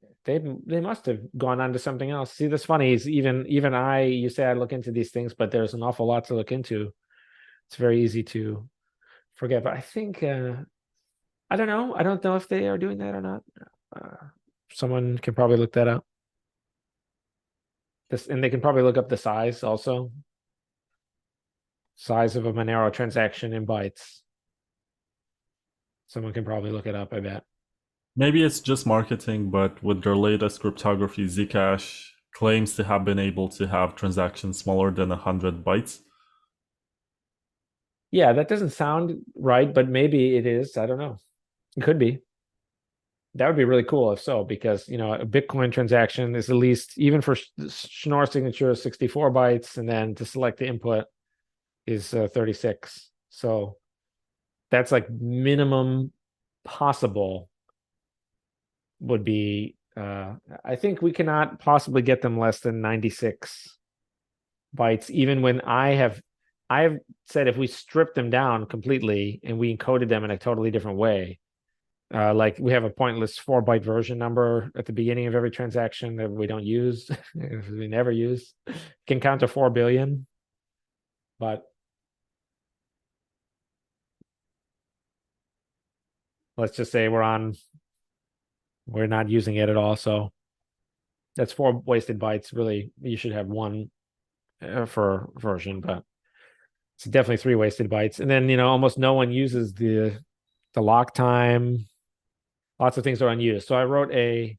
must have gone on to something else. See, that's funny is even I, you say I look into these things, but there's an awful lot to look into. It's very easy to forget, but I think I don't know. I don't know if they are doing that or not. Someone can probably look that up. This, and they can probably look up the size also. Size of a Monero transaction in bytes. Someone can probably look it up, I bet. Maybe it's just marketing, but with their latest cryptography, Zcash claims to have been able to have transactions smaller than 100 bytes. Yeah, that doesn't sound right, but maybe it is. I don't know. It could be. That would be really cool if so, because a Bitcoin transaction is at least, even for Schnorr signature, 64 bytes, and then to select the input is 36. So that's like minimum possible would be. I think we cannot possibly get them less than 96 bytes, even when I've said if we strip them down completely and we encoded them in a totally different way. Like we have a pointless 4-byte version number at the beginning of every transaction that we don't use, we never use. Can count to 4 billion, but let's just say we're not using it at all. So that's 4 wasted bytes. Really, you should have 1 for version, but it's definitely 3 wasted bytes. And then almost no one uses the lock time. Lots of things are unused. So I wrote a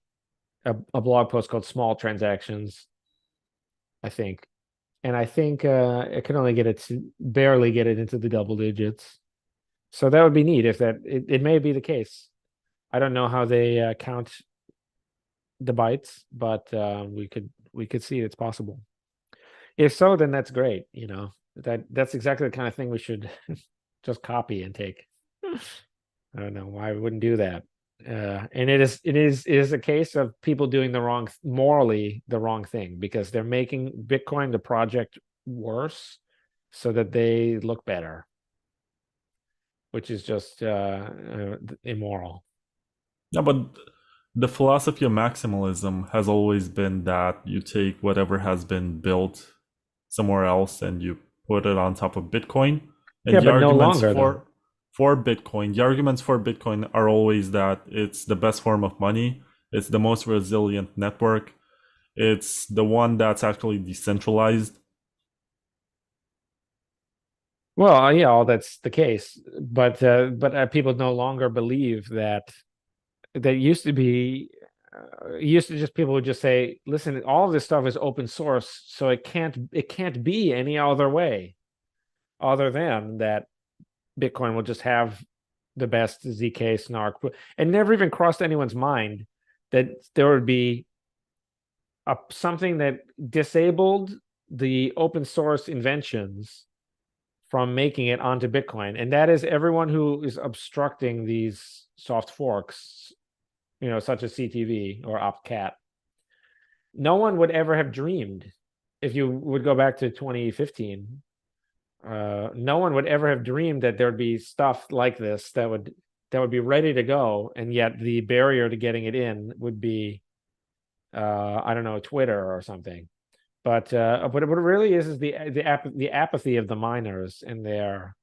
blog post called Small Transactions, I think. And I think it can only barely get it into the double digits. So that would be neat if it may be the case. I don't know how they count the bytes, but we could see it's possible. If so, then that's great. That's exactly the kind of thing we should just copy and take. I don't know why we wouldn't do that. And it is a case of people doing morally the wrong thing, because they're making Bitcoin, the project, worse so that they look better, which is just immoral. Yeah, but the philosophy of maximalism has always been that you take whatever has been built somewhere else and you put it on top of Bitcoin. And Yeah, the but no arguments longer though. for Bitcoin, the arguments for Bitcoin are always that it's the best form of money, it's the most resilient network, it's the one that's actually decentralized. Well, yeah, all that's the case, but people no longer believe that. That used to be. Used to just people would just say, "Listen, all of this stuff is open source, so it can't be any other way, other than that Bitcoin will just have the best ZK snark." And never even crossed anyone's mind that there would be something that disabled the open source inventions from making it onto Bitcoin. And that is everyone who is obstructing these soft forks, such as CTV or OptCat. No one would ever have dreamed, if you would go back to 2015, no one would ever have dreamed that there'd be stuff like this that would be ready to go, and yet the barrier to getting it in would be, I don't know, Twitter or something. But what it really is the apathy of the miners and their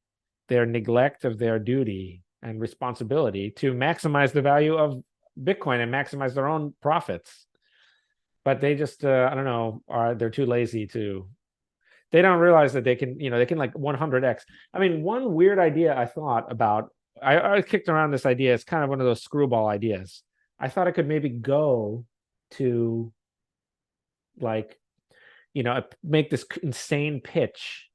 neglect of their duty and responsibility to maximize the value of Bitcoin and maximize their own profits. But they just I don't know, they're too lazy to. They don't realize that they can like 100x. I mean, one weird idea I thought about. I kicked around this idea. It's kind of one of those screwball ideas. I thought I could maybe go to, like, make this insane pitch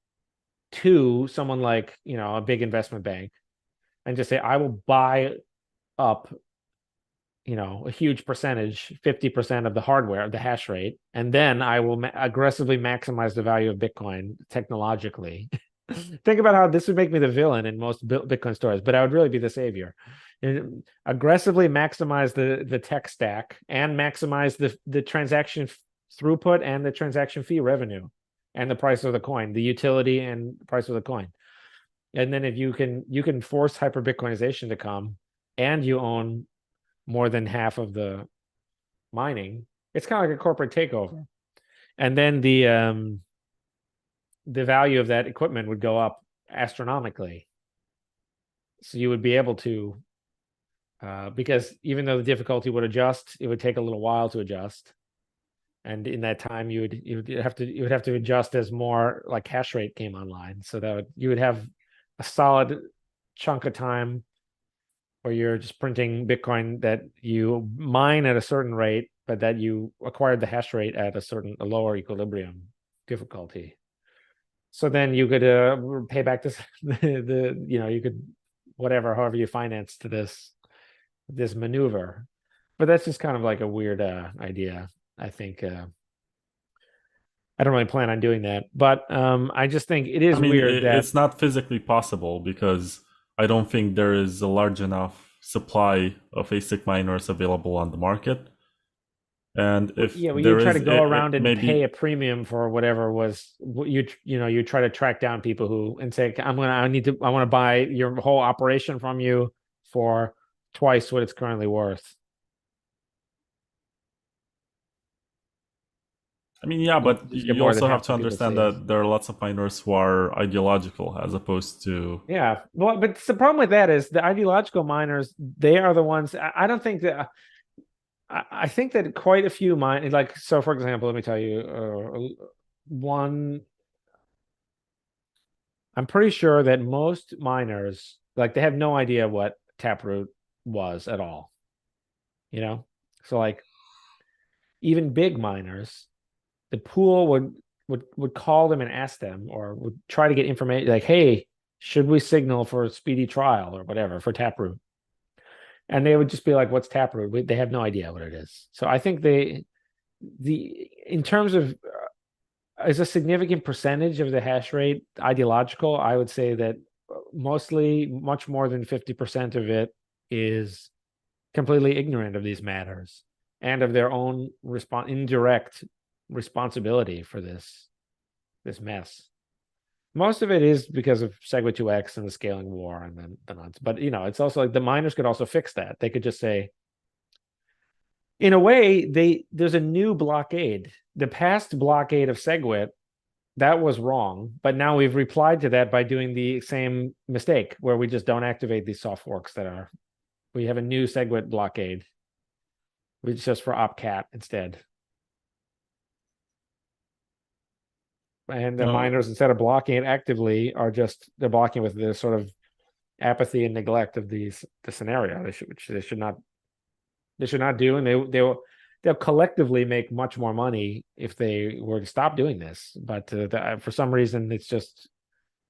to someone like, a big investment bank, and just say, I will buy up, a huge percentage, 50% of the hardware, the hash rate, and then I will aggressively maximize the value of Bitcoin technologically. Think about how this would make me the villain in most Bitcoin stories, but I would really be the savior. And aggressively maximize the tech stack and maximize the transaction throughput and the transaction fee revenue and the price of the coin, the utility and price of the coin. And then if you can force hyper Bitcoinization to come, and you own more than half of the mining, it's kind of like a corporate takeover. And then the value of that equipment would go up astronomically. So you would be able to, because even though the difficulty would adjust, it would take a little while to adjust. And in that time, you would have to adjust as more like hash rate came online. So that you would have a solid chunk of time where you're just printing Bitcoin that you mine at a certain rate, but that you acquired the hash rate at a lower equilibrium difficulty. So then you could pay back this you could however you financed this maneuver. But that's just kind of like a weird idea. I think I don't really plan on doing that, but I just think it is weird that it's not physically possible because I don't think there is a large enough supply of ASIC miners available on the market. And if you try to go around and maybe pay a premium for whatever was you try to track down people who and say I want to buy your whole operation from you for twice what it's currently worth. I mean, yeah, but you also have to understand that there are lots of miners who are ideological as opposed to. Yeah, well, but the problem with that is the ideological miners, they are the ones. I don't think that. I think that quite a few mine, like, so for example, let me tell you one. I'm pretty sure that most miners, like, they have no idea what Taproot was at all. So like even big miners, the pool would call them and ask them, or would try to get information like, hey, should we signal for a speedy trial or whatever for Taproot? And they would just be like, what's Taproot? They have no idea what it is. So I think in terms of is a significant percentage of the hash rate ideological, I would say that mostly much more than 50% of it is completely ignorant of these matters and of their own indirect responsibility for this mess. Most of it is because of SegWit2x and the scaling war and then the nuts. But it's also like the miners could also fix that. They could just say, in a way, there's a new blockade. The past blockade of SegWit, that was wrong, but now we've replied to that by doing the same mistake where we just don't activate these soft forks we have a new SegWit blockade, which is just for opcat instead. And the miners, instead of blocking it actively, they're blocking with this sort of apathy and neglect of the scenario, which they should not do, and they'll collectively make much more money if they were to stop doing this. But for some reason, it's just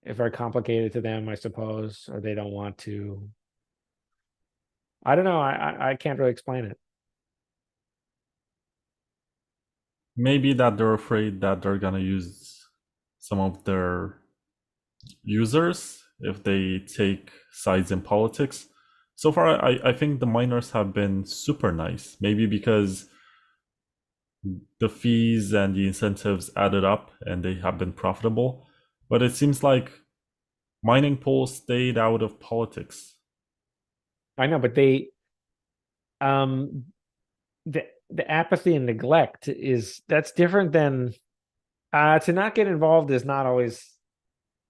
very complicated to them, I suppose, or they don't want to. I don't know. I can't really explain it. Maybe that they're afraid that they're gonna use some of their users if they take sides in politics. So far, I think the miners have been super nice. Maybe because the fees and the incentives added up and they have been profitable. But it seems like mining pools stayed out of politics. I know, but the apathy and neglect that's different than to not get involved is not always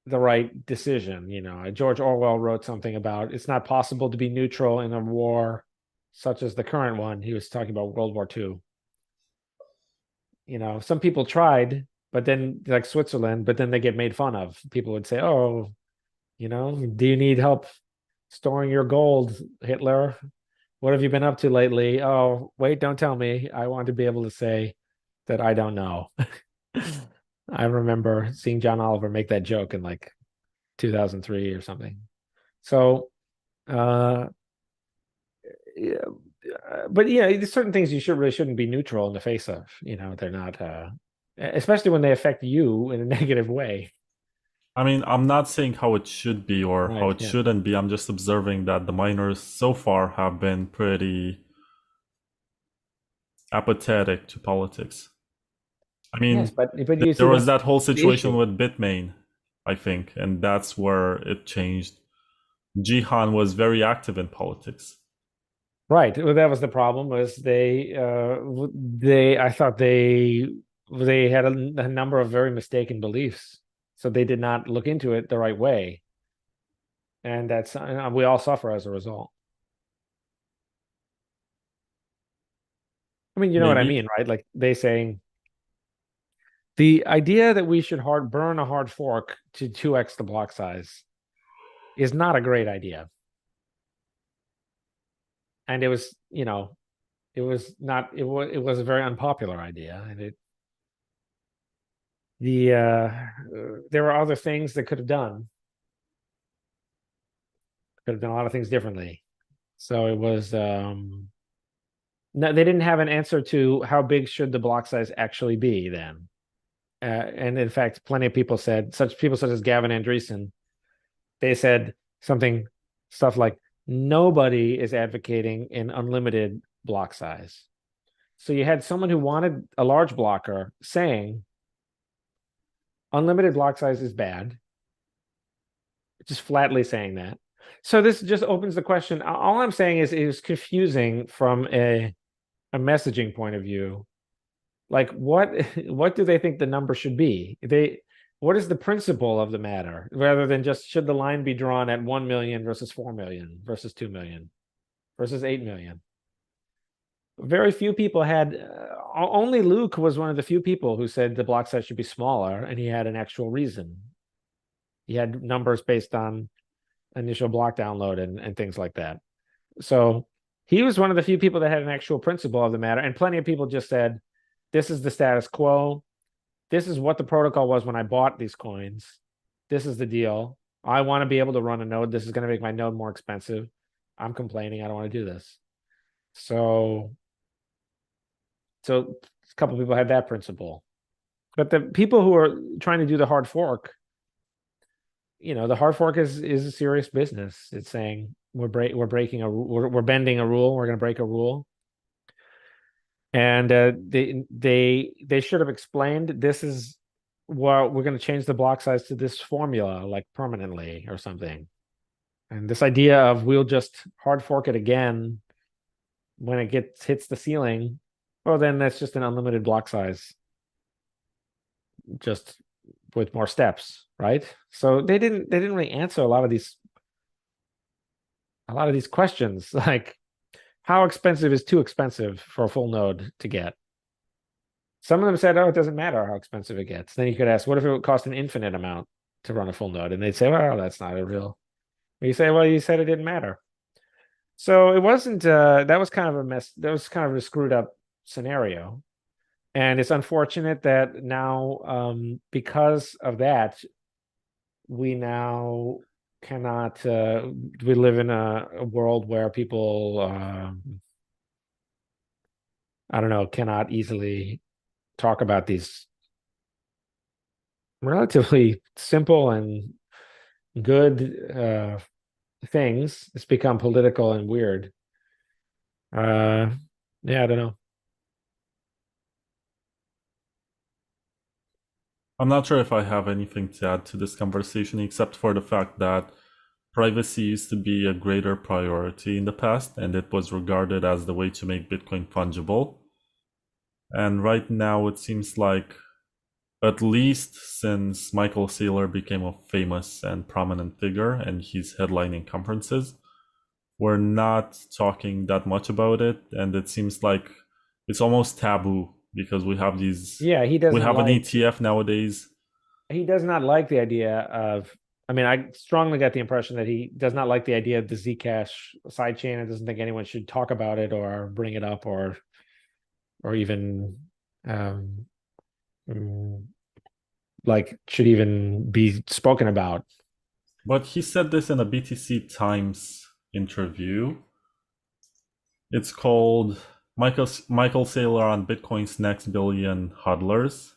the right decision. George Orwell wrote something about it's not possible to be neutral in a war such as the current one. He was talking about World War II. Some people tried, but then, like Switzerland, but then they get made fun of. People would say, oh, do you need help storing your gold, Hitler? What have you been up to lately? Oh, wait, don't tell me. I want to be able to say that I don't know. I remember seeing John Oliver make that joke in like 2003 or something. So, yeah, but yeah, there's certain things you really shouldn't be neutral in the face of. They're not, especially when they affect you in a negative way. I mean, I'm not saying how it should be or how it shouldn't be. I'm just observing that the miners so far have been pretty apathetic to politics. I mean, yes, but there was that whole situation with Bitmain, I think, and that's where it changed. Jihan was very active in politics. Right. Well, that was the problem. Was I thought they had a number of very mistaken beliefs, so they did not look into it the right way. and we all suffer as a result. I mean, you know what I Maybe. mean, right? Like they saying the idea that we should burn a hard fork to 2x the block size is not a great idea. And it was, it was not it was a very unpopular idea, and there were other things that could have done. Could have done a lot of things differently. So it was no, they didn't have an answer to how big should the block size actually be then. And in fact, plenty of people said, such people such as Gavin Andreessen, they said stuff like nobody is advocating an unlimited block size. So you had someone who wanted a large blocker saying unlimited block size is bad, just flatly saying that. So this just opens the question. All I'm saying is it was confusing from a messaging point of view. Like what do they think the number should be? What is the principle of the matter, rather than just should the line be drawn at 1 million versus 4 million versus 2 million versus 8 million? Very few people had only Luke was one of the few people who said the block size should be smaller, and he had an actual reason. He had numbers based on initial block download and things like that. So he was one of the few people that had an actual principle of the matter, and plenty of people just said, this is the status quo. This is what the protocol was when I bought these coins. This is the deal. I want to be able to run a node. This is going to make my node more expensive. I'm complaining. I don't want to do this. So a couple of people had that principle. But the people who are trying to do the hard fork, the hard fork is a serious business. It's saying we're bending a rule. We're going to break a rule. And they should have explained, this is what we're going to change the block size to this formula, like permanently or something. And this idea of we'll just hard fork it again when it hits the ceiling, well, then that's just an unlimited block size, just with more steps, right? So they didn't really answer a lot of these questions, like how expensive is too expensive for a full node to get? Some of them said, oh, it doesn't matter how expensive it gets. Then you could ask, what if it would cost an infinite amount to run a full node? And they'd say, well, that's not a real. You say, well, you said it didn't matter. So it wasn't, that was kind of a mess. That was kind of a screwed up scenario. And it's unfortunate that now, because of that, we now cannot, we live in a world where people, I don't know, cannot easily talk about these relatively simple and good things. It's become political and weird. Yeah, I don't know. I'm not sure if I have anything to add to this conversation except for the fact that privacy used to be a greater priority in the past, and it was regarded as the way to make Bitcoin fungible. And right now it seems like, at least since Michael Saylor became a famous and prominent figure and he's headlining conferences, we're not talking that much about it, and it seems like it's almost taboo because we have these. Yeah, we have an ETF nowadays. He does not like the idea of. I mean, I strongly got the impression that he does not like the idea of the Zcash sidechain and doesn't think anyone should talk about it or bring it up or even like should even be spoken about. But he said this in a BTC Times interview. It's called Michael Saylor on Bitcoin's Next Billion Hodlers.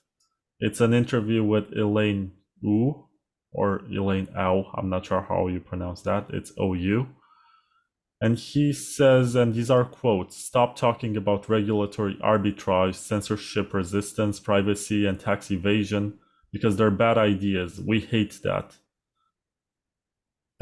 It's an interview with Elaine Wu, or Elaine Au. I'm not sure how you pronounce that. It's OU. And he says, and these are quotes, stop talking about regulatory arbitrage, censorship resistance, privacy, and tax evasion, because they're bad ideas. We hate that.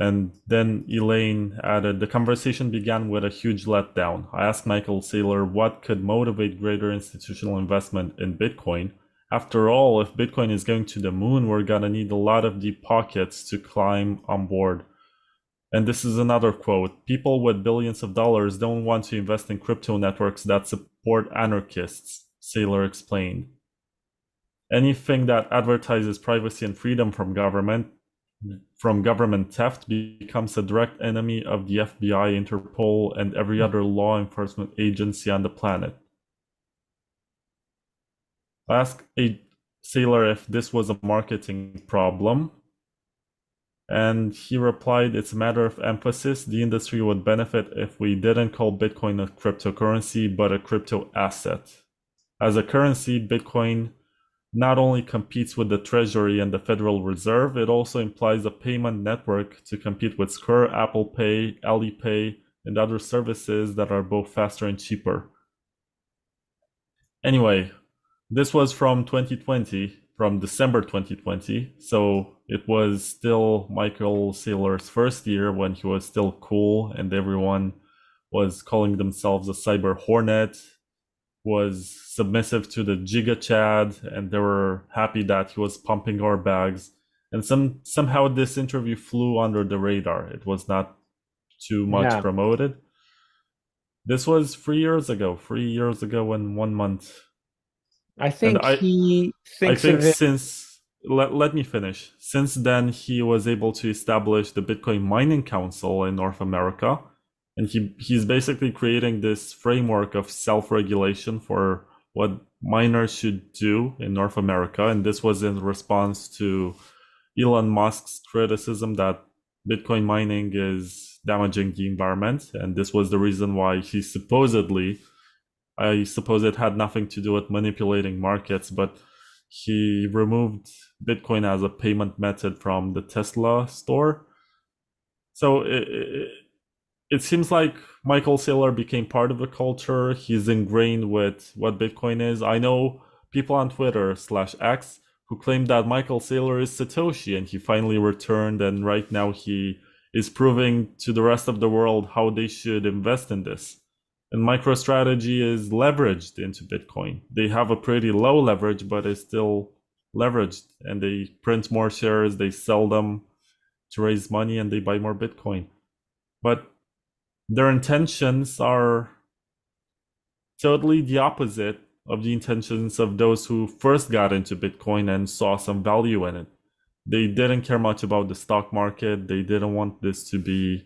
And then Elaine added, the conversation began with a huge letdown. I asked Michael Saylor what could motivate greater institutional investment in Bitcoin. After all, if Bitcoin is going to the moon, we're gonna need a lot of deep pockets to climb on board. And this is another quote: "People with billions of dollars don't want to invest in crypto networks that support anarchists," Saylor explained. "Anything that advertises privacy and freedom from government theft becomes a direct enemy of the FBI, Interpol, and every other law enforcement agency on the planet." I asked a Saylor if this was a marketing problem, and he replied, "It's a matter of emphasis. The industry would benefit if we didn't call Bitcoin a cryptocurrency, but a crypto asset. As a currency, Bitcoin not only competes with the Treasury and the Federal Reserve, it also implies a payment network to compete with Square, Apple Pay, Alipay, and other services that are both faster and cheaper." Anyway, this was from 2020, from December 2020. So it was still Michael Saylor's first year when he was still cool and everyone was calling themselves a cyber hornet, was submissive to the Giga Chad, and they were happy that he was pumping our bags. And somehow this interview flew under the radar. It was not too much promoted. This was 3 years ago in 1 month. I think he thinks of it. Let me finish. Since then, he was able to establish the Bitcoin Mining Council in North America, and he's basically creating this framework of self-regulation for what miners should do in North America. And this was in response to Elon Musk's criticism that Bitcoin mining is damaging the environment, and this was the reason why he supposedly, I suppose it had nothing to do with manipulating markets, but he removed Bitcoin as a payment method from the Tesla store. So it seems like Michael Saylor became part of the culture. He's ingrained with what Bitcoin is. I know people on Twitter/X who claim that Michael Saylor is Satoshi and he finally returned, and right now he is proving to the rest of the world how they should invest in this. And MicroStrategy is leveraged into Bitcoin. They have a pretty low leverage, but it's still leveraged, and they print more shares, they sell them to raise money, and they buy more Bitcoin. But their intentions are totally the opposite of the intentions of those who first got into Bitcoin and saw some value in it. They didn't care much about the stock market. They didn't want this to be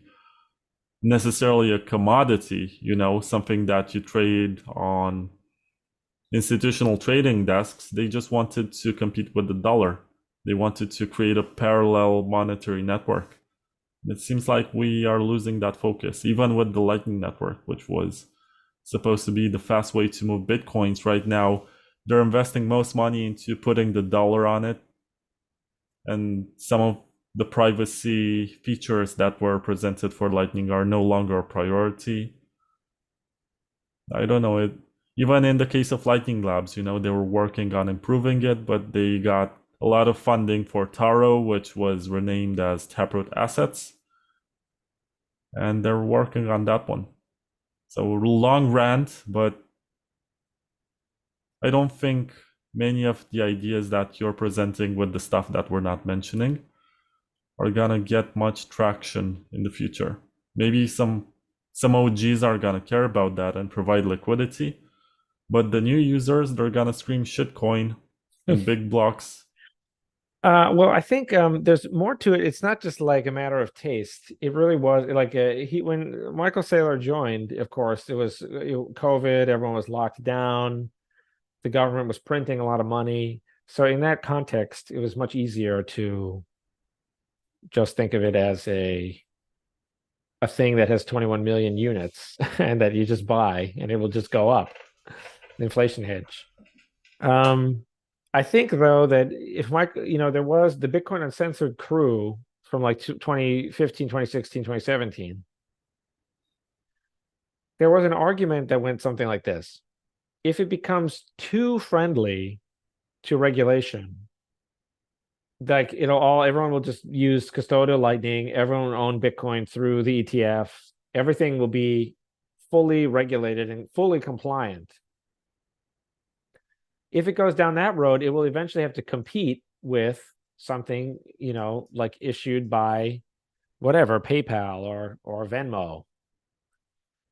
necessarily a commodity, something that you trade on institutional trading desks. They just wanted to compete with the dollar. They wanted to create a parallel monetary network. It seems like we are losing that focus, even with the Lightning Network, which was supposed to be the fast way to move Bitcoins. Right now, they're investing most money into putting the dollar on it, and some of the privacy features that were presented for Lightning are no longer a priority. I don't know. Even in the case of Lightning Labs, they were working on improving it, but they got a lot of funding for Taro, which was renamed as Taproot Assets. And they're working on that one. So long rant, but I don't think many of the ideas that you're presenting with the stuff that we're not mentioning are gonna get much traction in the future. Maybe some OGs are gonna care about that and provide liquidity, but the new users, they're gonna scream shitcoin in big blocks. Well, I think there's more to it. It's not just like a matter of taste. It really was like when Michael Saylor joined, of course, it was COVID, everyone was locked down, the government was printing a lot of money. So in that context, it was much easier to just think of it as a thing that has 21 million units and that you just buy and it will just go up. An inflation hedge. I think though that if there was the Bitcoin Uncensored crew from like 2015, 2016, 2017, there was an argument that went something like this. If it becomes too friendly to regulation, like everyone will just use custodial Lightning, everyone will own Bitcoin through the ETF, everything will be fully regulated and fully compliant. If it goes down that road, it will eventually have to compete with something, like issued by whatever, PayPal or Venmo.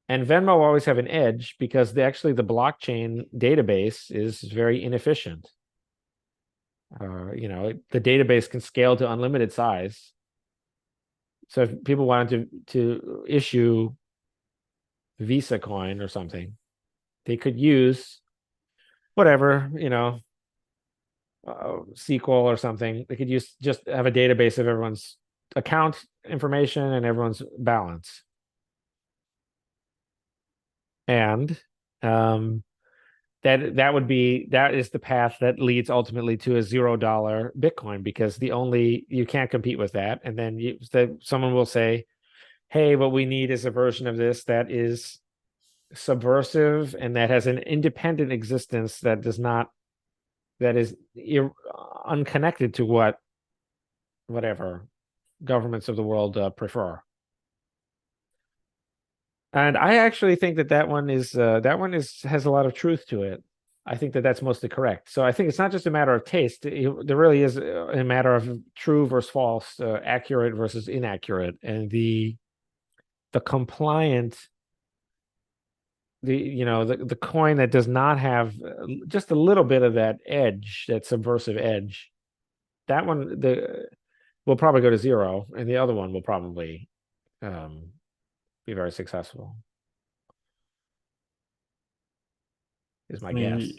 And Venmo always have an edge because actually the blockchain database is very inefficient. The database can scale to unlimited size. So if people wanted to issue Visa coin or something, they could use whatever, SQL or something. They could just have a database of everyone's account information and everyone's balance. And that is the path that leads ultimately to a $0 Bitcoin, because you can't compete with that. And then someone will say, hey, what we need is a version of this that is subversive and that has an independent existence that is unconnected to whatever governments of the world prefer. And I actually think that one has a lot of truth to it. I think that's mostly correct. So I think it's not just a matter of taste. There really is a matter of true versus false, accurate versus inaccurate, and the compliant, the coin that does not have just a little bit of that edge, that subversive edge, that one will probably go to zero, and the other one will probably be very successful, is my I guess. mean,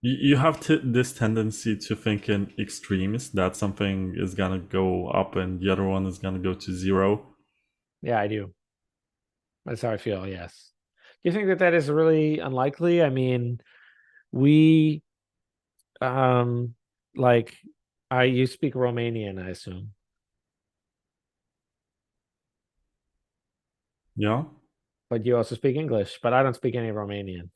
you have this tendency to think in extremes, that something is gonna go up and the other one is gonna go to zero. Yeah, I do. That's how I feel, yes. Do you think that is really unlikely? I mean, we you speak Romanian, I assume. Yeah. But you also speak English, but I don't speak any Romanian.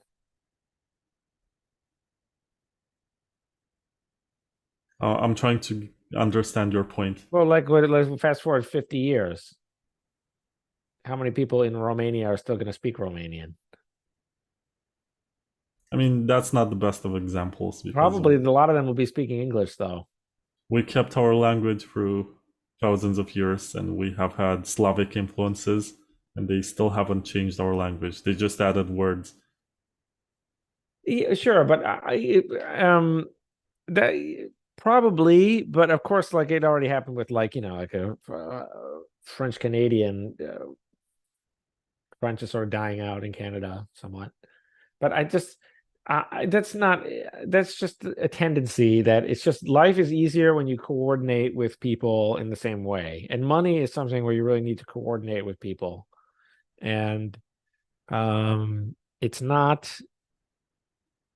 I'm trying to understand your point. Well, let's fast forward 50 years. How many people in Romania are still going to speak Romanian? I mean, that's not the best of examples because Probably a lot of them will be speaking English, though. we kept our language through thousands of years and we have had Slavic influences and they still haven't changed our language. They just added words. Yeah, sure, but that probably, but of course, like it already happened with like a French Canadian. French is sort of dying out in Canada somewhat, but that's just a tendency that it's just life is easier when you coordinate with people in the same way, and money is something where you really need to coordinate with people, and it's not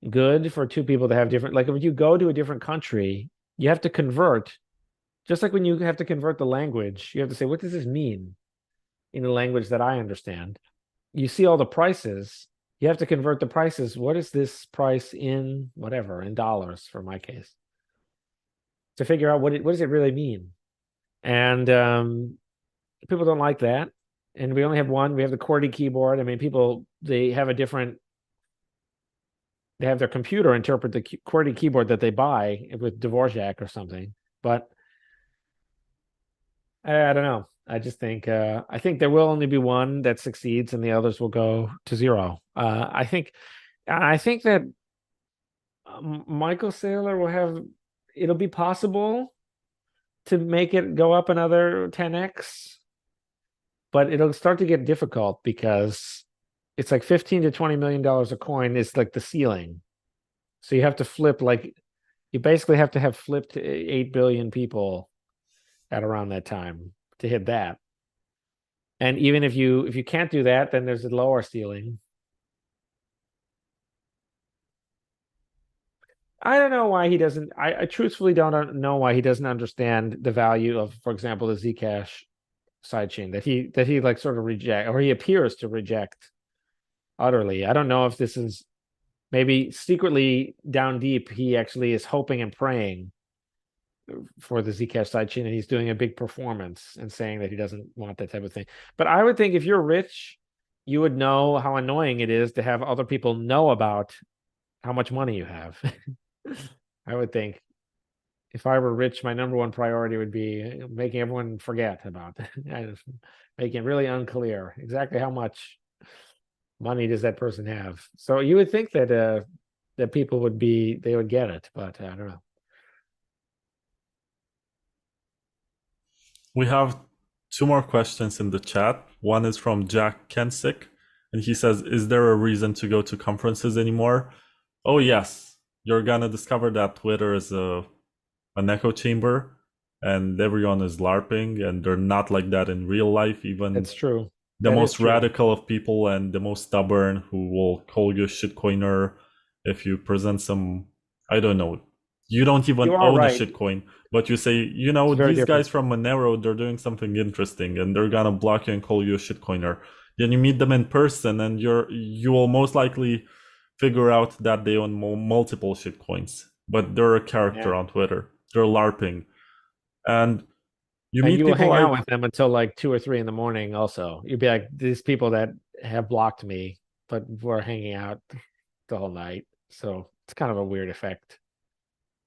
good for two people to have different, like if you go to a different country, you have to convert, just like when you have to convert the language, you have to say, what does this mean in the language that I understand? You see all the prices, you have to convert the prices. What is this price in whatever, in dollars for my case, to figure out what does it really mean? And people don't like that. And we only have one. We have the QWERTY keyboard. I mean, people, they have their computer interpret the QWERTY keyboard that they buy with Dvorak or something. But I don't know. I just think I think there will only be one that succeeds, and the others will go to zero. I think that Michael Saylor will have. It'll be possible to make it go up another 10x, but it'll start to get difficult because it's like $15 to $20 million a coin is like the ceiling. So you have to flip, like you basically have to have flipped 8 billion people at around that time to hit that. And even if you can't do that, then there's a lower ceiling. I don't know why he doesn't. I truthfully don't know why he doesn't understand the value of, for example, the Zcash sidechain that he like sort of reject, or he appears to reject utterly. I don't know if this is maybe secretly down deep, he actually is hoping and praying for the Zcash sidechain, and he's doing a big performance and saying that he doesn't want that type of thing. But I would think if you're rich, you would know how annoying it is to have other people know about how much money you have. I would think. if I were rich, my number one priority would be making everyone forget about it, and making it really unclear exactly how much money does that person have. So you would think that that people would get it, but I don't know. We have two more questions in the chat. One is from Jack Kensick, and he says, "Is there a reason to go to conferences anymore?" Oh yes, you're gonna discover that Twitter is an echo chamber, and everyone is LARPing, and they're not like that in real life. Even That's true. the That is most true. radical of people and the most stubborn, who will call you a shitcoiner if you present some, I don't know, you don't even You are own a right. shitcoin, but you say, It's very these guys different. from Monero, they're doing something interesting, and they're gonna block you and call you a shitcoiner. Then you meet them in person, and you will most likely figure out that they own multiple shitcoins, but they're a character Yeah. on Twitter. They're LARPing, and you And meet you will people hang out like, with them until like 2 or 3 in the morning. Also, you'd be like, these people that have blocked me, but we're hanging out the whole night. So it's kind of a weird effect.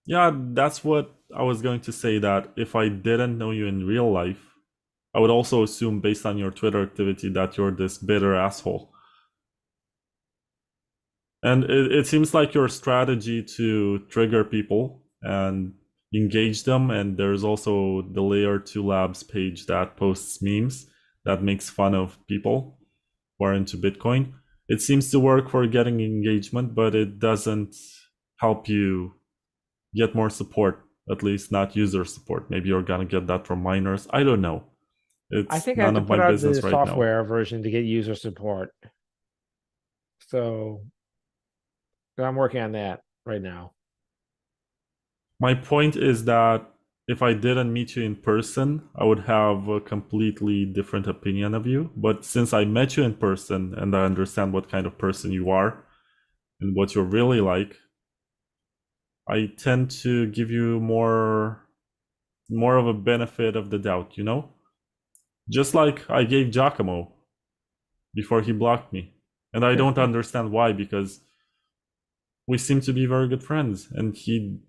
yeah, that's what I was going to say, that if I didn't know you in real life, I would also assume based on your Twitter activity that you're this bitter asshole. And it seems like your strategy to trigger people and engage them, and there's also the Layer 2 Labs page that posts memes that makes fun of people who are into Bitcoin. It seems to work for getting engagement, but it doesn't help you get more support, at least not user support. Maybe you're gonna get that from miners. I don't know. I It's think I have none to of my put out the business right now. software version to get user support. So I'm working on that right now. My point is that if I didn't meet you in person, I would have a completely different opinion of you. But since I met you in person and I understand what kind of person you are and what you're really like, I tend to give you more of a benefit of the doubt, you know? Just like I gave Giacomo before he blocked me. And I don't understand why, because we seem to be very good friends, and he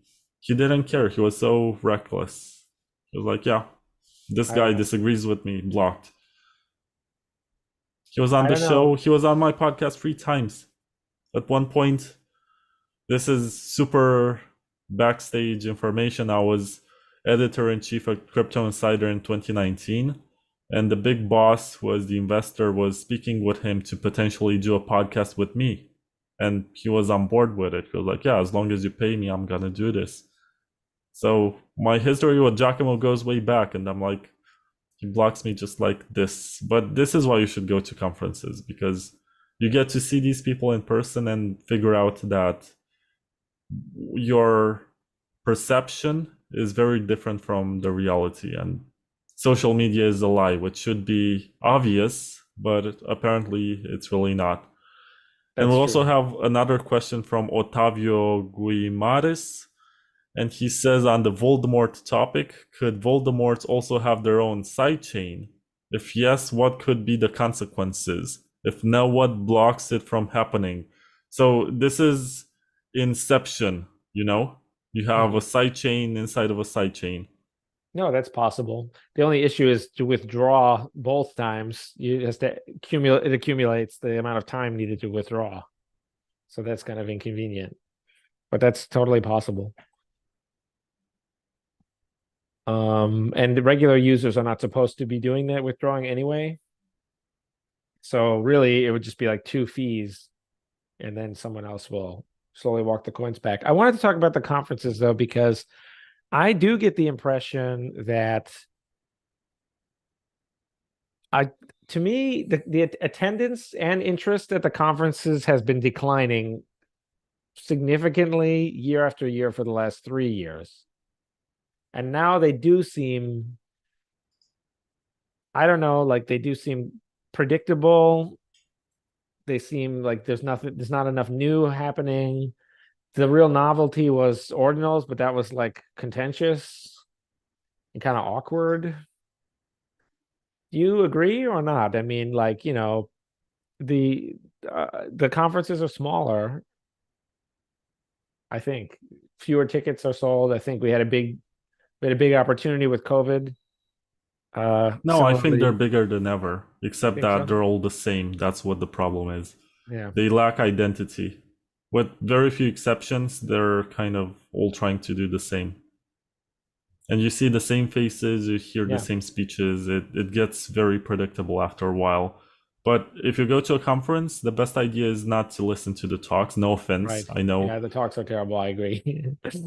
didn't care. He was so reckless. He was like, yeah, this I don't guy know. disagrees with me, blocked. He was on I the don't know. show. He was on my podcast 3 times. At one point, this is super backstage information. I was editor in chief of Crypto Insider in 2019, and the big boss, was the investor, was speaking with him to potentially do a podcast with me, and he was on board with it. He was like, yeah, as long as you pay me, I'm gonna do this. So my history with Giacomo goes way back, and I'm like, he blocks me just like this. But this is why you should go to conferences, because you get to see these people in person and figure out that your perception is very different from the reality, and social media is a lie, which should be obvious, but apparently it's really not. And we That's also true. have another question from Otavio Guimares, and he says, on the Voldemort topic, could Voldemort also have their own sidechain? If yes, what could be the consequences? If no, what blocks it from happening? So this is Inception, you know? You have a sidechain inside of a sidechain. No, that's possible. The only issue is to withdraw both times. You has to accumulate. It accumulates the amount of time needed to withdraw. So that's kind of inconvenient, but that's totally possible. And the regular users are not supposed to be doing that withdrawing anyway. So really, it would just be like 2 fees, and then someone else will slowly walk the coins back. I wanted to talk about the conferences though, because I do get the impression that to me, the attendance and interest at the conferences has been declining significantly year after year for the last 3 years. And now they do seem, I don't know, like they do seem predictable. They seem like there's not enough new happening. The real novelty was ordinals, but that was like contentious and kind of awkward. Do you agree or not? I mean, like, the the conferences are smaller. I think fewer tickets are sold. I think we had a big We had a big opportunity with COVID. No, I think they're Similarly, bigger than ever, you except think that so? they're all the same. That's what the problem is. Yeah, They lack identity. With very few exceptions, they're kind of all trying to do the same. And you see the same faces, you hear the yeah, same speeches. It gets very predictable after a while. But if you go to a conference, the best idea is not to listen to the talks. No offense, right. I know. Yeah, the talks are terrible. I agree.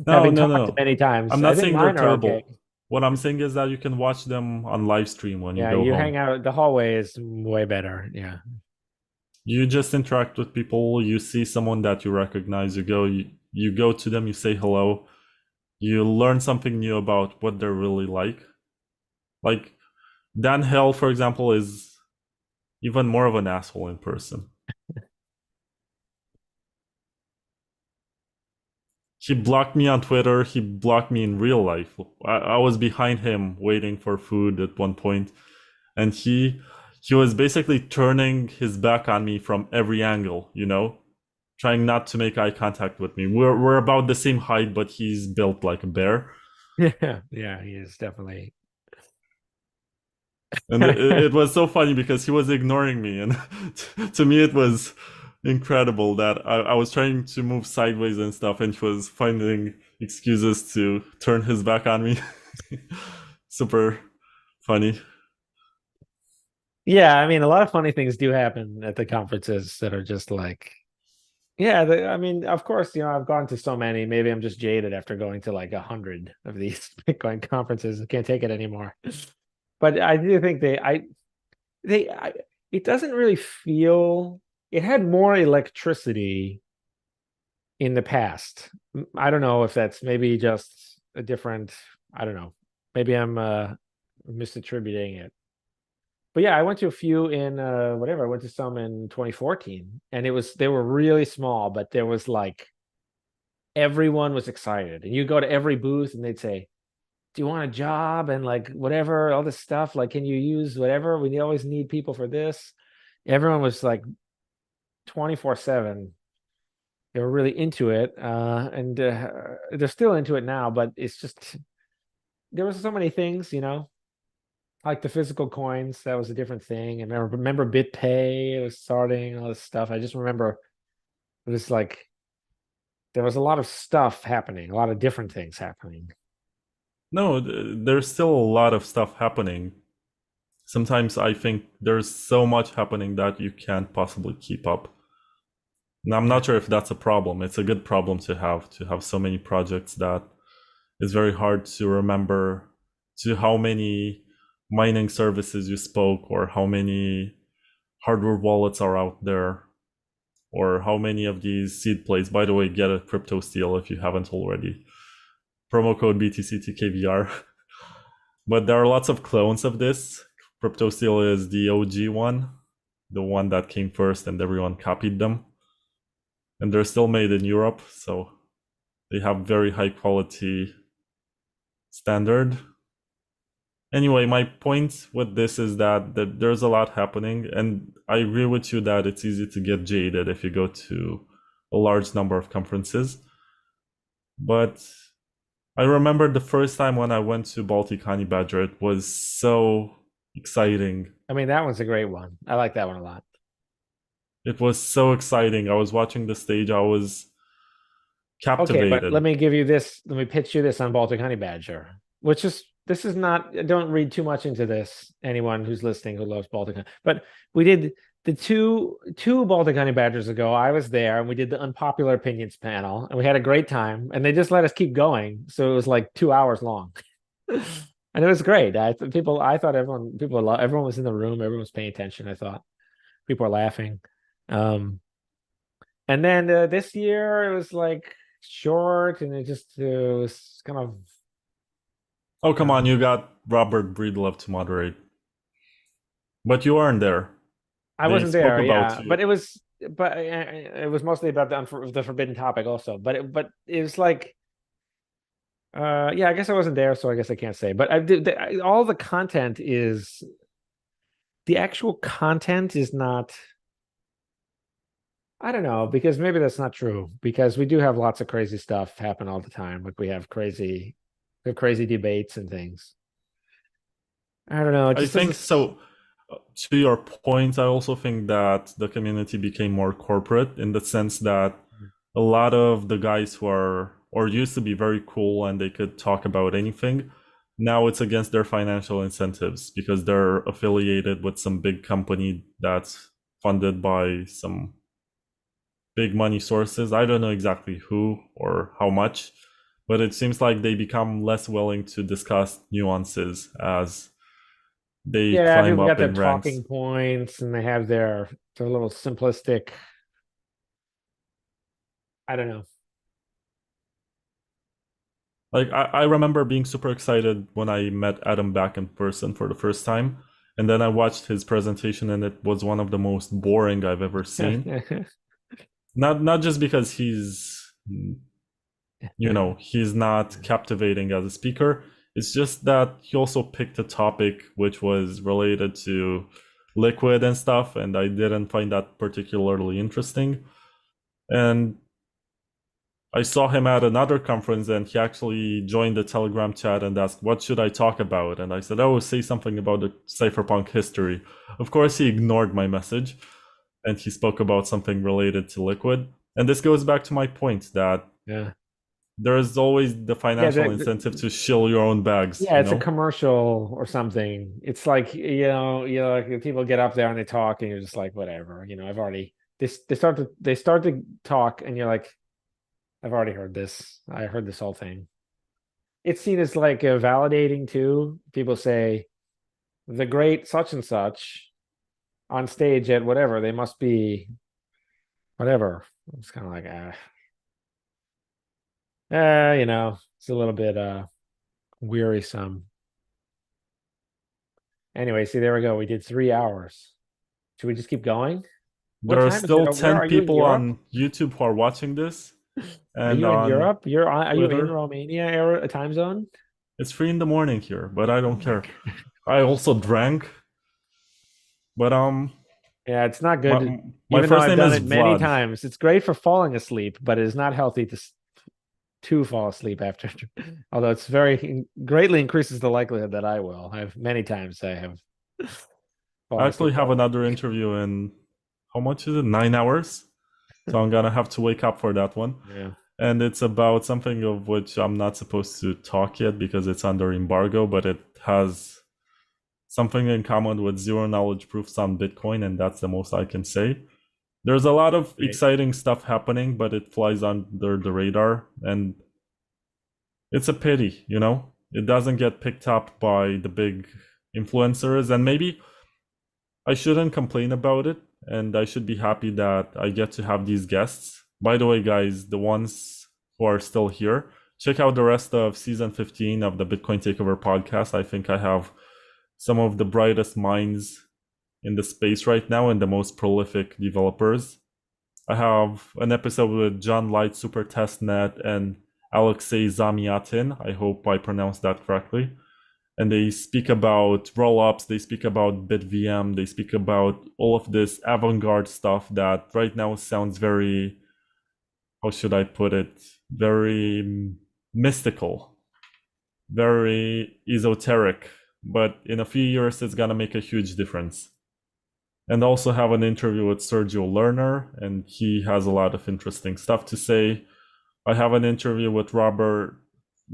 No, Having no, talked no. many times, I'm I not think saying they're mine are okay. terrible. What I'm saying is that you can watch them on live stream when you Yeah, go you home. hang out. The hallway is way better. Yeah. You just interact with people. You see someone that you recognize. You go to them. You say hello. You learn something new about what they're really like. Like Dan Hell, for example, is even more of an asshole in person. He blocked me on Twitter. He blocked me in real life. I was behind him waiting for food at one point, and he was basically turning his back on me from every angle. Trying not to make eye contact with me. We're about the same height, but he's built like a bear. Yeah, yeah, he is definitely. And it was so funny because he was ignoring me, and to me it was incredible that I was trying to move sideways and stuff, and he was finding excuses to turn his back on me. Super funny. Yeah, I mean, a lot of funny things do happen at the conferences that are just like, yeah. I mean, of course, I've gone to so many. Maybe I'm just jaded after going to like 100 of these Bitcoin conferences. I can't take it anymore. But I do think it doesn't really feel. It had more electricity in the past. I don't know if that's maybe just a different. I don't know. Maybe I'm misattributing it. But yeah, I went to a few in whatever. I went to some in 2014, and they were really small, but there was like everyone was excited. And you go to every booth and they'd say, "Do you want a job?" And like whatever, all this stuff. Like, can you use whatever? We always need people for this. Everyone was like 24/7. They were really into it, and they're still into it now. But it's just there was so many things, like the physical coins. That was a different thing. And remember BitPay, it was starting, all this stuff. I just remember it was like there was a lot of stuff happening, a lot of different things happening. No, there's still a lot of stuff happening. Sometimes I think there's so much happening that you can't possibly keep up. And I'm Yeah. not sure if that's a problem. It's a good problem to have so many projects that it's very hard to remember to how many mining services you spoke, or how many hardware wallets are out there, or how many of these seed plays. By the way, get a crypto steal if you haven't already. Promo code BTC2KVR. But there are lots of clones of this. Crypto steal is the OG one, the one that came first and everyone copied them. And they're still made in Europe, so they have very high quality standard. Anyway, my point with this is that there's a lot happening, and I agree with you that it's easy to get jaded if you go to a large number of conferences. But I remember the first time when I went to Baltic Honey Badger, it was so exciting. I mean, that one's a great one. I like that one a lot. It was so exciting. I was watching the stage, I was Okay, but captivated. let me give you this. Let me pitch you this on Baltic Honey Badger, which is this is not. Don't read too much into this. Anyone who's listening who loves Baltic Honey, but we did the two Baltic Honey Badgers ago. I was there, and we did the unpopular opinions panel, and we had a great time. And they just let us keep going, so it was like 2 hours long, and it was great. I thought everyone was in the room. Everyone was paying attention. I thought people were laughing. And then this year it was like short, and it was kind of Oh, come on, um, you got Robert Breedlove to moderate. But you aren't there. I They wasn't spoke there, about yeah, you. but it was mostly about the forbidden topic also. But it was like yeah, I guess I wasn't there, so I guess I can't say. But all the content is the actual content is not. I don't know, because maybe that's not true, because we do have lots of crazy stuff happen all the time. Like we have crazy the crazy debates and things. I don't know. It I just think doesn't. so. To your point, I also think that the community became more corporate in the sense that a lot of the guys who are or used to be very cool and they could talk about anything, now it's against their financial incentives because they're affiliated with some big company that's funded by some big money sources. I don't know exactly who or how much, but it seems like they become less willing to discuss nuances as they Yeah, climb people got up their in ranks. talking points and they have their little simplistic. I don't know. Like I remember being super excited when I met Adam back in person for the first time, and then I watched his presentation, and it was one of the most boring I've ever seen. Not just because he's not captivating as a speaker. It's just that he also picked a topic which was related to liquid and stuff, and I didn't find that particularly interesting. And I saw him at another conference and he actually joined the Telegram chat and asked, "What should I talk about?" And I said, "Oh, say something about the cypherpunk history." Of course, he ignored my message and he spoke about something related to Liquid. And this goes back to my point that Yeah. there is always the Yeah, financial incentive to shill your own bags, yeah, it's a commercial or something. It's like, like people get up there and they talk and you're just like, whatever, I've already they start to talk and you're like, I've already heard this. I heard this whole thing. It's seen as like validating too. People say the great such and such on stage at whatever, they must be whatever. It's kind of like it's a little bit wearisome. Anyway, see, there we go. We did 3 hours. Should we just keep going? What There are time is it? still Where 10 are you in people Europe? on YouTube who are watching this Are and you in on Europe? Are you in Twitter. Romania era time zone? It's 3 in the morning here, but I Oh don't my care. God. I also drank, but Yeah, it's not my good. my Even though first I've name done is it many Vlad. times, it's great for falling asleep, but it is not healthy to fall asleep after. Although it's very greatly increases the likelihood that I will. I've many times I have I fallen actually asleep have while another drinking. interview in how much is it? 9 hours. So I'm gonna have to wake up for that one. Yeah. And it's about something of which I'm not supposed to talk yet because it's under embargo, but it has something in common with zero knowledge proofs on Bitcoin, and that's the most I can say. There's a lot of Right. exciting stuff happening, but it flies under the radar, and it's a pity, It doesn't get picked up by the big influencers, and maybe I shouldn't complain about it, and I should be happy that I get to have these guests. By the way, guys, the ones who are still here, check out the rest of season 15 of the Bitcoin Takeover podcast. I think I have some of the brightest minds in the space right now and the most prolific developers. I have an episode with John Light, Super Testnet, and Alexei Zamyatin. I hope I pronounced that correctly. And they speak about rollups, they speak about BitVM, they speak about all of this avant-garde stuff that right now sounds very, how should I put it, very mystical, very esoteric. But in a few years, it's gonna make a huge difference. And also have an interview with Sergio Lerner, and he has a lot of interesting stuff to say. I have an interview with Robert.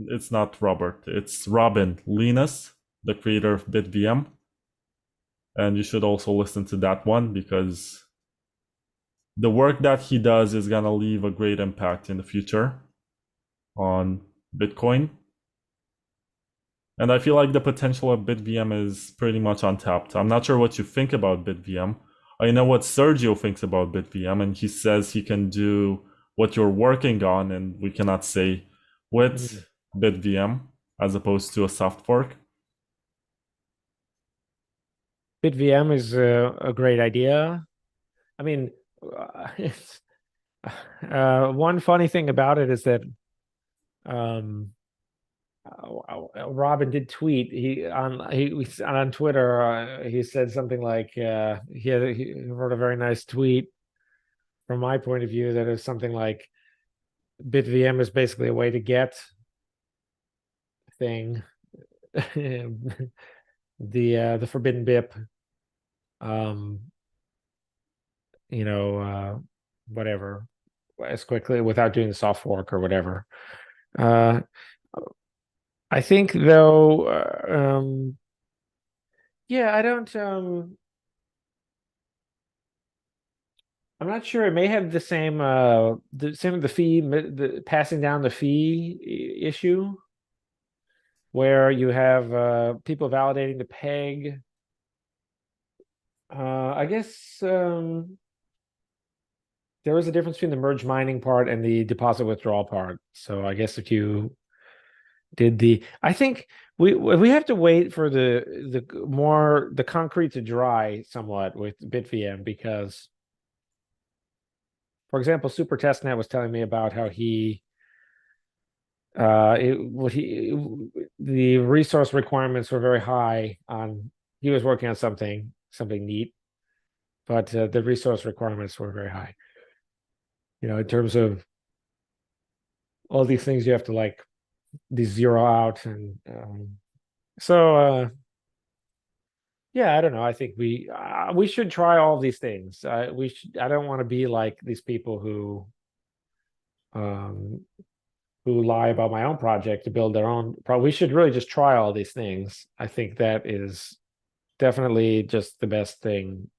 It's not Robert, it's Robin Linus, the creator of BitVM. And you should also listen to that one because the work that he does is going to leave a great impact in the future on Bitcoin. And I feel like the potential of BitVM is pretty much untapped. I'm not sure what you think about BitVM. I know what Sergio thinks about BitVM, and he says he can do what you're working on, and we cannot say with BitVM as opposed to a soft fork. BitVM is a great idea. I mean, it's, one funny thing about it is that um, Robin did tweet on Twitter. He said something like he wrote a very nice tweet from my point of view that is something like BitVM is basically a way to get thing, the forbidden BIP, whatever, as quickly without doing the soft fork or whatever. I think though, yeah, I don't. I'm not sure. It may have the same the fee, the passing down the fee issue, where you have people validating the peg. I guess there is a difference between the merge mining part and the deposit withdrawal part. So I guess if you did I think we have to wait for the concrete to dry somewhat with BitVM, because, for example, Super Testnet was telling me about how the resource requirements were very high on. He was working on something neat, but the resource requirements were very high. In terms of all these things you have to zero out, and yeah, I don't know. I think we should try all these things. I don't want to be like these people who lie about my own project to build their own. We should really just try all these things. I think that is definitely just the best thing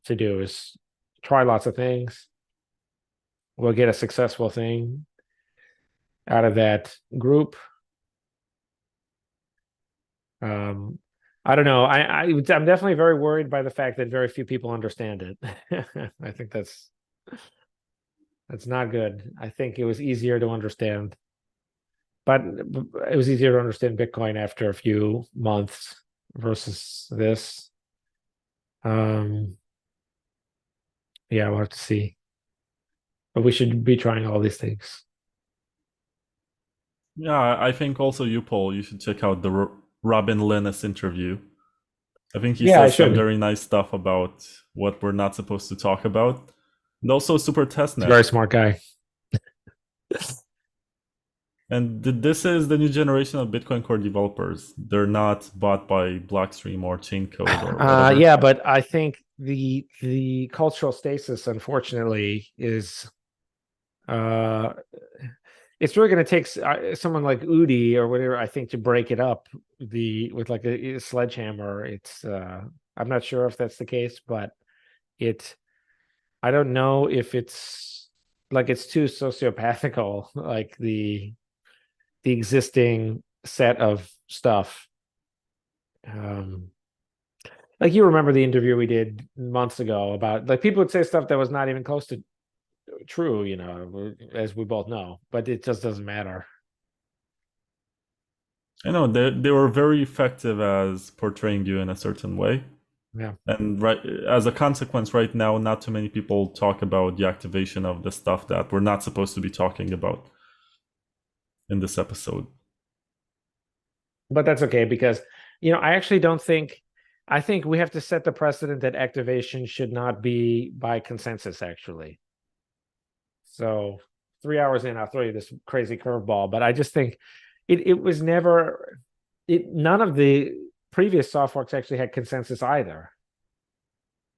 to do, is try lots of things. We'll get a successful thing out of that group. I don't know. I'm definitely very worried by the fact that very few people understand it. I think that's not good. I think it was easier to understand, but it was easier to understand Bitcoin after a few months versus this. Yeah, we'll have to see. But we should be trying all these things. Yeah, I think also you, Paul, you should check out the Robin Linus interview. I think he says some very nice stuff about what we're not supposed to talk about. And also Super Testnet. Very smart guy. And this is the new generation of Bitcoin Core developers. They're not bought by Blockstream or Chaincode or whatever. Yeah, but I think the cultural stasis, unfortunately, is it's really going to take someone like Udi or whatever, I think, to break it up with like a sledgehammer. It's I'm not sure if that's the case, but I don't know if it's too sociopathical, like the existing set of stuff. Like, you remember the interview we did months ago about, like, people would say stuff that was not even close to true, as we both know, but it just doesn't matter. I know they were very effective as portraying you in a certain way. Yeah. And as a consequence, right now, not too many people talk about the activation of the stuff that we're not supposed to be talking about in this episode. But that's okay, because, I actually don't think, I think we have to set the precedent that activation should not be by consensus, actually. So 3 hours in, I'll throw you this crazy curveball, but I just think it was never, none of the previous soft forks actually had consensus either,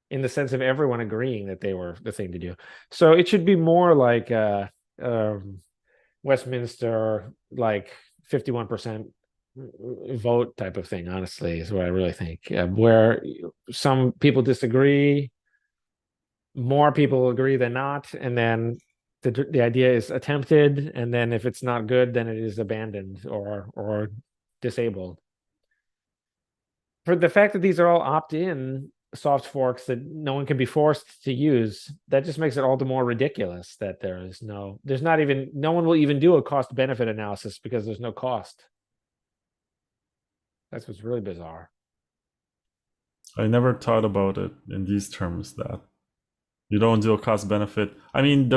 in the sense of everyone agreeing that they were the thing to do. So it should be more like Westminster, like 51% vote type of thing, honestly, is what I really think, where some people disagree, more people agree than not, and then the idea is attempted, and then if it's not good, then it is abandoned or disabled. For the fact that these are all opt-in soft forks that no one can be forced to use, that just makes it all the more ridiculous that no one will even do a cost benefit analysis, because there's no cost. That's what's really bizarre. I never thought about it in these terms, that you don't do a cost benefit. I mean,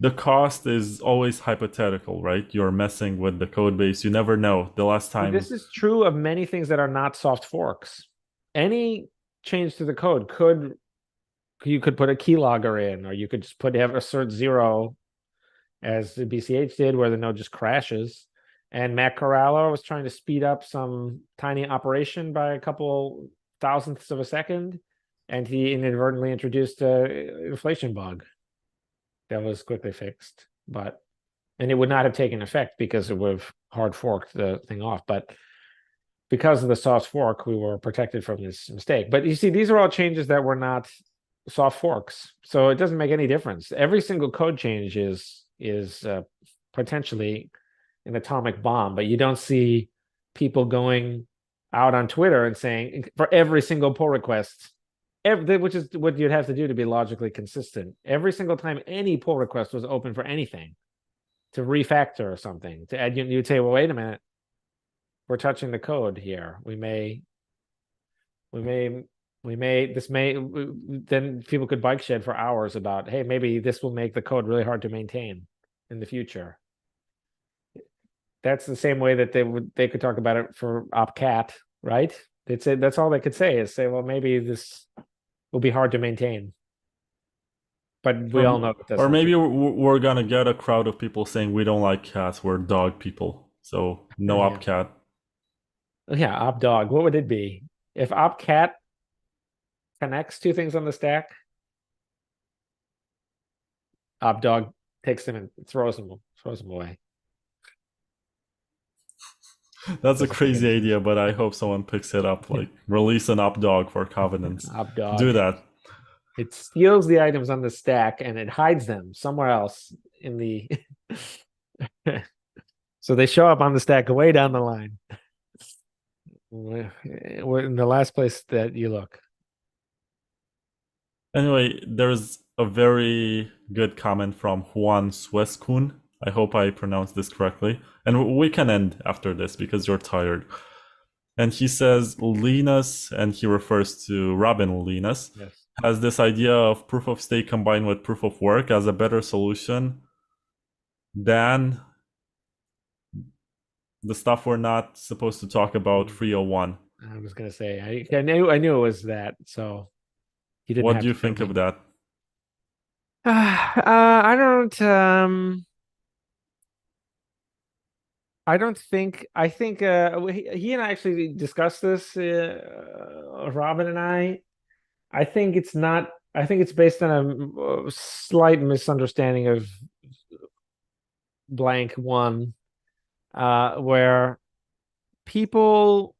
the cost is always hypothetical, right? You're messing with the code base. You never know. The last time. This is true of many things that are not soft forks. Any change to the code you could put a keylogger in, or you could just have assert 0, as the BCH did, where the node just crashes, And Matt Corallo was trying to speed up some tiny operation by a couple thousandths of a second, and he inadvertently introduced a inflation bug that was quickly fixed. And it would not have taken effect because it would have hard forked the thing off. But because of the soft fork, we were protected from this mistake. But you see, these are all changes that were not soft forks, so it doesn't make any difference. Every single code change is potentially an atomic bomb, but you don't see people going out on Twitter and saying for every single pull request, which is what you'd have to do to be logically consistent. Every single time any pull request was open for anything, to refactor or something, to add, you'd say, well, wait a minute, we're touching the code here. Then people could bike shed for hours about, hey, maybe this will make the code really hard to maintain in the future. That's the same way that they could talk about it for opcat, right? They'd say that's all they could say is say, well, maybe this will be hard to maintain. But we all know that that's or maybe true. we're gonna get a crowd of people saying we don't like cats, we're dog people, so no Yeah. opcat. Yeah, op dog. What would it be if opcat connects two things on the stack? Op dog takes them and throws them away. That's a crazy idea, but I hope someone picks it up. Like release an op dog for covenants. Op dog. Do that. It steals the items on the stack and it hides them somewhere else in the. So they show up on the stack way down the line. We're in the last place that you look. Anyway, there's a very good comment from Juan Suescun. I hope I pronounced this correctly. And we can end after this because you're tired. And he says Linus, and he refers to Robin Linus, Yes. has this idea of proof of stake combined with proof of work as a better solution than the stuff we're not supposed to talk about 301. I was gonna say I knew it was that, so he didn't. What do you think of that? I don't. I don't think. I think he and I actually discussed this. Robin and I. I think it's not. I think it's based on a slight misunderstanding of blank one, where people,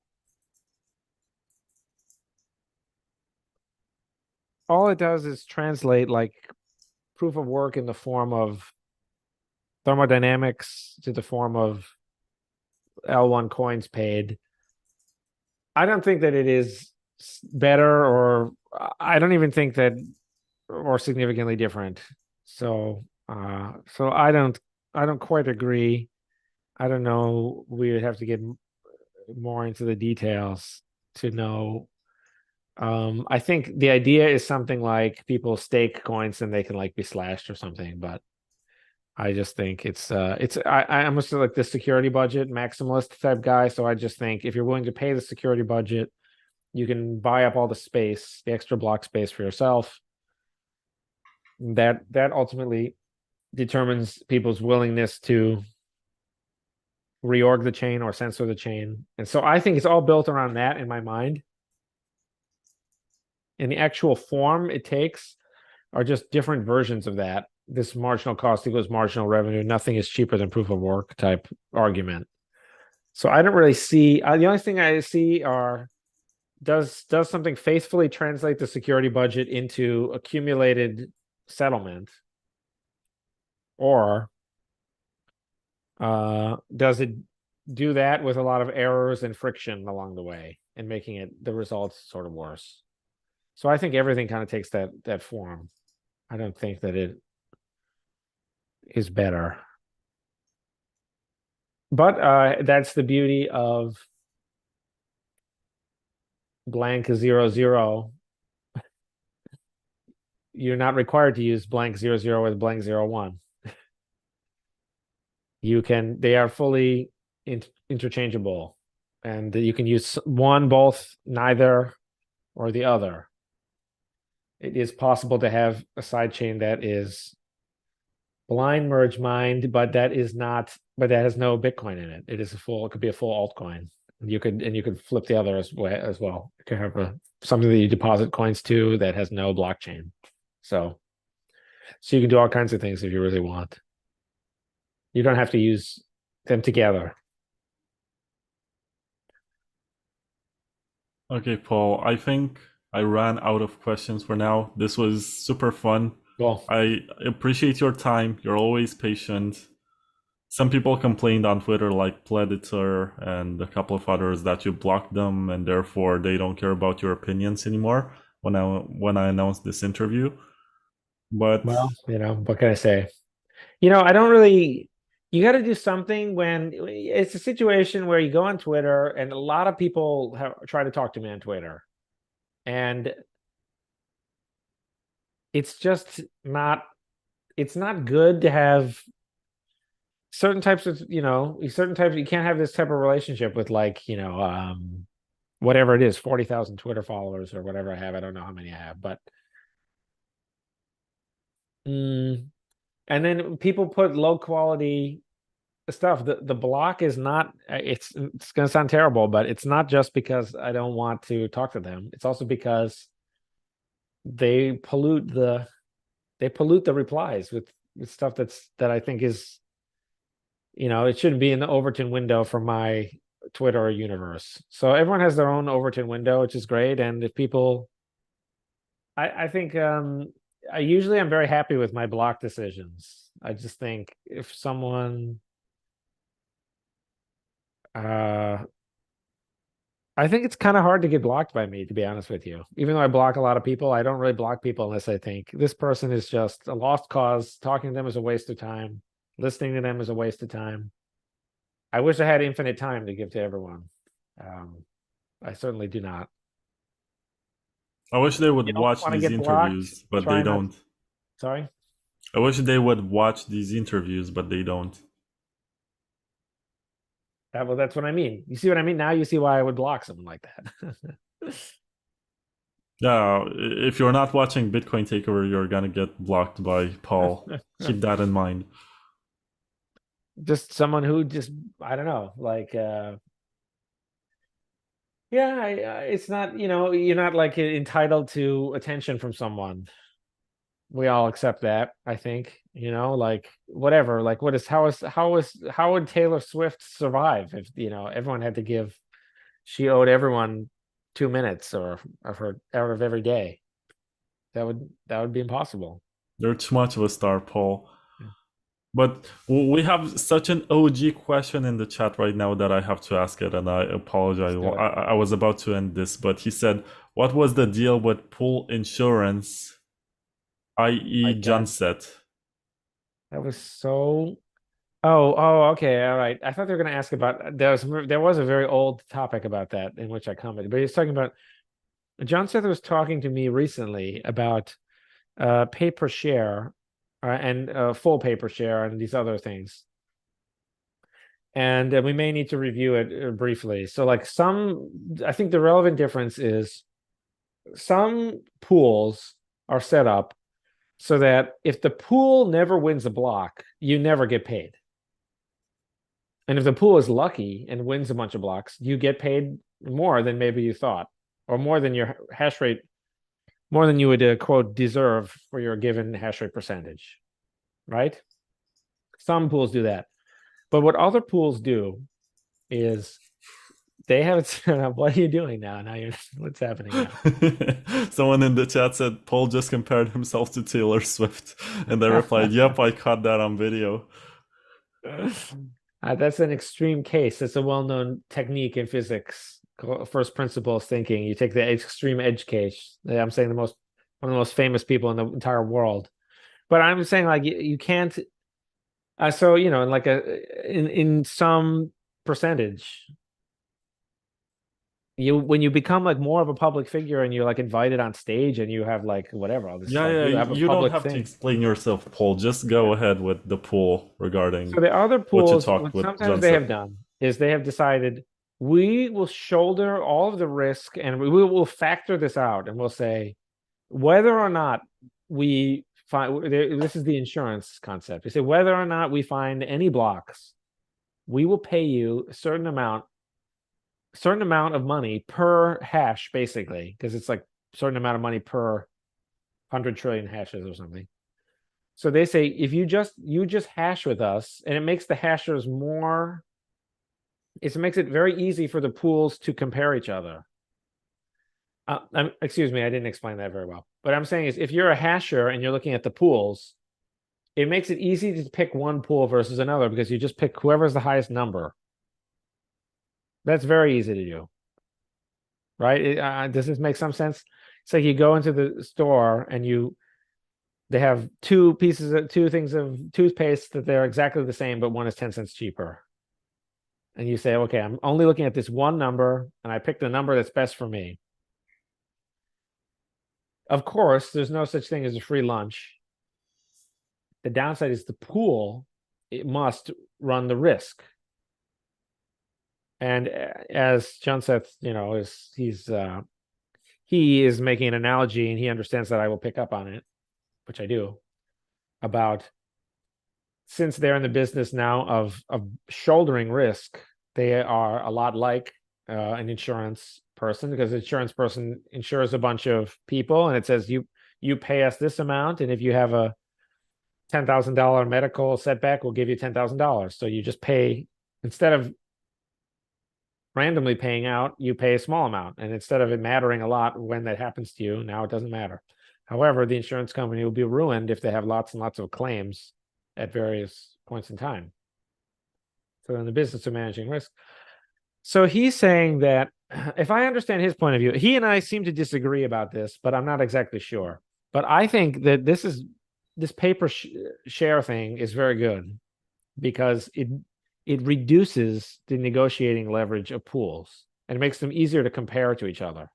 all it does is translate like proof of work in the form of thermodynamics to the form of L1 coins paid. I don't think that it is better, or I don't even think that, or significantly different. So I don't quite agree. I don't know. We would have to get more into the details to know. I think the idea is something like people stake coins and they can like be slashed or something, but I just think I'm just like the security budget maximalist type guy. So I just think if you're willing to pay the security budget, you can buy up all the space, the extra block space for yourself. That ultimately determines people's willingness to reorg the chain or censor the chain. And so I think it's all built around that in my mind. And the actual form it takes are just different versions of that. This marginal cost equals marginal revenue. Nothing is cheaper than proof of work type argument. So I don't really see. The only thing I see are does something faithfully translate the security budget into accumulated settlement, or does it do that with a lot of errors and friction along the way and making it the results sort of worse? So I think everything kind of takes that form. I don't think that it is better. But that's the beauty of blank 00. You're not required to use blank 00 with blank 01. They are fully interchangeable, and you can use one, both, neither, or the other. It is possible to have a sidechain that is blind merge mined, but that has no Bitcoin in it. It could be a full altcoin. You could flip the other as well. You could have something that you deposit coins to that has no blockchain. So you can do all kinds of things if you really want. You don't have to use them together. Okay, Paul, I think I ran out of questions for now. This was super fun. Cool. I appreciate your time. You're always patient. Some people complained on Twitter, like Predator and a couple of others, that you blocked them and therefore they don't care about your opinions anymore when I announced this interview. But well, what can I say? I don't really. You got to do something when it's a situation where you go on Twitter and a lot of people try to talk to me on Twitter, and it's just not. It's not good to have certain types of you can't have this type of relationship with whatever it is, 40,000 Twitter followers or whatever I have. I don't know how many I have, but and then people put low quality stuff. The block is not, it's gonna sound terrible, but it's not just because I don't want to talk to them. It's also because they pollute the replies with stuff that I think is, it shouldn't be in the Overton window for my Twitter universe. So everyone has their own Overton window, which is great. And if people, I think I usually am very happy with my block decisions. I just think if someone I think it's kind of hard to get blocked by me, to be honest with you. Even though I block a lot of people, I don't really block people unless I think this person is just a lost cause. Talking to them is a waste of time. Listening to them is a waste of time. I wish I had infinite time to give to everyone. I certainly do not. I wish they would watch these interviews, but they don't. Sorry? I wish they would watch these interviews, but they don't. Well, that's what I mean. You see what I mean? Now you see why I would block someone like that. Yeah, if you're not watching Bitcoin Takeover, you're gonna get blocked by Paul. Keep that in mind. Just someone who I don't know, it's not, you're not like entitled to attention from someone. We all accept that, I think, whatever, how would Taylor Swift survive if, everyone had to give, she owed everyone 2 minutes or of her out of every day. That would be impossible. You're too much of a star, Paul. But we have such an OG question in the chat right now that I have to ask it, and I apologize. I was about to end this, but he said, what was the deal with pool insurance, i.e. Junset? That was so... Oh, okay, all right. I thought they were going to ask about... There was a very old topic about that in which I commented, but he's talking about... Junset was talking to me recently about pay per share, and full pay per share and these other things. And we may need to review it briefly. So I think the relevant difference is some pools are set up so that if the pool never wins a block, you never get paid. And if the pool is lucky and wins a bunch of blocks, you get paid more than maybe you thought, or more than your hash rate, more than you would, quote, deserve for your given hash rate percentage, right? Some pools do that. But what other pools do is they have it set up. What are you doing now? What's happening now? Someone in the chat said Paul just compared himself to Taylor Swift. And they replied, yep, I caught that on video. That's an extreme case. It's a well-known technique in physics. First principles thinking. You take the extreme edge case. I'm saying one of the most famous people in the entire world. But I'm saying you can't. So in some percentage, when you become more of a public figure and you're invited on stage and you have whatever all this you don't have to explain yourself, Paul. Just go ahead with the pool regarding. So the other pools, what sometimes they have done is they have decided, we will shoulder all of the risk and we will factor this out, and we'll say whether or not we this is the insurance concept. They say whether or not we find any blocks, we will pay you a certain amount of money per hash, basically, because it's like a certain amount of money per 100 trillion hashes or something. So they say if you just hash with us, and it makes the hashers more. It makes it very easy for the pools to compare each other. Excuse me, I didn't explain that very well. What I'm saying is if you're a hasher and you're looking at the pools, it makes it easy to pick one pool versus another because you just pick whoever's the highest number. That's very easy to do. Right? Does this make some sense? It's like you go into the store and they have two things of toothpaste that they're exactly the same, but one is 10 cents cheaper. And you say, okay, I'm only looking at this one number, and I pick the number that's best for me. Of course, there's no such thing as a free lunch. The downside is the pool, it must run the risk. And as John Seth, he is making an analogy, and he understands that I will pick up on it, which I do, about since they're in the business now of shouldering risk, they are a lot like an insurance person, because an insurance person insures a bunch of people, and it says you pay us this amount, and if you have a $10,000 medical setback, we'll give you $10,000. So you just pay, instead of randomly paying out, you pay a small amount, and instead of it mattering a lot when that happens to you, now it doesn't matter. However, the insurance company will be ruined if they have lots and lots of claims at various points in time. So they're in the business of managing risk. So he's saying that, if I understand his point of view, he and I seem to disagree about this, but I'm not exactly sure. But I think that this paper share thing is very good because it reduces the negotiating leverage of pools and it makes them easier to compare to each other.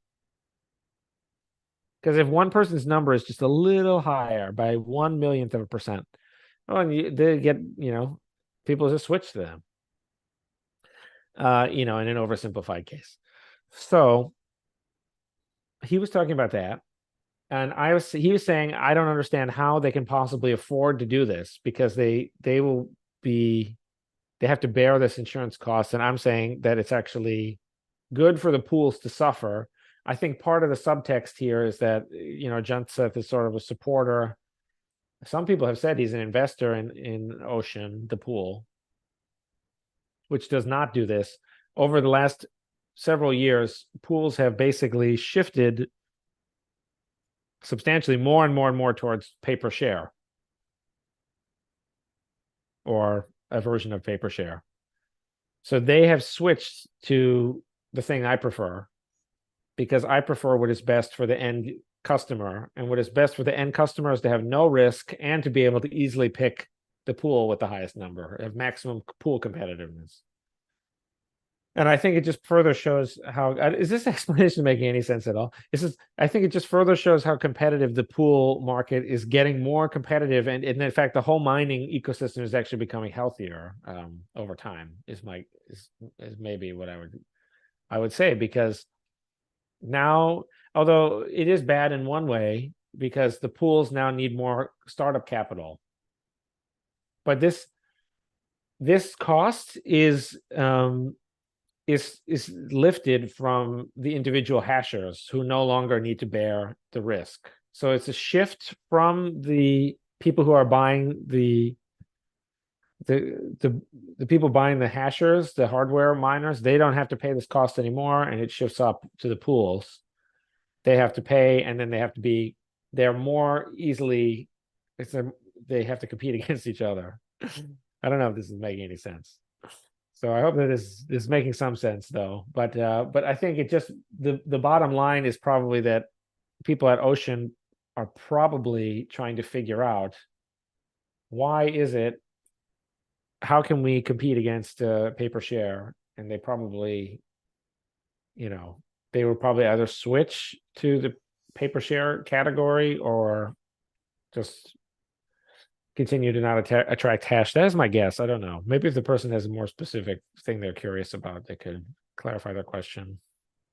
Because if one person's number is just a little higher by 1/1,000,000th of a percent, they get, people just switch to them. In an oversimplified case. So he was talking about that. And he was saying, I don't understand how they can possibly afford to do this because they have to bear this insurance cost. And I'm saying that it's actually good for the pools to suffer. I think part of the subtext here is that, John Seth is sort of a supporter. Some people have said he's an investor in Ocean, the pool, which does not do this. Over the last several years, pools have basically shifted substantially more and more and more towards paper share, or a version of paper share. So they have switched to the thing I prefer, because I prefer what is best for the end customer. And what is best for the end customer is to have no risk and to be able to easily pick the pool with the highest number, have maximum pool competitiveness. And I think it just further shows how, is this explanation making any sense at all? I think it just further shows how competitive the pool market is getting more competitive. And in fact, the whole mining ecosystem is actually becoming healthier over time, is maybe what I would say, because now, although it is bad in one way, because the pools now need more startup capital. But this cost is lifted from the individual hashers who no longer need to bear the risk. So it's a shift from the people who are buying the people buying the hashers, the hardware miners. They don't have to pay this cost anymore, and it shifts up to the pools. They have to pay, and then they're more easily, they have to compete against each other. I don't know if this is making any sense. So I hope that this is making some sense, though. But I think it just, the bottom line is probably that people at Ocean are probably trying to figure out, why is it, how can we compete against paper share? And they probably, they would probably either switch to the paper share category or just continue to not attract hash. That is my guess. I don't know. Maybe if the person has a more specific thing they're curious about, they could clarify their question.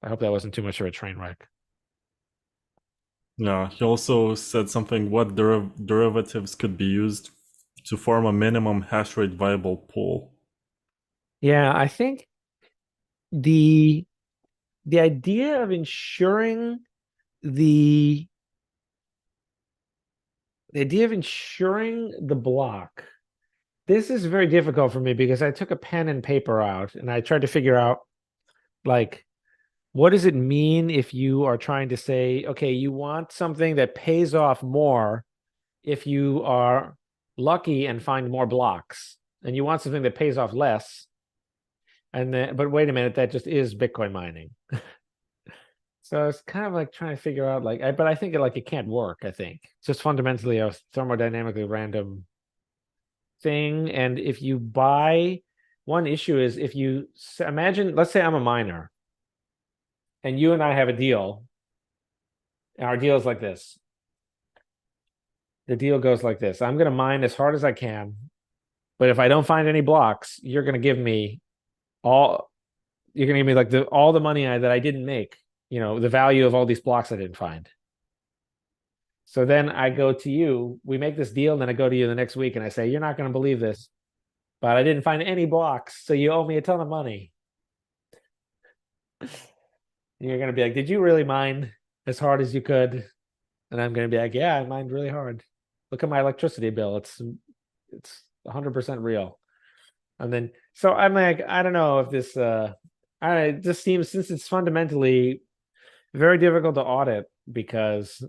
I hope that wasn't too much of a train wreck. Yeah, he also said something what derivatives could be used to form a minimum hash rate viable pool. Yeah, I think the the idea of ensuring the the idea of ensuring the block. This is very difficult for me because I took a pen and paper out and I tried to figure out like what does it mean if you are trying to say, okay, you want something that pays off more if you are lucky and find more blocks, and you want something that pays off less. And then, but wait a minute, that just is Bitcoin mining. So it's kind of like trying to figure out but I think it can't work. I think it's just fundamentally a thermodynamically random thing. And if you buy, one issue is if you imagine, let's say I'm a miner and you and I have a deal. Our deal is like this. The deal goes like this. I'm going to mine as hard as I can, but if I don't find any blocks, you're going to give me all, you're going to give me like all the money that I didn't make, the value of all these blocks I didn't find. So then I go to you, we make this deal, and then I go to you the next week and I say, you're not going to believe this, but I didn't find any blocks, so you owe me a ton of money. You're going to be like, did you really mine as hard as you could? And I'm going to be like, yeah, I mined really hard. Look at my electricity bill. It's 100% real. And then, so I'm like, I don't know if this, it just seems, since it's fundamentally very difficult to audit because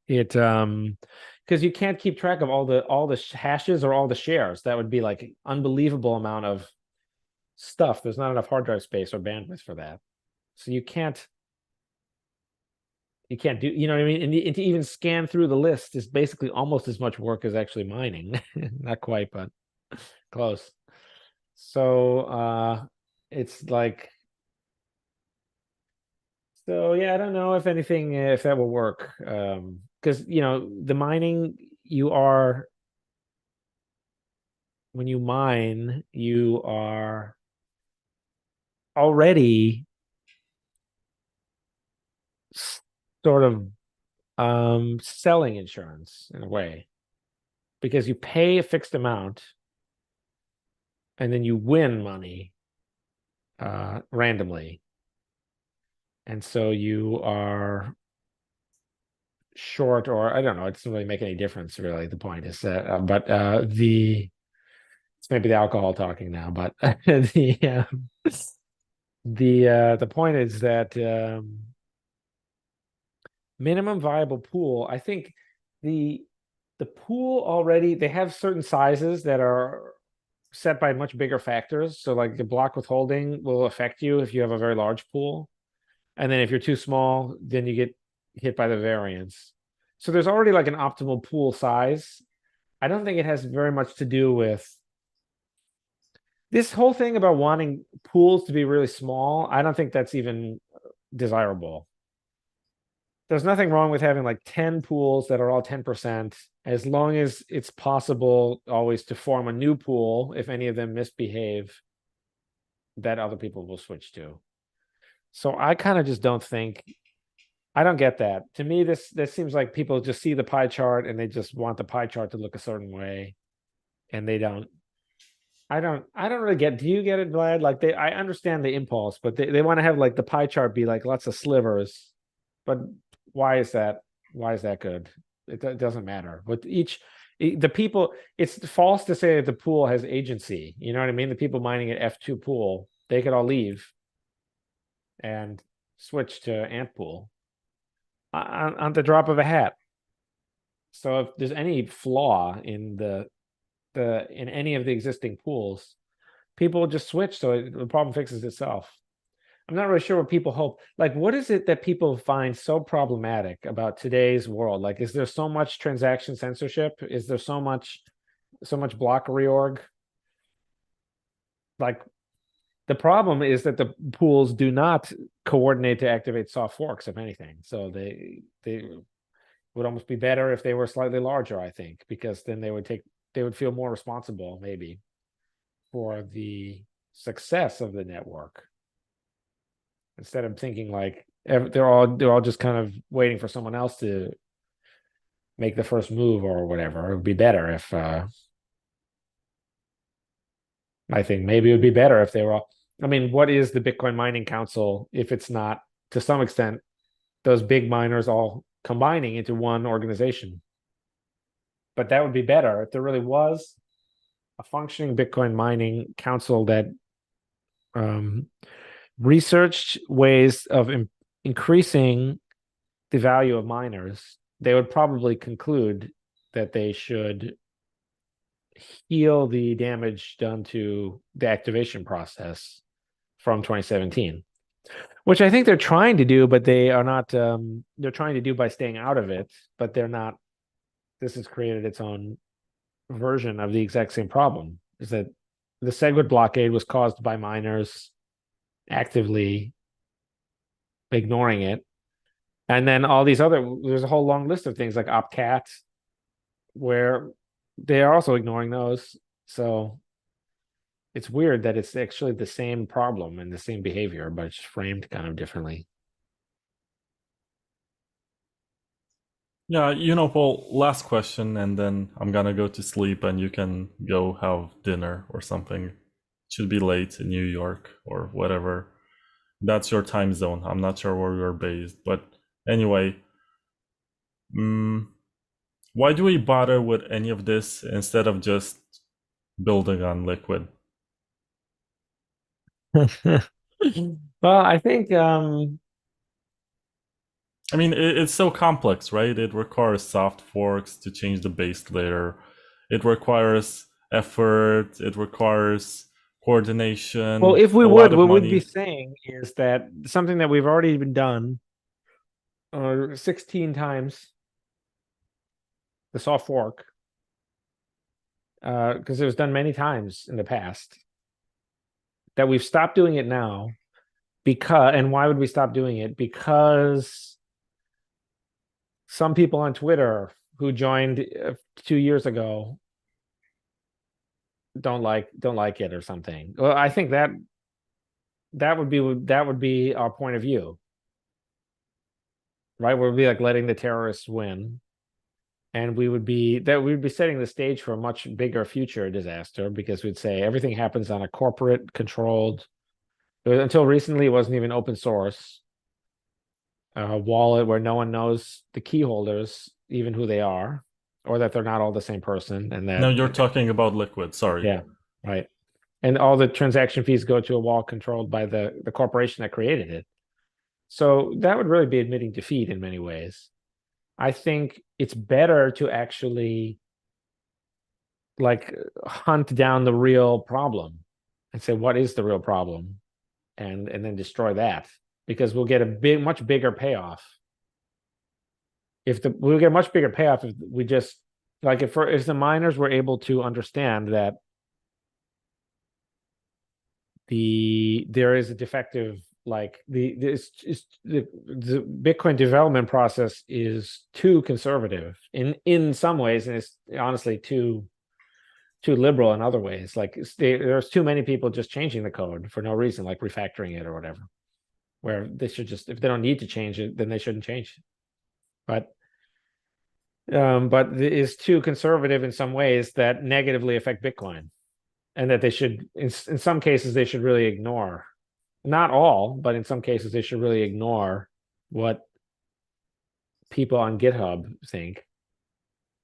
because you can't keep track of all the hashes or all the shares. That would be like unbelievable amount of stuff. There's not enough hard drive space or bandwidth for that. So you can't do, you know what I mean? And to even scan through the list is basically almost as much work as actually mining. Not quite, but close. So it's like, so yeah, I don't know if anything, if that will work. Because the mining, when you mine, you are already sort of selling insurance in a way, because you pay a fixed amount and then you win money randomly, and so you are short, or I don't know, it doesn't really make any difference really. The point is that but it's maybe the alcohol talking now, but the point is that minimum viable pool, I think the pool already, they have certain sizes that are set by much bigger factors. So like the block withholding will affect you if you have a very large pool. And then if you're too small, then you get hit by the variance. So there's already like an optimal pool size. I don't think it has very much to do with this whole thing about wanting pools to be really small. I don't think that's even desirable. There's nothing wrong with having like 10 pools that are all 10%, as long as it's possible always to form a new pool if any of them misbehave that other people will switch to. So I kind of just don't think, I don't get that. To me, this seems like people just see the pie chart and they just want the pie chart to look a certain way, and they don't. I don't really get. Do you get it, Vlad? Like I understand the impulse, but they want to have like the pie chart be like lots of slivers. But why is that? Why is that good? It doesn't matter. But the people, it's false to say that the pool has agency. You know what I mean? The people mining at F2 pool, they could all leave and switch to Ant pool on the drop of a hat. So if there's any flaw in in any of the existing pools, people will just switch, so the problem fixes itself. I'm not really sure what people hope. Like, what is it that people find so problematic about today's world? Like, is there so much transaction censorship? Is there so much block reorg? Like, the problem is that the pools do not coordinate to activate soft forks, if anything. So they would almost be better if they were slightly larger, I think, because then they would feel more responsible, maybe, for the success of the network, instead of thinking like they're all just kind of waiting for someone else to make the first move or whatever. It would be better if I think maybe it would be better if they were all. I mean, what is the Bitcoin Mining Council if it's not, to some extent, those big miners all combining into one organization? But that would be better if there really was a functioning Bitcoin Mining Council that researched ways of increasing the value of miners. They would probably conclude that they should heal the damage done to the activation process from 2017, which I think they're trying to do, but they are not. They're trying to do by staying out of it, but they're not. This has created its own version of the exact same problem. Is that the SegWit blockade was caused by miners actively ignoring it, and then all these other. There's a whole long list of things like opcat, where they are also ignoring those. So it's weird that it's actually the same problem and the same behavior, but it's framed kind of differently. Yeah, Paul, last question, and then I'm gonna go to sleep and you can go have dinner or something. It should be late in New York or whatever. That's your time zone. I'm not sure where you're based, but anyway, why do we bother with any of this instead of just building on Liquid? Well, I think I mean, it's so complex, right? It requires soft forks to change the base layer. It requires effort. It requires coordination. well, if we a lot would, of what we'd be money. saying is that something that we've already been done 16 times, the soft fork, because it was done many times in the past, that we've stopped doing it now because, and why would we stop doing it? Because some people on Twitter who joined 2 years ago don't like it or something. Well, I think that would be our point of view, right? We'd be like letting the terrorists win, and we'd be setting the stage for a much bigger future disaster, because we'd say everything happens on a corporate controlled. Until recently, it wasn't even open source. Wallet where no one knows the key holders, even who they are, or that they're not all the same person, and No, that you're talking about Liquid. Sorry. yeah, right. And all the transaction fees go to a wallet controlled by the corporation that created it. So that would really be admitting defeat in many ways. I think it's better to actually like hunt down the real problem and say, what is the real problem? And then destroy that, because we'll get a much bigger payoff. We'll get a much bigger payoff if we just like if the miners were able to understand that there is a defective, like the Bitcoin development process is too conservative in some ways, and it's honestly too liberal in other ways. Like there's too many people just changing the code for no reason, like refactoring it or whatever, where they should just, if they don't need to change it, then they shouldn't change it. But it is too conservative in some ways that negatively affect Bitcoin, and that they should, in some cases, they should really ignore. Not all, but in some cases, they should really ignore what people on GitHub think.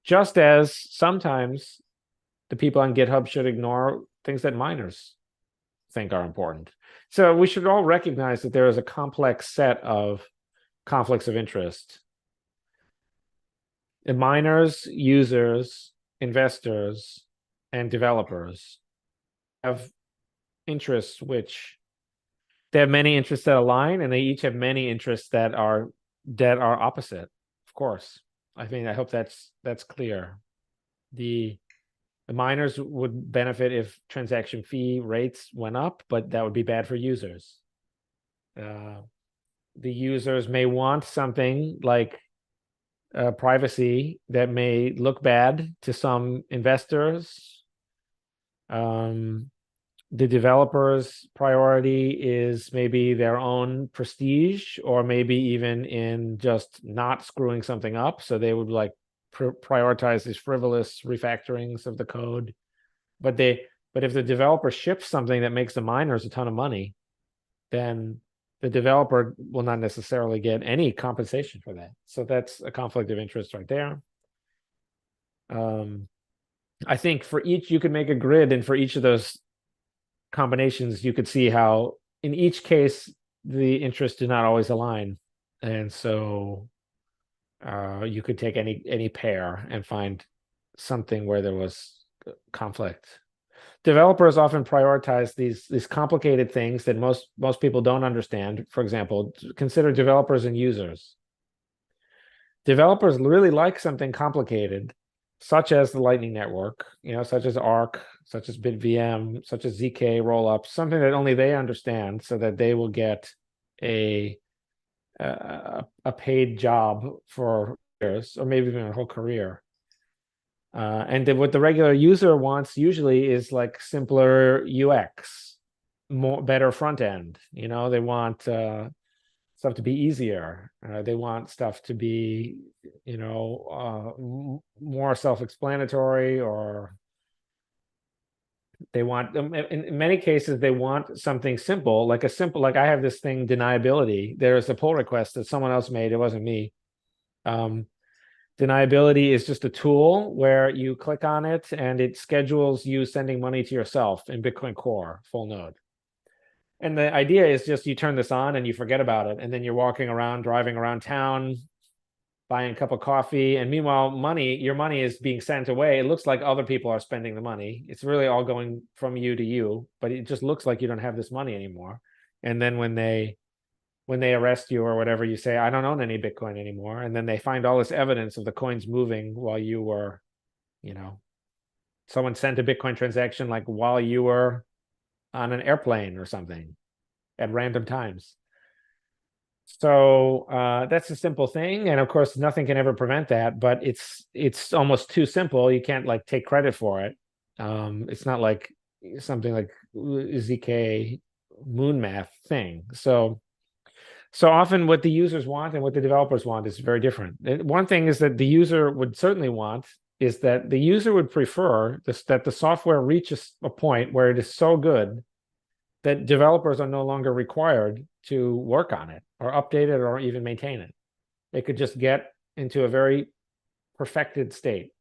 Just as sometimes the people on GitHub should ignore things that miners think are important. So we should all recognize that there is a complex set of conflicts of interest. And miners, users, investors, and developers have interests which they have many interests that align, and they each have many interests that are opposite. Of course, I mean, I hope that's clear. The miners would benefit if transaction fee rates went up, but that would be bad for users. The users may want something like privacy that may look bad to some investors, the developer's priority is maybe their own prestige, or maybe even in just not screwing something up. So they would like prioritize these frivolous refactorings of the code. But if the developer ships something that makes the miners a ton of money, then the developer will not necessarily get any compensation for that. So that's a conflict of interest right there. I think for each, you could make a grid, and for each of those combinations, you could see how in each case the interests do not always align, and so you could take any pair and find something where there was conflict. Developers often prioritize these complicated things that most people don't understand. For example, consider developers and users. Developers really like something complicated, such as the Lightning Network, such as Arc, such as BitVM, such as ZK rollup, something that only they understand, so that they will get a paid job for years, or maybe even a whole career. And then what the regular user wants usually is like simpler UX, better front end. They want stuff to be easier. They want stuff to be, more self-explanatory, or they want, in many cases, they want something simple, like I have this thing, deniability. There's a pull request that someone else made. It wasn't me. Deniability is just a tool where you click on it and it schedules you sending money to yourself in Bitcoin Core full node. And the idea is just you turn this on and you forget about it. And then you're walking around, driving around town, buying a cup of coffee. And meanwhile, your money is being sent away. It looks like other people are spending the money. It's really all going from you to you, but it just looks like you don't have this money anymore. And then when they arrest you or whatever, you say, I don't own any Bitcoin anymore. And then they find all this evidence of the coins moving while you were, someone sent a Bitcoin transaction like while you were on an airplane or something at random times. So that's a simple thing. And of course, nothing can ever prevent that, but it's almost too simple. You can't like take credit for it. It's not like something like ZK moon math thing. So often what the users want and what the developers want is very different. One thing is that the user would certainly want is that the user would prefer that the software reaches a point where it is so good that developers are no longer required to work on it or update it or even maintain it. They could just get into a very perfected state.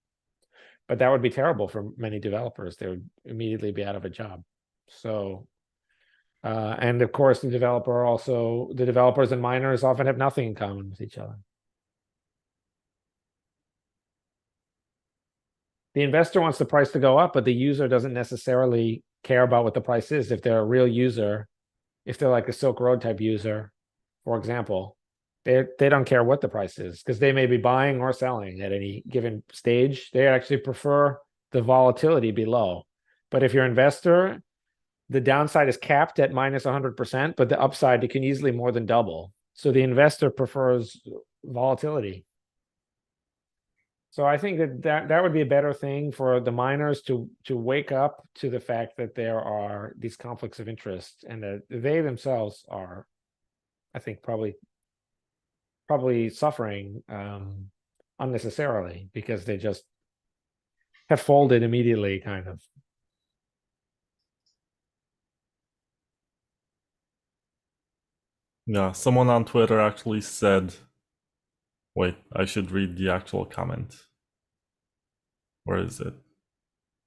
But that would be terrible for many developers. They would immediately be out of a job. So and of course, the developers and miners often have nothing in common with each other. The investor wants the price to go up, but the user doesn't necessarily care about what the price is. If they're a real user, if they're like a Silk Road type user, for example, they don't care what the price is, because they may be buying or selling at any given stage. They actually prefer the volatility be low. But if you're an investor, the downside is capped at minus 100%, but the upside, it can easily more than double. So the investor prefers volatility. So I think that would be a better thing for the miners to wake up to the fact that there are these conflicts of interest, and that they themselves are, I think, probably suffering unnecessarily, because they just have folded immediately, kind of. Yeah, someone on Twitter actually said, wait, I should read the actual comment. Where is it?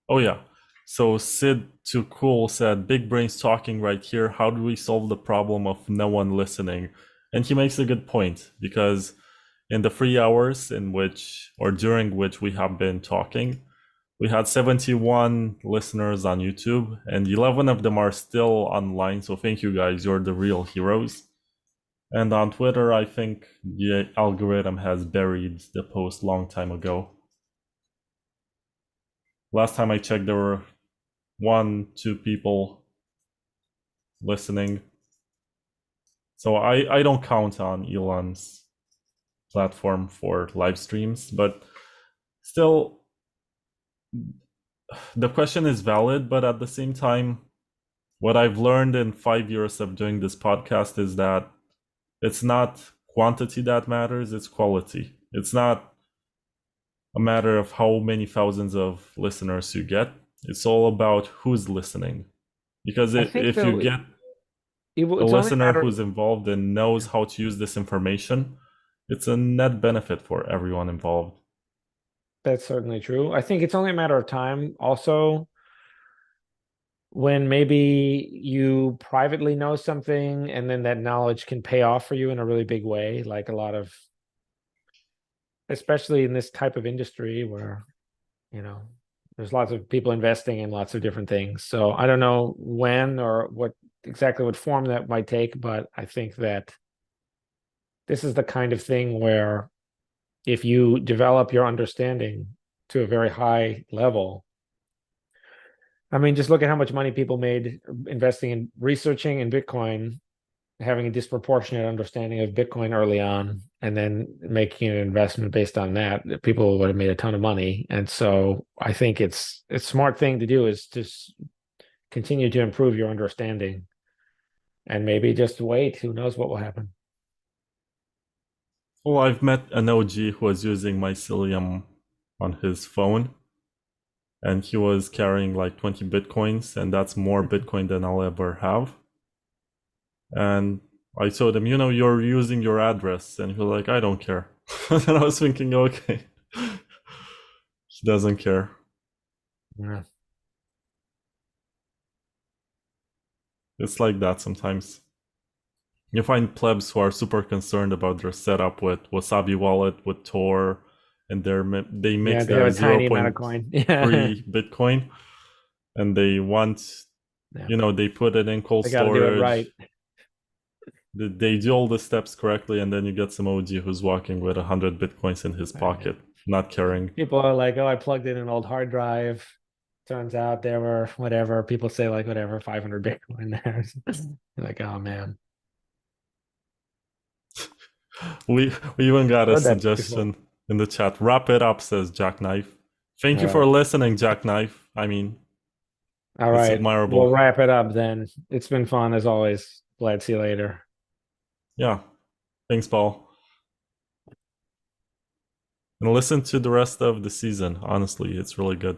Oh yeah. So Sid Too Cool said, big brains talking right here. How do we solve the problem of no one listening? And he makes a good point, because in the 3 hours during which we have been talking, we had 71 listeners on YouTube, and 11 of them are still online. So thank you guys. You're the real heroes. And on Twitter, I think the algorithm has buried the post long time ago. Last time I checked, there were 1-2 people listening. So I don't count on Elon's platform for live streams, but still, the question is valid, but at the same time, what I've learned in 5 years of doing this podcast is that it's not quantity that matters, it's quality. It's not a matter of how many thousands of listeners you get. It's all about who's listening. Because I think if you though get a it's only a listener matter. who's involved and knows how to use this information, it's a net benefit for everyone involved. That's certainly true. I think it's only a matter of time. Also, when maybe you privately know something and then that knowledge can pay off for you in a really big way, like a lot of, especially in this type of industry where, you know, there's lots of people investing in lots of different things. So I don't know when or what exactly what form that might take, but I think that this is the kind of thing where if you develop your understanding to a very high level, I mean, just look at how much money people made investing in researching in Bitcoin, having a disproportionate understanding of Bitcoin early on, and then making an investment based on that. People would have made a ton of money. And so I think it's a smart thing to do is just continue to improve your understanding and maybe just wait. Who knows what will happen? Well, I've met an OG who was using mycelium on his phone, and he was carrying like 20 bitcoins, and that's more Bitcoin than I'll ever have. And I told him, you're using your address, and he was like, I don't care. And I was thinking, okay, he doesn't care. Yeah. It's like that sometimes. You find plebs who are super concerned about their setup with Wasabi wallet, with Tor, and they mix They have their a tiny amount of coin. Yeah. 0.3 Bitcoin, and they want, they put it in cold They got to do it storage. right. They do all the steps correctly, and then you get some OG who's walking with 100 Bitcoins in his pocket, not caring. People are like, oh, I plugged in an old hard drive. Turns out there were whatever. People say like whatever, 500 Bitcoin there. You're like, oh man. We even got a Heard that before. suggestion in the chat. Wrap it up, says Jackknife. Thank All you for right. listening, Jackknife. I mean, All it's right. admirable. We'll wrap it up then. It's been fun as always. Glad to see you later. Yeah. Thanks, Paul. And listen to the rest of the season. Honestly, it's really good.